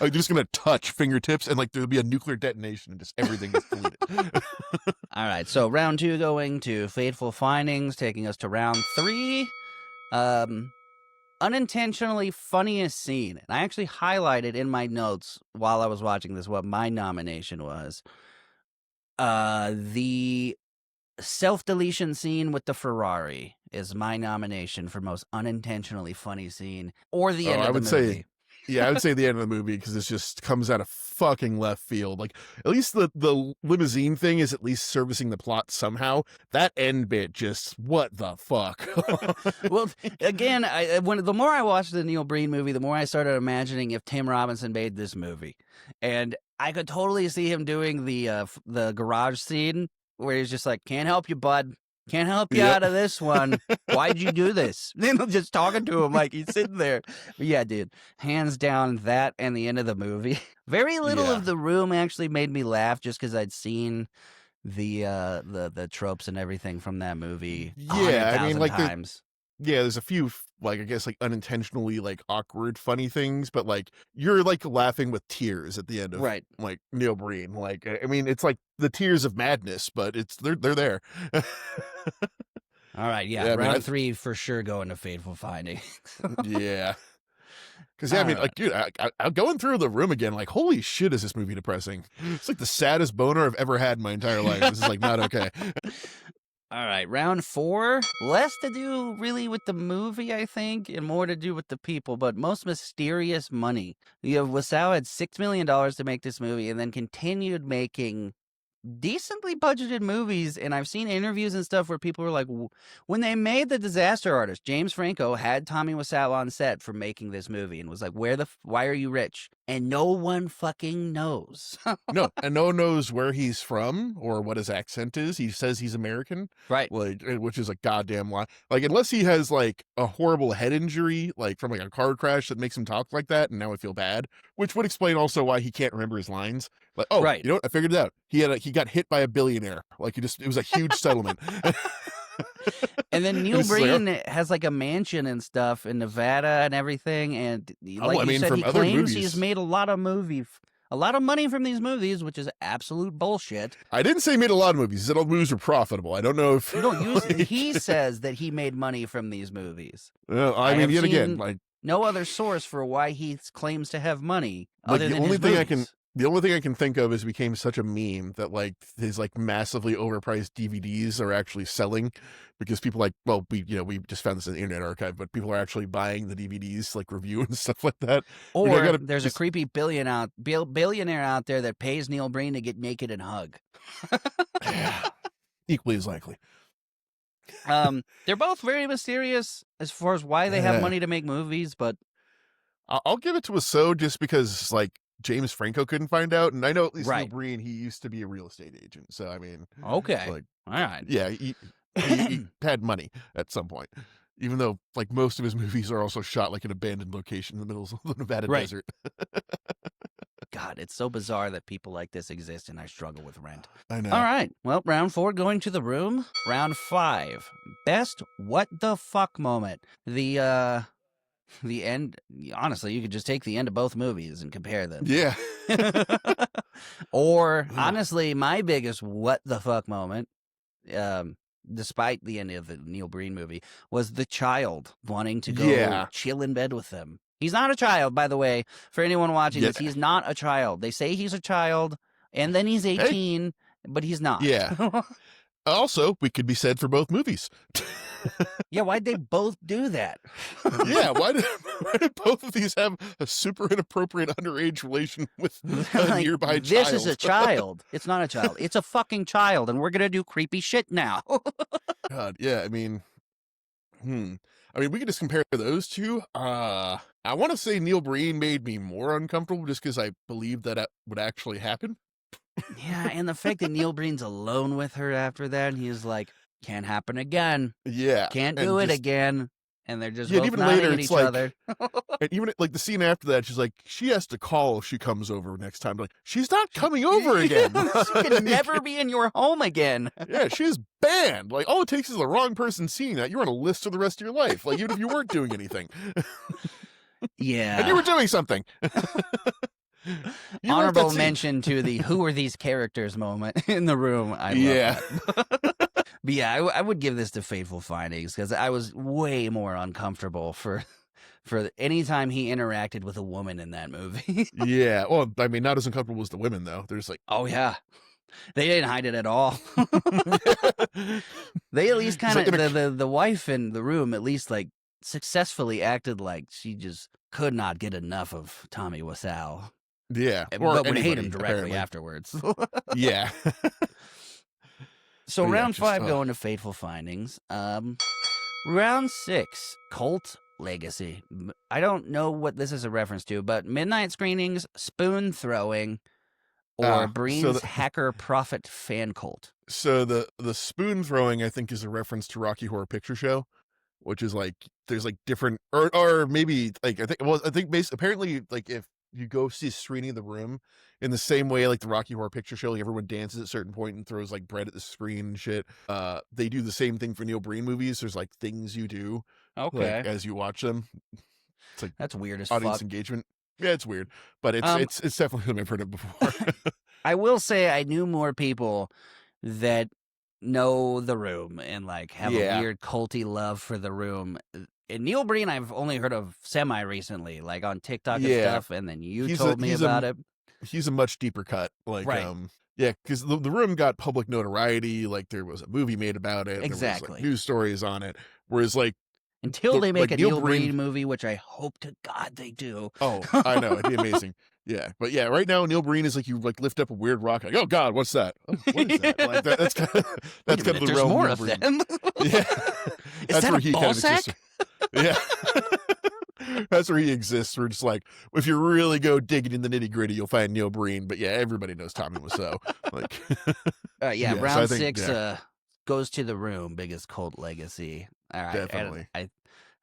B: Like they're just gonna touch fingertips, and like there'll be a nuclear detonation, and just everything gets deleted.
A: All right, so round two going to Fateful Findings, taking us to round three. Unintentionally funniest scene. And I actually highlighted in my notes while I was watching this what my nomination was. The self-deletion scene with the Ferrari is my nomination for most unintentionally funny scene, or the
B: Oh,
A: end
B: I
A: of the
B: would say-
A: movie.
B: Yeah, I would say the end of the movie because it just comes out of fucking left field. Like, at least the limousine thing is at least servicing the plot somehow. That end bit just, what the fuck?
A: Well, again, the more I watched the Neil Breen movie, the more I started imagining if Tim Robinson made this movie, and I could totally see him doing the garage scene where he's just like, "Can't help you, bud. Can't help you
B: Yep.
A: out of this one. Why'd you do this?" Then just talking to him like he's sitting there. But yeah, dude, hands down, that and the end of the movie. Very little
B: Yeah.
A: of The Room actually made me laugh, just because I'd seen the tropes and everything from that movie
B: Yeah, I mean,
A: 100,000
B: like,
A: times.
B: yeah, there's a few, like, I guess, like, unintentionally, like, awkward, funny things, but, like, you're, like, laughing with tears at the end of,
A: Right.
B: like, Neil Breen. Like, I mean, it's like the tears of madness, but they're there.
A: All right, yeah,
B: Yeah, I mean,
A: round 3 for sure going to Fateful Finding.
B: yeah. Because, yeah, I
A: All
B: mean,
A: right.
B: like, dude, I'm going through The Room again, like, holy shit, is this movie depressing? It's like the saddest boner I've ever had in my entire life. This is, like, not okay.
A: All right, round 4. Less to do really with the movie, I think, and more to do with the people, but most mysterious money. You have Wasau had $6 million to make this movie and then continued making decently budgeted movies. And I've seen interviews and stuff where people were like, when they made The Disaster Artist, James Franco had Tommy Wiseau on set for making this movie and was like, why are you rich? And no one fucking knows.
B: No, and no one knows where he's from or what his accent is. He says he's American,
A: Right.
B: like, which is a goddamn lie. Like, unless he has like a horrible head injury, like from like a car crash that makes him talk like that, and now I feel bad. Which would explain also why he can't remember his lines. Like, oh,
A: Right.
B: you know what? I figured it out. He got hit by a billionaire. Like, it was a huge settlement.
A: And then Neil
B: It's like,
A: Breen has like a mansion and stuff in Nevada and everything, and like
B: I
A: you
B: mean,
A: said,
B: from
A: he
B: other
A: claims he's
B: movies.
A: made a lot of money from these movies, which is absolute bullshit.
B: I didn't say he made a lot of movies. He said all the movies were profitable. I don't know if
A: You don't use.
B: like,
A: He says that he made money from these movies.
B: well, I mean,
A: have
B: yet again,
A: seen
B: like
A: no other source for why he claims to have money
B: Like,
A: other than his movies.
B: the only thing I can think of is it became such a meme that like his like massively overpriced DVDs are actually selling because people like, well, we just found this in the Internet Archive, but people are actually buying the DVDs, like review and stuff like that.
A: Or there's a creepy billionaire out there that pays Neil Breen to get naked and hug.
B: Yeah, equally as likely.
A: They're both very mysterious as far as why they have
B: Yeah.
A: money to make movies, but
B: I'll give it to a so just because like James Franco couldn't find out, and I know at least Neil
A: Right.
B: Breen, he used to be a real estate agent, so I mean,
A: okay.
B: like,
A: All right.
B: yeah, he had money at some point. Even though, like, most of his movies are also shot like an abandoned location in the middle of the Nevada
A: Right.
B: desert.
A: God, it's so bizarre that people like this exist, and I struggle with Rent.
B: I know.
A: All right. Well, round 4 going to The Room. Round 5, best what the fuck moment. The end. Honestly, you could just take the end of both movies and compare them.
B: Yeah.
A: Or honestly, my biggest what the fuck moment, despite the end of the Neil Breen movie, was the child wanting to go chill in bed with them. He's not a child, by the way. For anyone watching this, he's not a child. They say he's a child, and then he's 18, but he's not.
B: Yeah. Also, we could be said for both movies.
A: Yeah, why'd they both do that?
B: Yeah, why did both of these have a super inappropriate underage relation with a
A: Like,
B: nearby child?
A: This is a child. It's not a child. It's a fucking child, and we're gonna do creepy shit now.
B: God, yeah, I mean, we could just compare those two. I want to say Neil Breen made me more uncomfortable just because I believed that it would actually happen.
A: Yeah, and the fact that Neil Breen's alone with her after that, and he's like, can't happen again.
B: Yeah.
A: Can't do it again. And they're just
B: Yeah,
A: both
B: even
A: nodding
B: later,
A: at
B: it's
A: each
B: like-
A: other.
B: And even like the scene after that, she's like, she has to call if she comes over next time. Like, she's not coming over again.
A: She can never be in your home again.
B: Yeah, she's banned. Like, all it takes is the wrong person seeing that. You're on a list for the rest of your life. Like, even if you weren't doing anything.
A: Yeah.
B: And you were doing something. You
A: Honorable
B: wrote that scene.
A: mention to the who are these characters moment in The Room. I love
B: Yeah.
A: that. But yeah, I would give this to Fateful Findings because I was way more uncomfortable for any time he interacted with a woman in that movie.
B: Yeah. Well, I mean, not as uncomfortable as the women, though. There's like,
A: Oh yeah, they didn't hide it at all. They at least kind
B: like
A: of the wife in The Room at least like successfully acted like she just could not get enough of Tommy Wiseau.
B: Yeah,
A: But would hate
B: anybody,
A: him directly
B: apparently.
A: afterwards.
B: Yeah.
A: So
B: But yeah,
A: round
B: just,
A: 5 going to Fateful Findings. Round 6, Cult Legacy. I don't know what this is a reference to, but midnight screenings, spoon throwing, or Breen's Hacker Prophet fan cult.
B: So the spoon throwing, I think, is a reference to Rocky Horror Picture Show, which is like there's like different or maybe like I think apparently like if you go see a screening of The Room in the same way like the Rocky Horror Picture Show, like everyone dances at a certain point and throws like bread at the screen and shit. They do the same thing for Neil Breen movies. There's like things you do like as you watch them. It's like
A: that's weird as
B: audience
A: fuck.
B: engagement. Yeah, it's weird, but it's definitely something I've heard of before.
A: I will say I knew more people that know The Room and like have a weird culty love for The Room. And Neil Breen, I've only heard of semi recently, like on TikTok and stuff. And then you told me about it.
B: He's a much deeper cut, like yeah, because the Room got public notoriety. Like there was a movie made about it.
A: Exactly,
B: there was, like, news stories on it. Whereas like
A: until they make a Neil Breen movie, which I hope to God they do.
B: Oh, I know, it'd be amazing. Yeah, but yeah, right now Neil Breen is like you like lift up a weird rock, like oh God, what's that? Oh, what is that? Like that's kind of the realm
A: more
B: of
A: Neil
B: Breen.
A: Them.
B: Yeah,
A: is that a ball sack?
B: Yeah. That's where he exists. We're just like, if you really go digging in the nitty gritty, you'll find Neil Breen. But yeah, everybody knows Tommy Wiseau. Like,
A: round 6 goes to The Room, biggest cult legacy. All right,
B: definitely.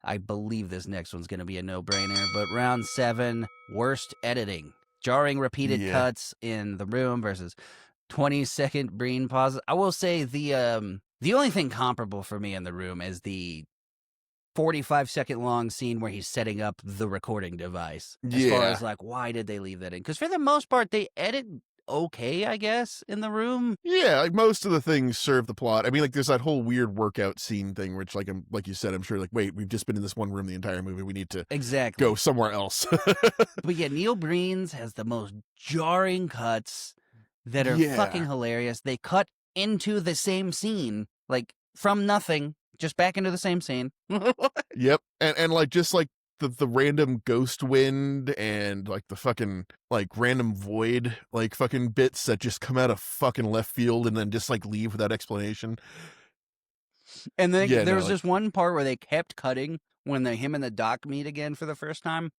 A: I believe this next one's going to be a no-brainer. But round 7, worst editing, jarring repeated cuts in The Room versus 20-second Breen pauses. I will say the only thing comparable for me in The Room is the 45-second long scene where he's setting up the recording device. As far as like, why did they leave that in? Because for the most part, they edit okay, I guess, in The Room.
B: Yeah, like most of the things serve the plot. I mean, like there's that whole weird workout scene thing, which like like you said, I'm sure like, wait, we've just been in this one room the entire movie. We need to go somewhere else.
A: But yeah, Neil Breen's has the most jarring cuts that are fucking hilarious. They cut into the same scene, like from nothing. Just back into the same scene.
B: Yep. And like just like the random ghost wind and like the fucking like random void like fucking bits that just come out of fucking left field and then just like leave without explanation.
A: And then there was this one part where they kept cutting when him and the doc meet again for the first time,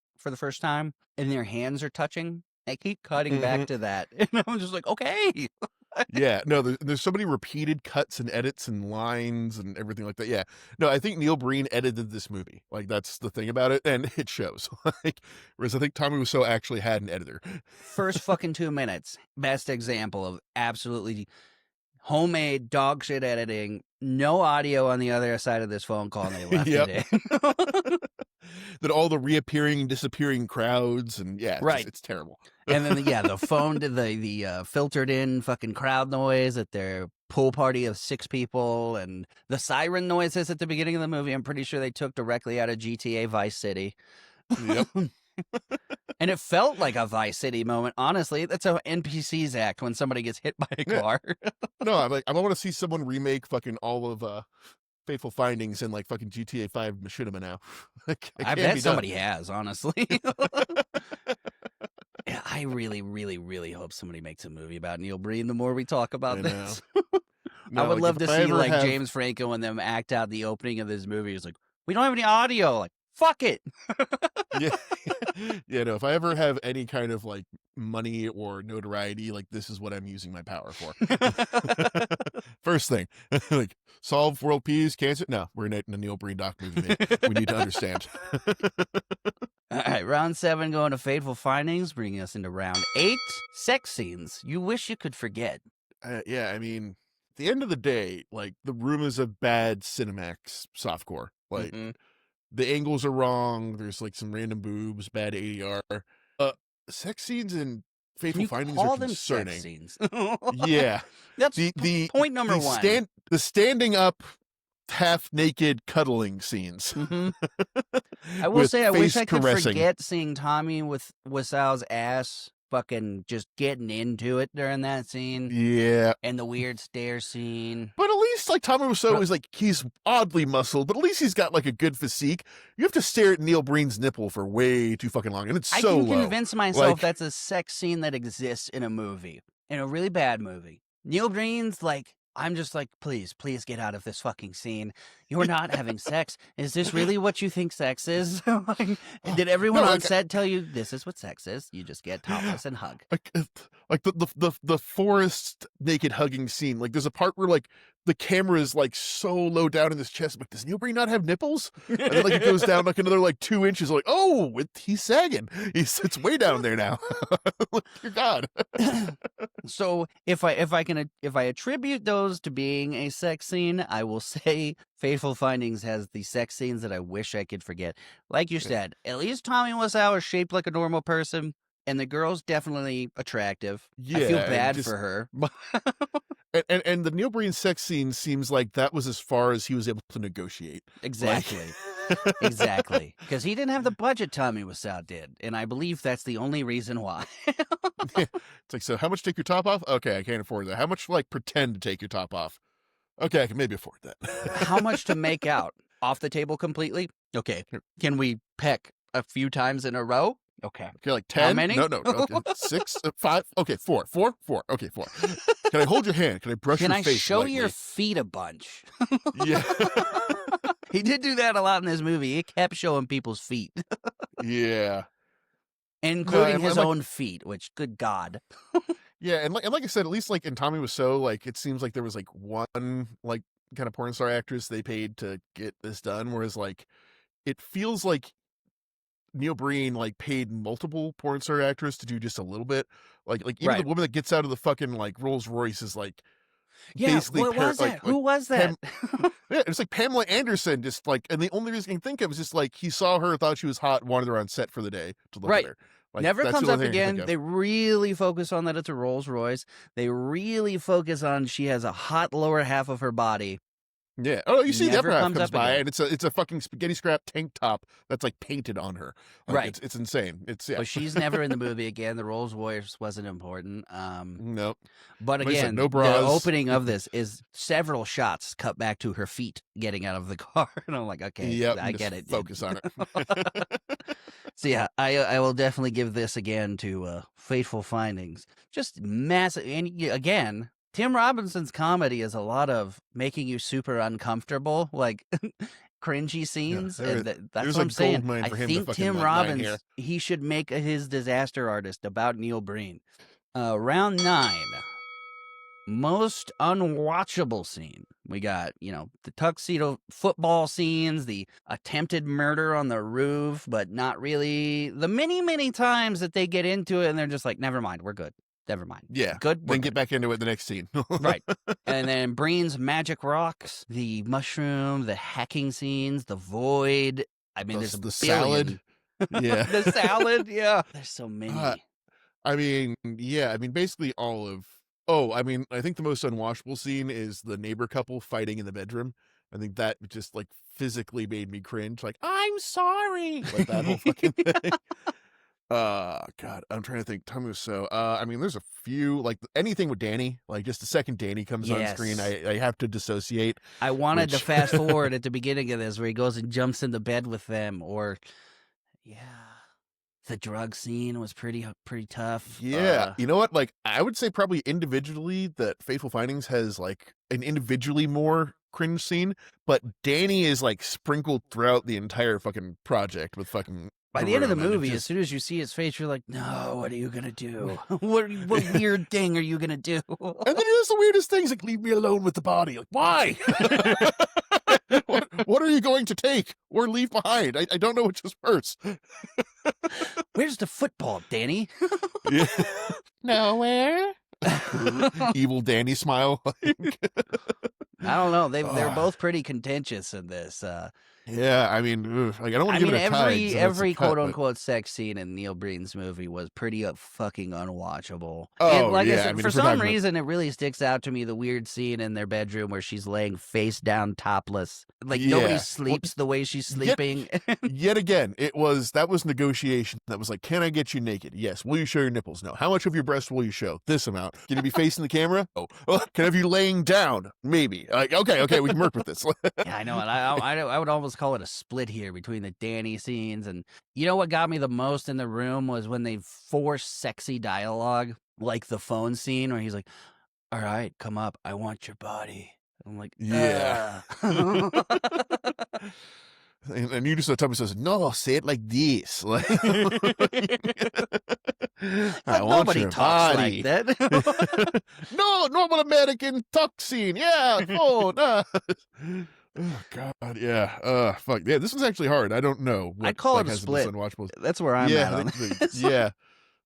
A: and their hands are touching. They keep cutting back to that. And I'm just like, okay.
B: Yeah, no, there's so many repeated cuts and edits and lines and everything like that. Yeah, no, I think Neil Breen edited this movie. Like that's the thing about it, and it shows. Like, whereas I think Tommy Wiseau actually had an editor.
A: First fucking 2 minutes, best example of absolutely homemade dog shit editing. No audio on the other side of this phone call, and they left it in.
B: That all the reappearing and disappearing crowds and it's terrible.
A: And then the phone did the filtered in fucking crowd noise at their pool party of 6 people, and the siren noises at the beginning of the movie. I'm pretty sure they took directly out of GTA Vice City.
B: Yep.
A: And it felt like a Vice City moment. Honestly, that's how NPCs act when somebody gets hit by a car.
B: No, I'm like, I want to see someone remake fucking all of Fateful Findings and like fucking GTA 5 machinima now. Like,
A: I bet somebody has, honestly. Yeah, I really, really, really hope somebody makes a movie about Neil Breen the more we talk about this. I would love to see like James Franco and them act out the opening of this movie. It's like, we don't have any audio. Like, fuck it.
B: No, if I ever have any kind of like money or notoriety, like this is what I'm using my power for. First thing, like solve world peace, cancer. No, we're in a Neil Breen doc movie. Man. We need to understand.
A: All right, round 7 going to Fateful Findings, bringing us into round 8, sex scenes you wish you could forget.
B: I mean, at the end of the day, like The Room is a bad Cinemax softcore. Like the angles are wrong. There's like some random boobs, bad ADR. Sex scenes in Fateful Findings are concerning.
A: Sex scenes?
B: Yeah,
A: that's the point number 1.
B: The standing up, half naked cuddling scenes.
A: I will say, I wish I could forget seeing Tommy with Wiseau's ass fucking just getting into it during that scene.
B: Yeah.
A: And the weird stare scene.
B: But at least like Tommy Wiseau is like he's oddly muscled, but at least he's got like a good physique. You have to stare at Neil Breen's nipple for way too fucking long, and it's so
A: I can
B: low.
A: convince myself
B: Like-
A: that's a sex scene that exists in a movie, in a really bad movie. Neil Breen's like, I'm just like, please get out of this fucking scene. You're not having sex. Is this really what you think sex is? Like, did everyone
B: No,
A: on
B: like-
A: set tell you this is what sex is? You just get topless and hug.
B: Like the forest naked hugging scene. Like there's a part where like the camera is like so low down in his chest. I'm like, does Neil Breen not have nipples? And then like it goes down like another like 2 inches. Like, oh, he's sagging. It's way down there now. Like, dear God.
A: So if I attribute those to being a sex scene, I will say Fateful Findings has the sex scenes that I wish I could forget. Like you said, at least Tommy Wiseau is shaped like a normal person, and the girl's definitely attractive. I feel
B: Yeah,
A: bad
B: just-
A: for her.
B: And the Neil Breen sex scene seems like that was as far as he was able to negotiate.
A: Exactly. Exactly. Because he didn't have the budget Tommy Wiseau did, and I believe that's the only reason why.
B: It's like, so how much to take your top off? Okay, I can't afford that. How much like pretend to take your top off? Okay, I can maybe afford that.
A: How much to make out? Off the table completely? Okay. Can we peck a few times in a row? Okay.
B: Okay, like 10?
A: many?
B: No. Okay. 6? 5? Okay, 4. 4? 4. Okay, 4. Can I hold your hand? Can I brush
A: Can
B: your
A: I
B: face?
A: show
B: lightly?
A: your feet a bunch?
B: Yeah.
A: He did do that a lot in this movie. He kept showing people's feet,
B: Yeah.
A: including
B: and
A: his
B: like-
A: own feet, which, good God.
B: Yeah, and like I said, at least like in Tommy Wiseau, like it seems like there was like one like kind of porn star actress they paid to get this done, whereas like it feels like Neil Breen like paid multiple porn star actors to do just a little bit. Like even
A: Right.
B: the woman that gets out of the fucking like Rolls Royce is like
A: Yeah,
B: basically
A: what was that? Who was
B: Pam-
A: that?
B: yeah, it's like Pamela Anderson, just like, and the only reason I can think of is just like he saw her, thought she was hot, wanted her on set for the day to look
A: Right.
B: at her. Like,
A: Never
B: that's
A: comes
B: the
A: up
B: only thing I can
A: again.
B: think of.
A: They really focus on that it's a Rolls Royce. They really focus on she has a hot lower half of her body.
B: Yeah. Oh, you see the
A: Never
B: upper half
A: comes
B: comes
A: up
B: by,
A: again.
B: and it's a fucking spaghetti scrap tank top that's like painted on her. Like,
A: Right.
B: It's insane. It's yeah.
A: But she's never in the movie again. The Rolls Royce wasn't important.
B: Nope.
A: But
B: Like I said,
A: again,
B: no
A: the
B: bras.
A: opening of this is several shots cut back to her feet getting out of the car. And I'm like, okay,
B: Yep.
A: I
B: just
A: get it. dude.
B: Focus on it.
A: So yeah, I will definitely give this again to Fateful Findings. Just massive, and again, Tim Robinson's comedy is a lot of making you super uncomfortable, like cringy scenes.
B: there-
A: and that's
B: there's
A: what
B: a
A: I'm saying.
B: gold mine
A: I
B: for him to
A: think
B: fucking,
A: Tim
B: like, mine
A: Robbins,
B: here.
A: he should make his Disaster Artist about Neil Breen. Round 9. Most unwatchable scene. We got, the tuxedo football scenes, the attempted murder on the roof, but not really. The many times that they get into it and they're just like, never mind, we're good. Never mind.
B: Yeah.
A: Good. we're
B: Then
A: good."
B: get back into it the next scene.
A: Right. And then Breen's magic rocks, the mushroom, the hacking scenes, the void. I mean, there's a
B: The
A: billion.
B: salad. Yeah.
A: The salad, yeah. There's so many.
B: I mean, yeah. I mean, basically all of. Oh, I mean, I think the most unwatchable scene is the neighbor couple fighting in the bedroom. I think that just like physically made me cringe. Like, I'm sorry. Like that whole fucking thing. God, I'm trying to think. Tommy Wiseau. I mean, there's a few like anything with Danny. Like just the second Danny comes on screen,
A: Yes.
B: I have to dissociate.
A: I wanted to
B: Which-
A: fast forward at the beginning of this where he goes and jumps in the bed with them, or the drug scene was pretty tough.
B: Yeah, you know what? Like, I would say probably individually that Fateful Findings has like an individually more cringe scene, but Danny is like sprinkled throughout the entire fucking project with fucking.
A: By the end of the
B: room, and it
A: movie, as
B: just-
A: soon as you see his face, you're like, "No, what are you gonna do? what weird thing are you gonna do?"
B: and then he does the weirdest things, like leave me alone with the body. Like, why? what are you going to take or leave behind? I don't know which is worse.
A: Where's the football, Danny?
B: Yeah. Nowhere. Evil Danny smile.
A: I don't know. They're
B: Ugh.
A: both pretty contentious in this.
B: Yeah, I mean, like I don't want
A: I
B: to give
A: mean,
B: it a tide, so that's
A: every
B: a cut,
A: quote
B: but-
A: unquote sex scene in Neil Breen's movie was pretty fucking unwatchable.
B: Oh,
A: and like I
B: yeah,
A: said,
B: I mean,
A: for
B: if we're
A: some
B: talking about-
A: reason, it really sticks out to me the weird scene in their bedroom where she's laying face down, topless. Like nobody
B: Yeah.
A: sleeps the way she's sleeping.
B: Yet again, that was negotiation. That was like, can I get you naked? Yes. Will you show your nipples? No. How much of your breast will you show? This amount. Can you be facing the camera? Oh. Can I have you laying down? Maybe. Danny. Like, okay, we can work with this.
A: Yeah, I know, and I would almost call it a split here between the Danny scenes, and you know what got me the most in the room was when they forced sexy dialogue, like the phone scene where he's like, "All right, come up, I want your body." I'm like,
B: Yeah. And you just so Tommy says, "No, say it like this." Like, I
A: but
B: want
A: nobody
B: your
A: talks
B: body.
A: like that.
B: No, normal American talk scene. Yeah, phone. Oh God, yeah. Fuck, yeah. This was actually hard. I don't know what
A: I'd call
B: like
A: it a
B: has this
A: split.
B: unwatchable.
A: That's where I'm
B: Yeah,
A: at on this.
B: yeah.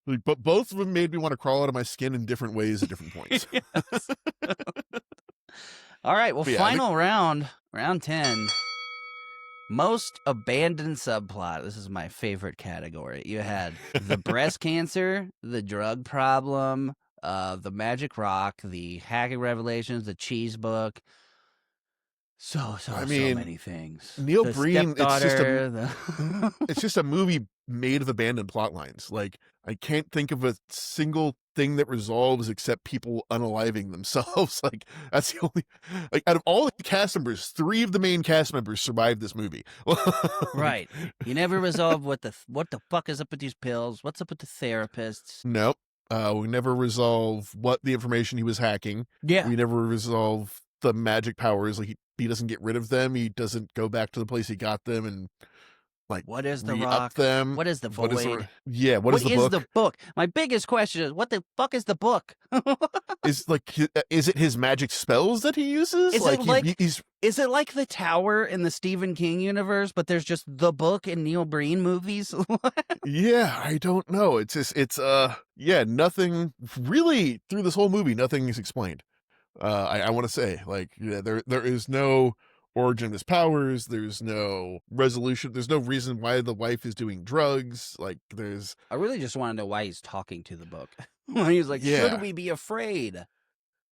B: But both of them made me want to crawl out of my skin in different ways at different points.
A: Yes. All right, well,
B: But yeah,
A: final round 10. Most abandoned subplot. This is my favorite category. You had the breast cancer, the drug problem, the magic rock, the hacking revelations, the cheese book. So many things.
B: Neil
A: The
B: Breen,
A: stepdaughter,
B: it's just a movie made of abandoned plot lines. Like, I can't think of a single thing that resolves except people unaliving themselves. Like, that's the only, like, out of all the cast members, 3 of the main cast members survived this movie.
A: right. You never resolve what the fuck is up with these pills. What's up with the therapists?
B: Nope. We never resolve what the information he was hacking.
A: Yeah.
B: We never resolve the magic powers. Like, he doesn't get rid of them. He doesn't go back to the place he got them and like
A: What is the
B: re-up
A: rock?
B: them.
A: What is the void?
B: What is the book?
A: My biggest question is, what the fuck is the book?
B: Is it his magic spells that he uses?
A: Is
B: like,
A: it like
B: he's
A: is it like the Tower in the Stephen King universe, but there's just the book in Neil Breen movies?
B: yeah, I don't know. Nothing really through this whole movie. Nothing is explained. I want to say, like, yeah, there is no origin of his powers. There's no resolution. There's no reason why the wife is doing drugs. Like,
A: I really just want to know why he's talking to the book. He's like, should we be afraid?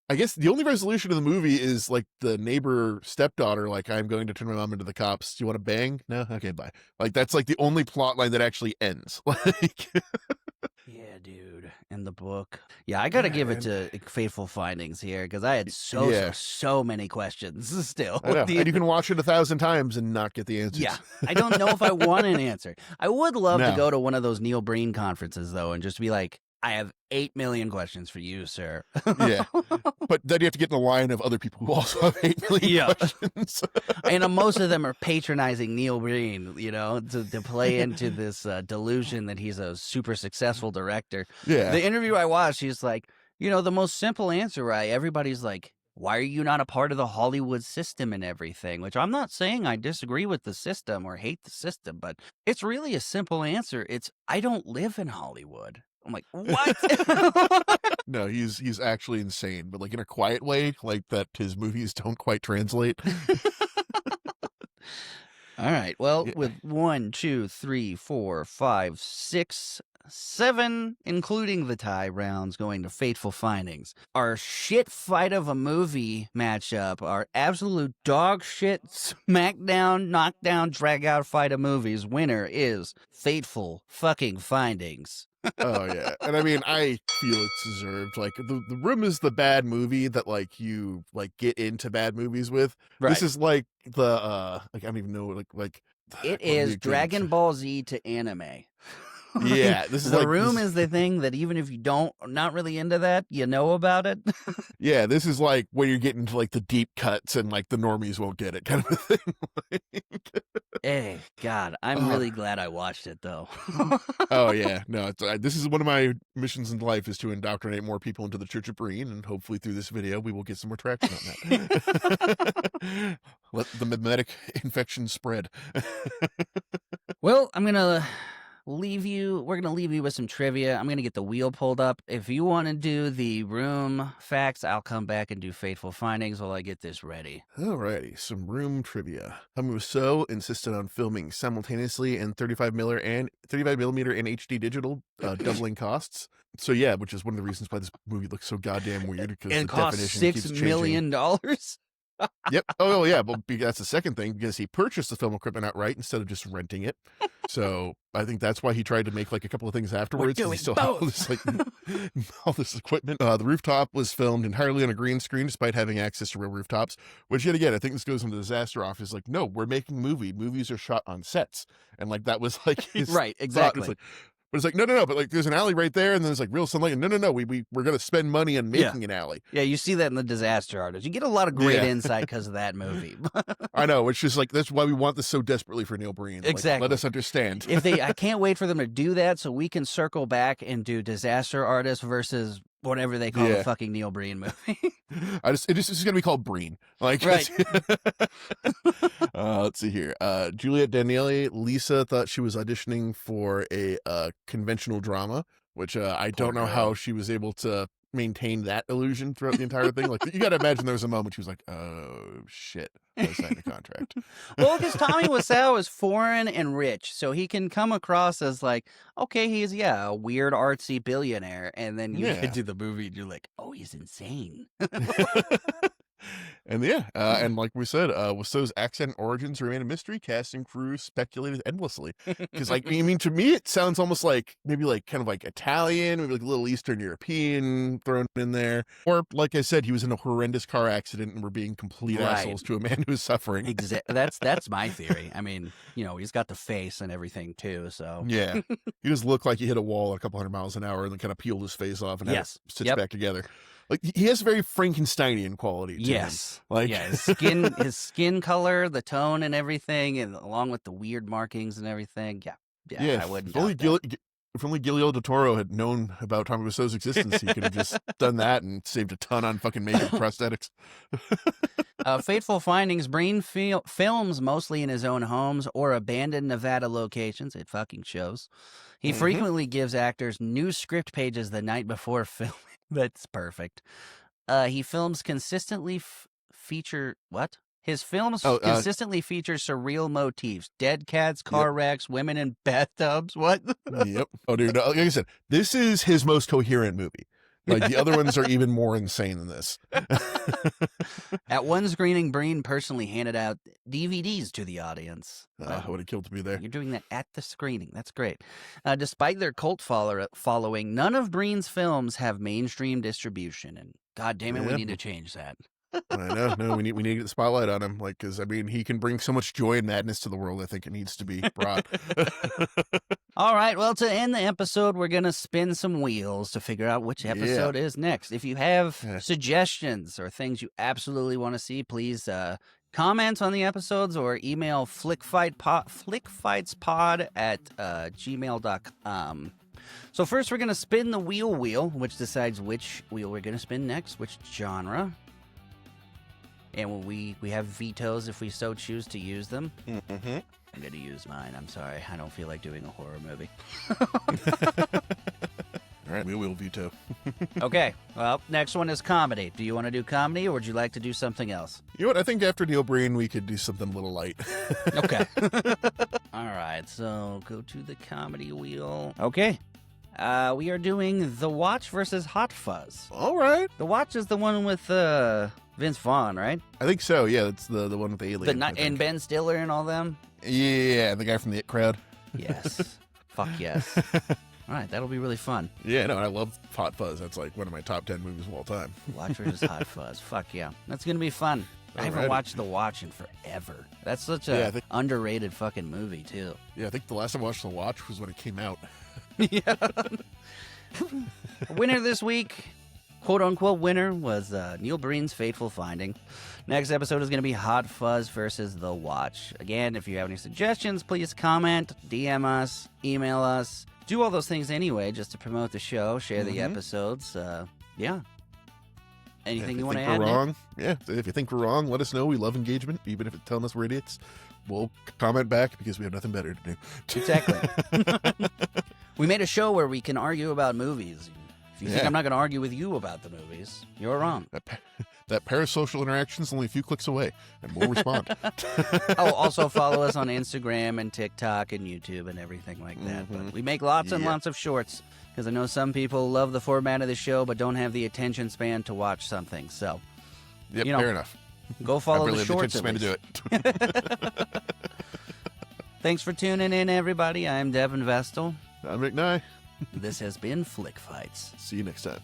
B: I guess the only resolution of the movie is like the neighbor stepdaughter, like, I'm going to turn my mom into the cops. Do you want to bang? No? Okay, bye. Like, that's like the only plot line that actually ends. Like,
A: yeah, dude. And the book. Yeah, I got to give it to Fateful Findings here because I had so many questions still.
B: I know. And you can watch it 1,000 times and not get the answers.
A: Yeah. I don't know if I want an answer. I would love to go to one of those Neil Breen conferences, though, and just be like, I have 8 million questions for you, sir.
B: Yeah. But then you have to get in the line of other people who also have 8 million questions.
A: And most of them are patronizing Neil Breen, to play into this delusion that he's a super successful director.
B: Yeah.
A: The interview I watched, he's like, the most simple answer, right? Everybody's like, why are you not a part of the Hollywood system and everything? Which I'm not saying I disagree with the system or hate the system, but it's really a simple answer. It's, I don't live in Hollywood. I'm like, what?
B: No, he's actually insane, but like in a quiet way, like that his movies don't quite translate.
A: All right. Well, with 1, 2, 3, 4, 5, 6, 7, including the tie rounds, going to Fateful Findings. Our shit fight of a movie matchup, our absolute dog shit smackdown, knockdown, drag out fight of movies winner is Fateful fucking Findings.
B: Oh yeah, and I mean, I feel it's deserved. Like, the Room is the bad movie that like you like get into bad movies with.
A: Right.
B: This is like the like, I don't even know, like
A: it is Dragon Ball Z to anime.
B: Yeah, this is
A: The Room is the thing that even if you not really into that, you know about it.
B: Yeah, this is like when you're getting to like the deep cuts and like the normies won't get it kind of a thing.
A: Hey, God, I'm really glad I watched it though.
B: Oh yeah, no, this is one of my missions in life is to indoctrinate more people into the Church of Breen, and hopefully through this video we will get some more traction on that. Let the mimetic infection spread.
A: Well, we're gonna leave you with some trivia. I'm gonna get the wheel pulled up. If you want to do the Room facts, I'll come back and do Fateful Findings while I get this ready.
B: Alrighty, some Room trivia. Rousseau insisted on filming simultaneously in 35 millimeter and HD digital, doubling costs. So yeah, which is one of the reasons why this movie looks so goddamn weird, because
A: and
B: the
A: cost
B: definition keeps
A: $6
B: changing.
A: million.
B: Yep. Oh, yeah. Well, that's the second thing, because he purchased the film equipment outright instead of just renting it. So I think that's why he tried to make like a couple of things afterwards. 'Cause he still had all this all this equipment. The rooftop was filmed entirely on a green screen, despite having access to real rooftops. Which, yet again, I think this goes into the disaster office. Like, no, we're making a movie. Movies are shot on sets, and like that was like his
A: Right,
B: thought.
A: exactly.
B: It's like, but it's like, no. But like, there's an alley right there, and then there's like real sunlight. And no. We're going to spend money on making an alley.
A: Yeah, you see that in the disaster artist. You get a lot of great insight because of that movie.
B: I know. It's just like, that's why we want this so desperately for Neil Breen. Like,
A: Exactly.
B: let us understand.
A: I can't wait for them to do that so we can circle back and do disaster artist versus whatever they call the fucking Neil Breen movie.
B: It's just going to be called Breen. Like,
A: right.
B: Let's see here. Juliette Daniele, Lisa thought she was auditioning for a conventional drama, which I don't know how she was able to maintain that illusion throughout the entire thing. Like, you got to imagine there was a moment she was like, oh, shit, I signed a contract.
A: Well, because Tommy Wiseau is foreign and rich, so he can come across as like, okay, he's, a weird artsy billionaire. And then you get to the movie and you're like, oh, he's insane.
B: And and like we said, Wiseau's accent origins remain a mystery. Casting crew speculated endlessly. Because, like, I mean, to me, it sounds almost like maybe like kind of like Italian, maybe like a little Eastern European thrown in there. Or, like I said, he was in a horrendous car accident and we're being complete assholes to a man who's suffering.
A: That's my theory. I mean, he's got the face and everything too. So
B: yeah, he just looked like he hit a wall at a couple 100 miles an hour and then kind of peeled his face off and had it stitched back together. Like, he has a very Frankensteinian quality to him. Like,
A: his skin color, the tone and everything, and along with the weird markings and everything. Yeah, I wouldn't doubt that.
B: If only Guillermo del Toro had known about Tommy Wiseau's existence, he could have just done that and saved a ton on fucking makeup prosthetics.
A: Fateful Findings. Breen films mostly in his own homes or abandoned Nevada locations. It fucking shows. He frequently gives actors new script pages the night before filming. That's perfect. He films consistently feature what? His films consistently feature surreal motifs: dead cats, car wrecks, women in bathtubs. What?
B: Yep. Oh, dude. Like I said, this is his most coherent movie. Like, the other ones are even more insane than this.
A: At one screening, Breen personally handed out DVDs to the audience.
B: I would have killed to be there.
A: You're doing that at the screening. That's great. Despite their cult following, none of Breen's films have mainstream distribution. And God damn it, we need to change that.
B: I know. No, we need to get the spotlight on him. Like, because, I mean, he can bring so much joy and madness to the world. I think it needs to be brought.
A: All right. Well, to end the episode, we're going to spin some wheels to figure out which episode is next. If you have suggestions or things you absolutely want to see, please comment on the episodes or email flickfightspod at gmail.com. So first, we're going to spin the wheel, which decides which wheel we're going to spin next, which genre. And we have vetoes if we so choose to use them.
B: Mm-hmm.
A: I'm going to use mine. I'm sorry. I don't feel like doing a horror movie.
B: All right, we will veto.
A: Okay. Well, next one is comedy. Do you want to do comedy or would you like to do something else?
B: You know what? I think after Neil Breen, we could do something a little light.
A: Okay. All right. So go to the comedy wheel. Okay. We are doing The Watch versus Hot Fuzz.
B: All right.
A: The Watch is the one with Vince Vaughn, right?
B: I think so. Yeah, that's the one with the alien.
A: And Ben Stiller and all them?
B: Yeah, the guy from the It Crowd.
A: Yes. Fuck yes. All right, that'll be really fun.
B: Yeah, no, I love Hot Fuzz. That's like one of my top 10 movies of all time.
A: Watch versus Hot Fuzz. Fuck yeah. That's going to be fun. I haven't watched The Watch in forever. That's such a underrated fucking movie, too.
B: Yeah, I think the last time I watched The Watch was when it came out.
A: Yeah. Winner this week, quote-unquote winner, was Neil Breen's Fateful Finding. Next episode is going to be Hot Fuzz versus The Watch. Again, if you have any suggestions, please comment, DM us, email us. Do all those things anyway, just to promote the show, share the episodes. Yeah. Anything you want to add?
B: Wrong? Yeah, if you think we're wrong, let us know. We love engagement, even if it's telling us we're idiots. We'll comment back because we have nothing better to do.
A: Exactly. We made a show where we can argue about movies. If you think I'm not going to argue with you about the movies, you're wrong.
B: That parasocial interaction is only a few clicks away, and we'll respond.
A: Also follow us on Instagram and TikTok and YouTube and everything like that. But we make lots and lots of shorts because I know some people love the format of the show but don't have the attention span to watch something. So,
B: fair enough.
A: Go follow
B: I really
A: the
B: have the
A: shorts.
B: attention span
A: At
B: to do
A: least.
B: it.
A: Thanks for tuning in, everybody. I'm Devin Vestal.
B: I'm McKnight.
A: This has been Flick Fights.
B: See you next time.